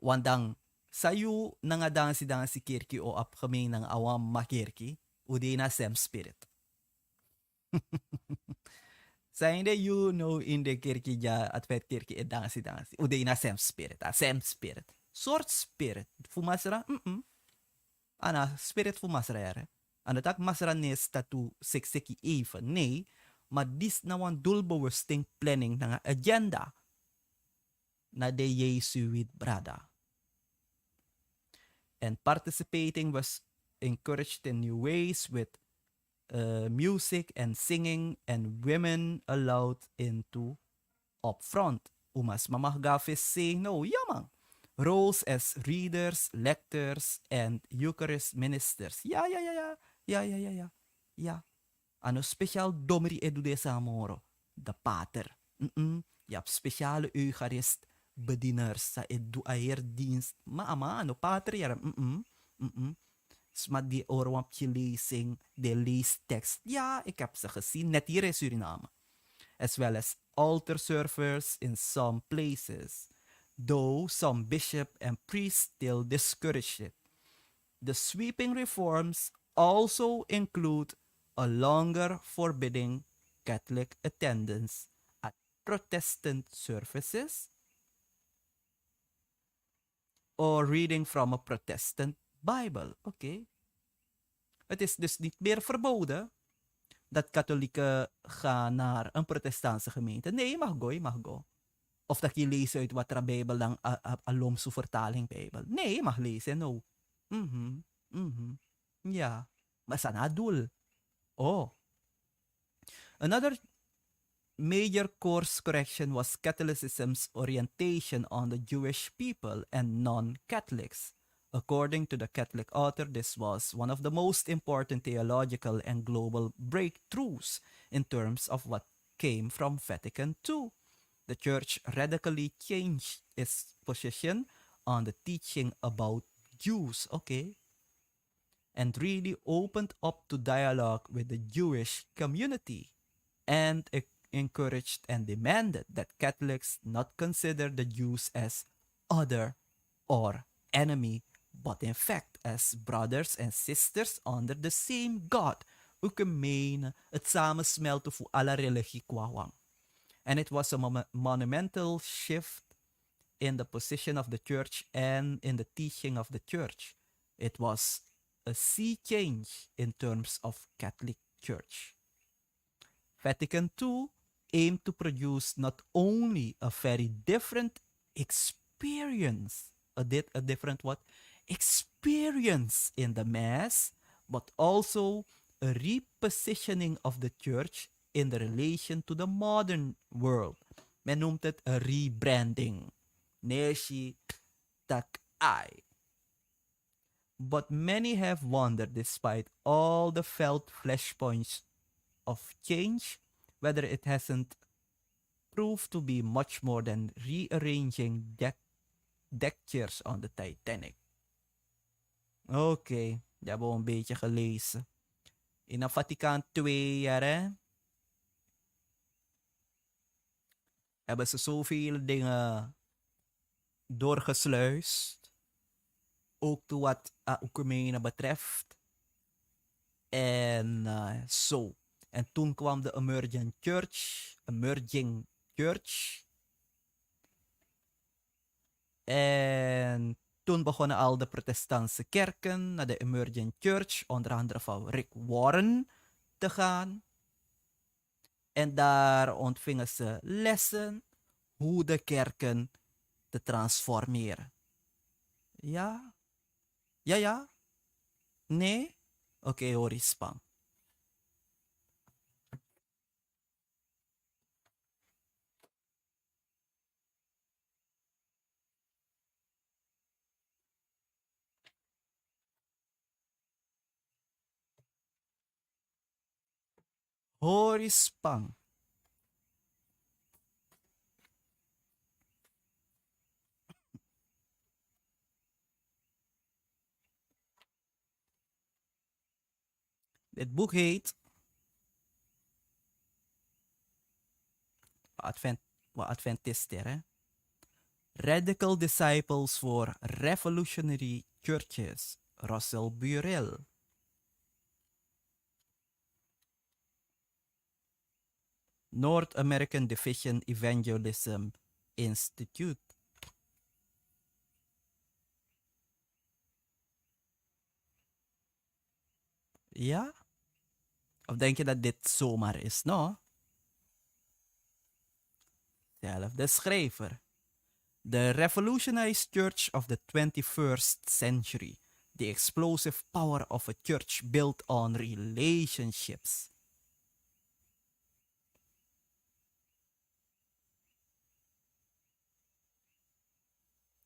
Wandang sayu nga dansi kerki o upcoming ng awam makirki udi na same spirit. Sa hindi you know in the kerki ja at vet kerki e dansi udi na same spirit. Same spirit. Sort spirit. Fumasra? Ana spirit fumasra ere. Ana tak masra nes tatu sekseki even. Nee, maar dis na wan doelbewusting planning ng agenda na de Jesu with brada. And participating was encouraged in new ways with music and singing, and women allowed into up front. Umas mamahgafis saying no, yamang. Roles as readers, lectors, and Eucharist ministers. Ja. Ano speciaal domri edu de samoro. De pater. Yap speciale Eucharist bedieners sa edu air dienst. Ma ano pater yaram. Smat die oorwampje lezing, de leestekst. Ja, ik heb ze gezien, net hier in Suriname. As well as altar servers in some places. though some bishop and priests still discouraged it. The sweeping reforms also include a longer forbidding Catholic attendance at Protestant services or reading from a Protestant Bible. Oké. Het is dus niet meer verboden dat katholieken gaan naar een protestantse gemeente. Nee, je mag go. Of dat je leest uit wat er Bijbel lang alomse vertaling Bijbel. Nee, je mag lezen, no. Ja, maar sana doel. Oh. Another major course correction was Catholicism's orientation on the Jewish people and non-Catholics. According to the Catholic author, this was one of the most important theological and global breakthroughs in terms of what came from Vatican II. The Church radically changed its position on the teaching about Jews, okay, and really opened up to dialogue with the Jewish community, and encouraged and demanded that Catholics not consider the Jews as other or enemy, but in fact as brothers and sisters under the same God, who gemeen het samensmelten voor alle religie kwawang. And it was a monumental shift in the position of the church and in the teaching of the church. It was a sea change in terms of Catholic Church. Vatican II aimed to produce not only a very different experience, a different what? Experience in the Mass, but also a repositioning of the church in the relation to the modern world. Men noemt het een rebranding. Neshi tak ai. But many have wondered, despite all the felt flashpoints of change, whether it hasn't proved to be much more than rearranging deck chairs on the Titanic. Oké, dat hebben we een beetje gelezen. In de Vaticaan II, hè, hebben ze zoveel dingen doorgesluist. Ook to wat Oekraïne betreft. En zo. En toen kwam de Emerging Church. En toen begonnen al de protestantse kerken naar de Emerging Church, onder andere van Rick Warren, te gaan. En daar ontvingen ze lessen hoe de kerken te transformeren. Ja? Ja, ja? Nee? Oké, hoor eens spang. Hoor eens spang. Dit boek heet Adventisten, hè? Radical Disciples for Revolutionary Churches, Russell Burrell. North American Division Evangelism Institute. Ja? Of denk je dat dit zomaar is, no? Zelfde schrijver. The Revolutionized Church of the 21st Century. The explosive power of a church built on relationships.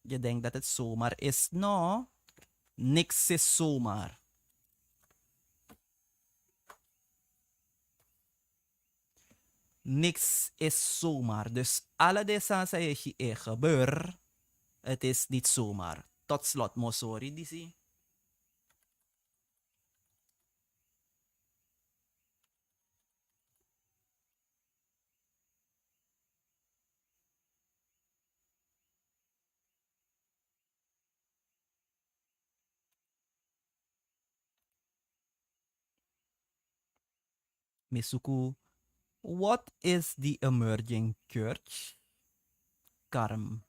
Je denkt dat het zomaar is, no? Niks is zomaar. Niks is zomaar. Dus alle deze zaken gebeuren, het is niet zomaar. Tot slot, Mosori, die zie. Misuku, what is the emerging church? Karm.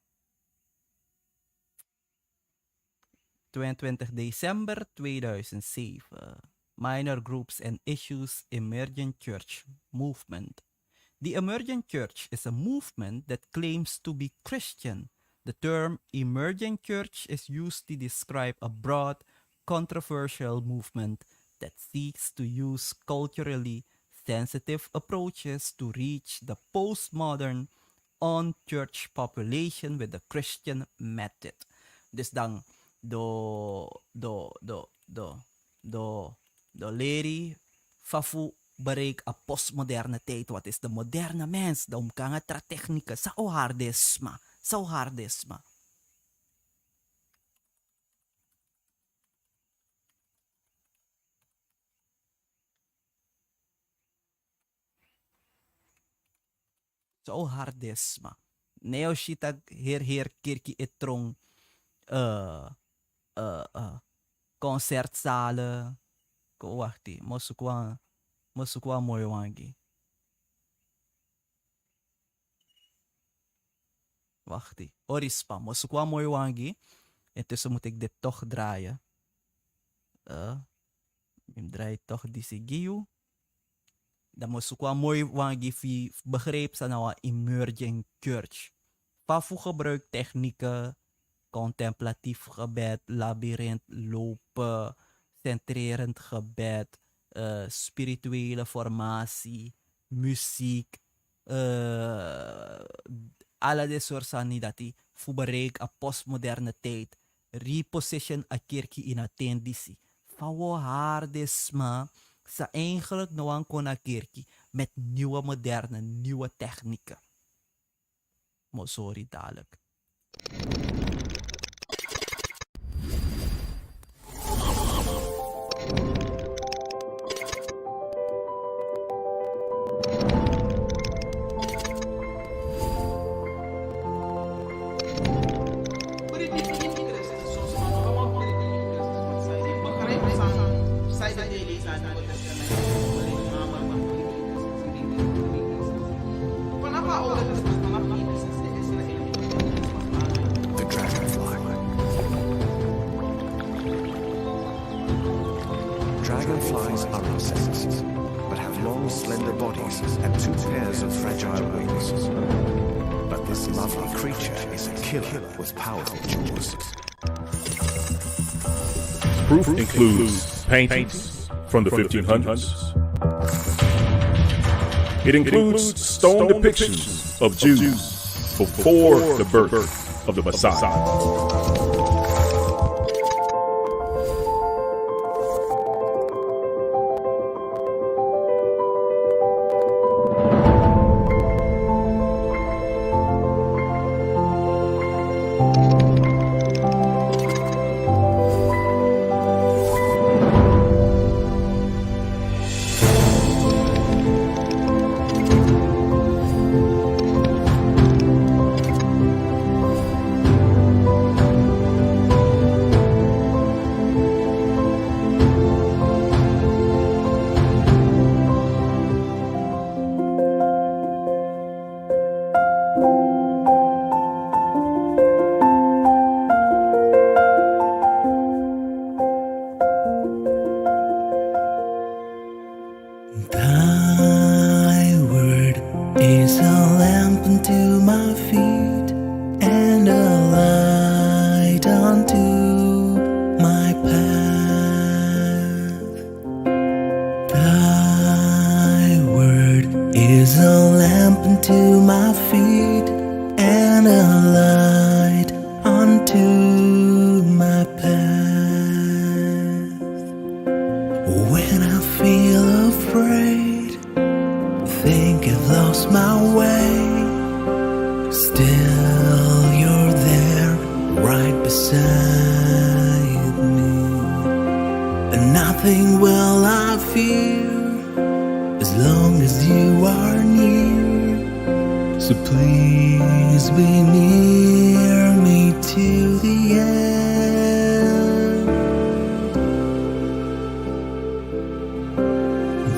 22 december 2007. Minor groups and issues, emergent church movement. The emergent church is a movement that claims to be Christian. The term emergent church is used to describe a broad, controversial movement that seeks to use culturally sensitive approaches to reach the postmodern on-church population with the Christian method. Dus dan de lady fafu bereik a postmoderne tijd. Wat is de moderne mens? De omkanga tra technica. Sao hardesma. Sao hardesma. Sao hardesma. Neo shitag her kirki etrong concertzalen. Wachti, mosukwa mooi wangi. Wachti, orispa, mosukwa mooi wangi. Intussen moet ik dit toch draaien. Ik draai toch die sigiu. Dan mosukwa mooi wangi fi begreep sa nou emerging church. Pafu gebruik technieken, contemplatief gebed, labyrint lopen, centrerend gebed, spirituele formatie, muziek, alle de soort sani dat die voor bereik a postmoderne tijd, reposition a kerkie in attendisi. Fawo hardesma, sa eigenlijk nou aan kon a kerkie met nieuwe moderne, nieuwe technieken. Mo sorry dadelijk. Dragonflies are insects, but have long, slender bodies and two pairs of fragile wings. But this lovely creature is a killer with powerful jaws. Proof includes paintings from the 1500s. It includes stone depictions of Jews before the birth of the Messiah.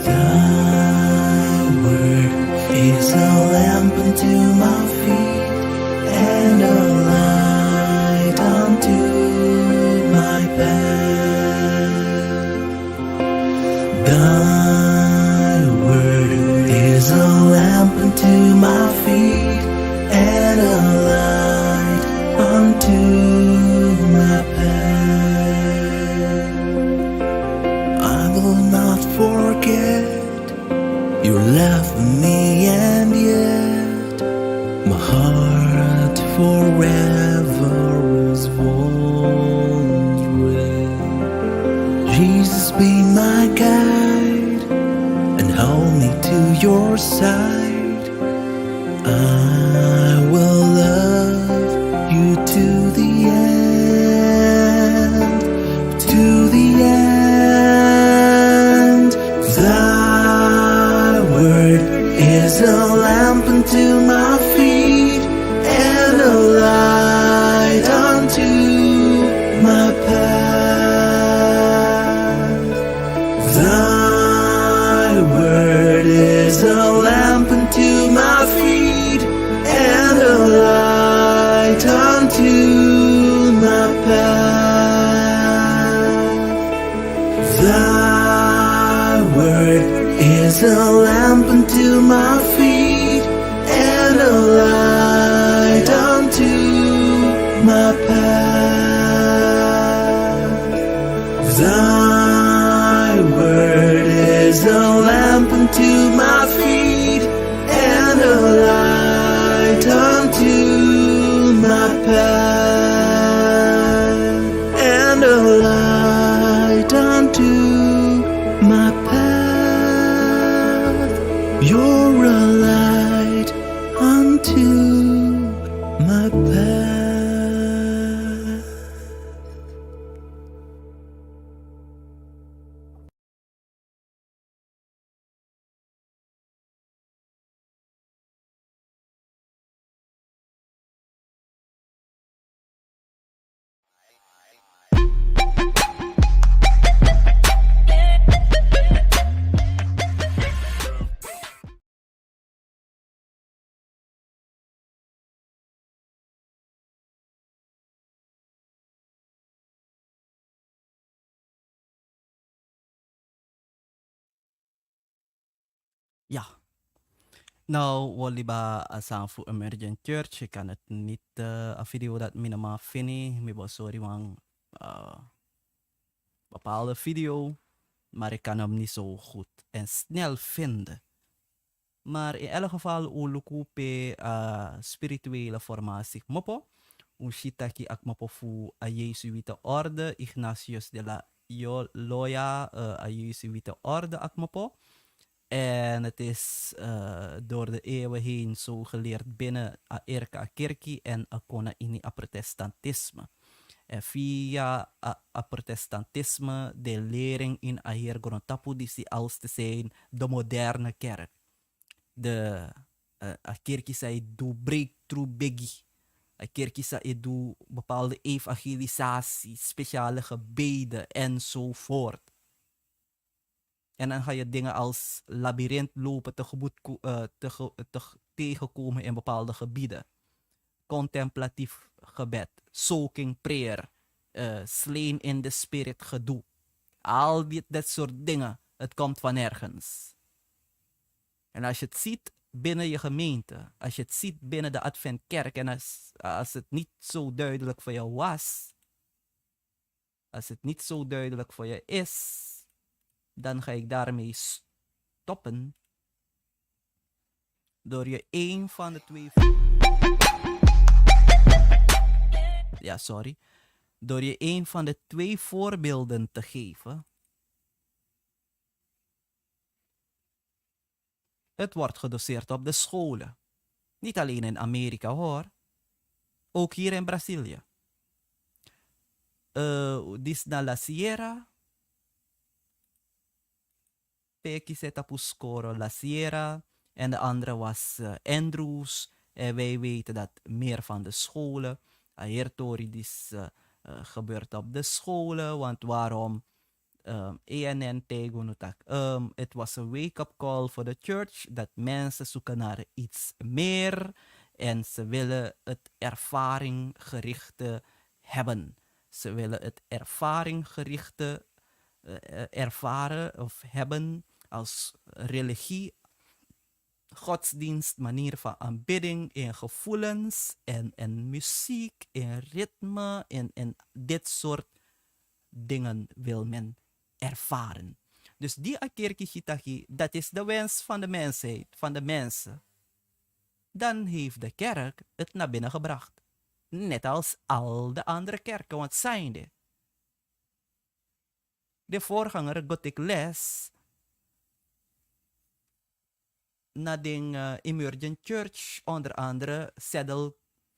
The Thy word is a lamp unto my feet and a light unto my path. I will not forget your love for me, and yet my heart forever is wandering. Jesus, be my guide and hold me to your side. I will love you to the end, to the end. Thy word is a lamp unto my feet and a light unto my path. Thy word is a lamp unto my feet and a light unto my path. Thy word is a lamp unto my feet and a light unto my path. Thy word is a lamp unto my feet and a light unto my path, and a light unto my path. You're a light unto my path. Ja, nou, waliba asang fu emergent church, ik kan het niet een video dat minima fini, mi bo sorry wang bepaalde video, maar ik kan hem niet zo goed en snel vinden. Maar in elk geval, ulukupe spirituele formatie mopo, shitaki ak mopo fu a Jesuite orde, Ignatius de la Loya, a Jesuite orde ak mopo. En het is door de eeuwen heen zo geleerd binnen Erka Kerkie en Akona in het protestantisme. En via het protestantisme, de lering in Aher Grontapu, die als te zijn de moderne kerk. De kerkie zei doe breakthrough biggie. Kerkie zei doe bepaalde evangelisatie, speciale gebeden enzovoort. En dan ga je dingen als labyrint lopen tegenkomen in bepaalde gebieden. Contemplatief gebed, soaking prayer, slain in the spirit gedoe. Al dat soort dingen, het komt van ergens. En als je het ziet binnen je gemeente, als je het ziet binnen de Adventkerk en als het niet zo duidelijk voor je was, als het niet zo duidelijk voor je is, dan ga ik daarmee stoppen door je één van de twee... Ja, sorry. Door je één van de twee voorbeelden te geven. Het wordt gedoseerd op de scholen. Niet alleen in Amerika hoor. Ook hier in Brazilië. Dis na La Sierra. Peki zeta puscoro La Sierra. En de andere was Andrews. En wij weten dat meer van de scholen. Ahertori dis gebeurt op de scholen. Want waarom? ENN tegunutak. Het was een wake-up call voor de church. Dat mensen zoeken naar iets meer. En ze willen het ervaringgerichte hebben. Ze willen het ervaringgerichte ervaren of hebben als religie, godsdienst, manier van aanbidding, in gevoelens en muziek, in ritme en dit soort dingen wil men ervaren. Dus die akerki hitachi, dat is de wens van de mensheid, van de mensen. Dan heeft de kerk het naar binnen gebracht. Net als al de andere kerken, wat zijn die? De voorganger Gothic les naar de Emergent Church, onder andere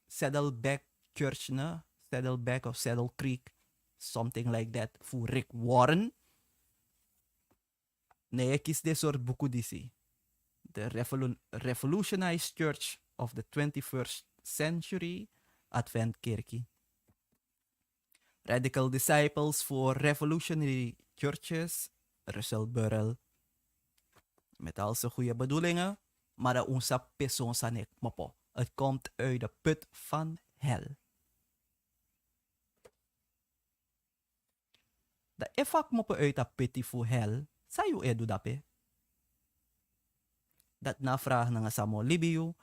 Saddleback Church, Saddleback of Saddle Creek, something like that, voor Rick Warren. Nee, ik kies dit soort boeken die zie. The Revolutionized Church of the 21st Century, Advent Kerkie. Radical Disciples for Revolutionary Churches, Russell Burrell. Met al zijn goede bedoelingen, maar dat onze persoon zijn ik mopo. Het komt uit de put van hel. Dat efak mopo uit de put van hel, zou je edu dape? Dat na vraag naar samo libiu,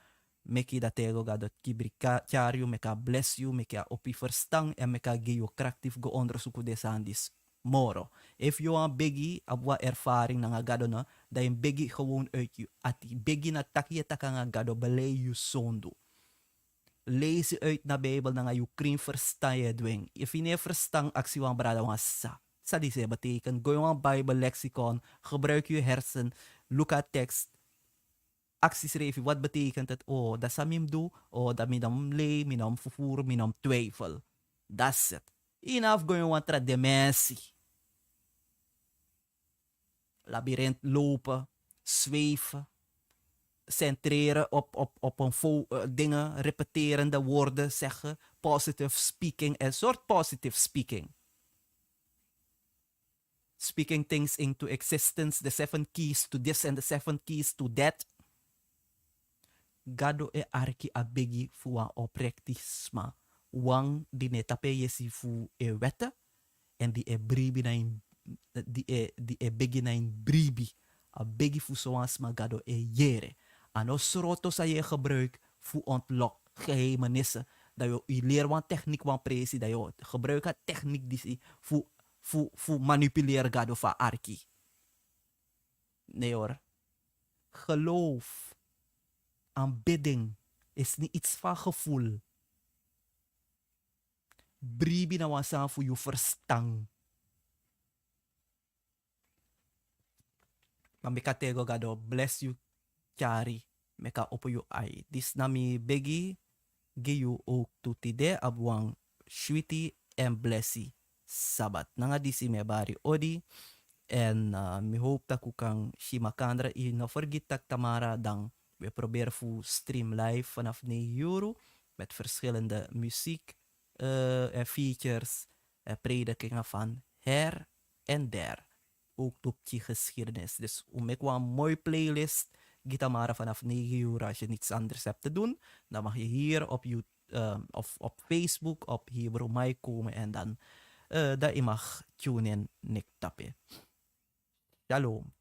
meki dat tego ga dat kibrikariu, meka bless you, meka opi verstang en meka ge you krachtig go onderzoeken des andis moro. If you want begi abwa ervaring na gado na, da yung begi gewoon uit you. Ati begi na takia taka nga gado belay you sondo. Lees uit na Bijbel na nga you krim verstaan je dwing. If je niet verstaan actie wan brada wan sa. Sa die ze betekent, go yung Bible lexicon, gebruik je hersen, look at tekst, acties revi, wat betekent het? Oh, dat sa mim do, oh, dat minam le, minam vervoer, minam twijfel. That's it. Enough going want tra dementie. Labyrinth lopen, zweven, centreren op een dingen, repeterende woorden zeggen, positive speaking, een soort positive speaking. Speaking things into existence, the 7 keys to this and the 7 keys to that. Gado e arki abegi fu wan oprectisma. Wang di ne tape yesi fu e wette en die e bribi na in die e begi na in bribi. A begi fu soans ma gado e jere. Ano sroto sa je gebruik fu ontlok geheimenissen. Dat je leer wan techniek wan presi. Dat je gebruik a techniek die fu manipuleer gado fa arki. Nee hoor. Geloof. Aanbidding is niet iets van gevoel. Bribi na wasan voor je verstand. Maar meka tego gado bless you kari. Meka opo you ai. Dis na mi begi ge you ook tutide abuang sweetie en blessie sabat. Nanga disi me bari odi. En mi hoop dat ku kang shimakandra i no forget tak tamara dang. We proberen voor stream live vanaf 9 euro met verschillende muziek en features en predikingen van her en der. Ook op die geschiedenis. Dus om ik wel een mooi playlist, Gitamara vanaf 9 euro. Als je niets anders hebt te doen, dan mag je hier op YouTube of op Facebook op Hebrew Mai komen en dan dat je mag tune in Nick Tappe. Shalom.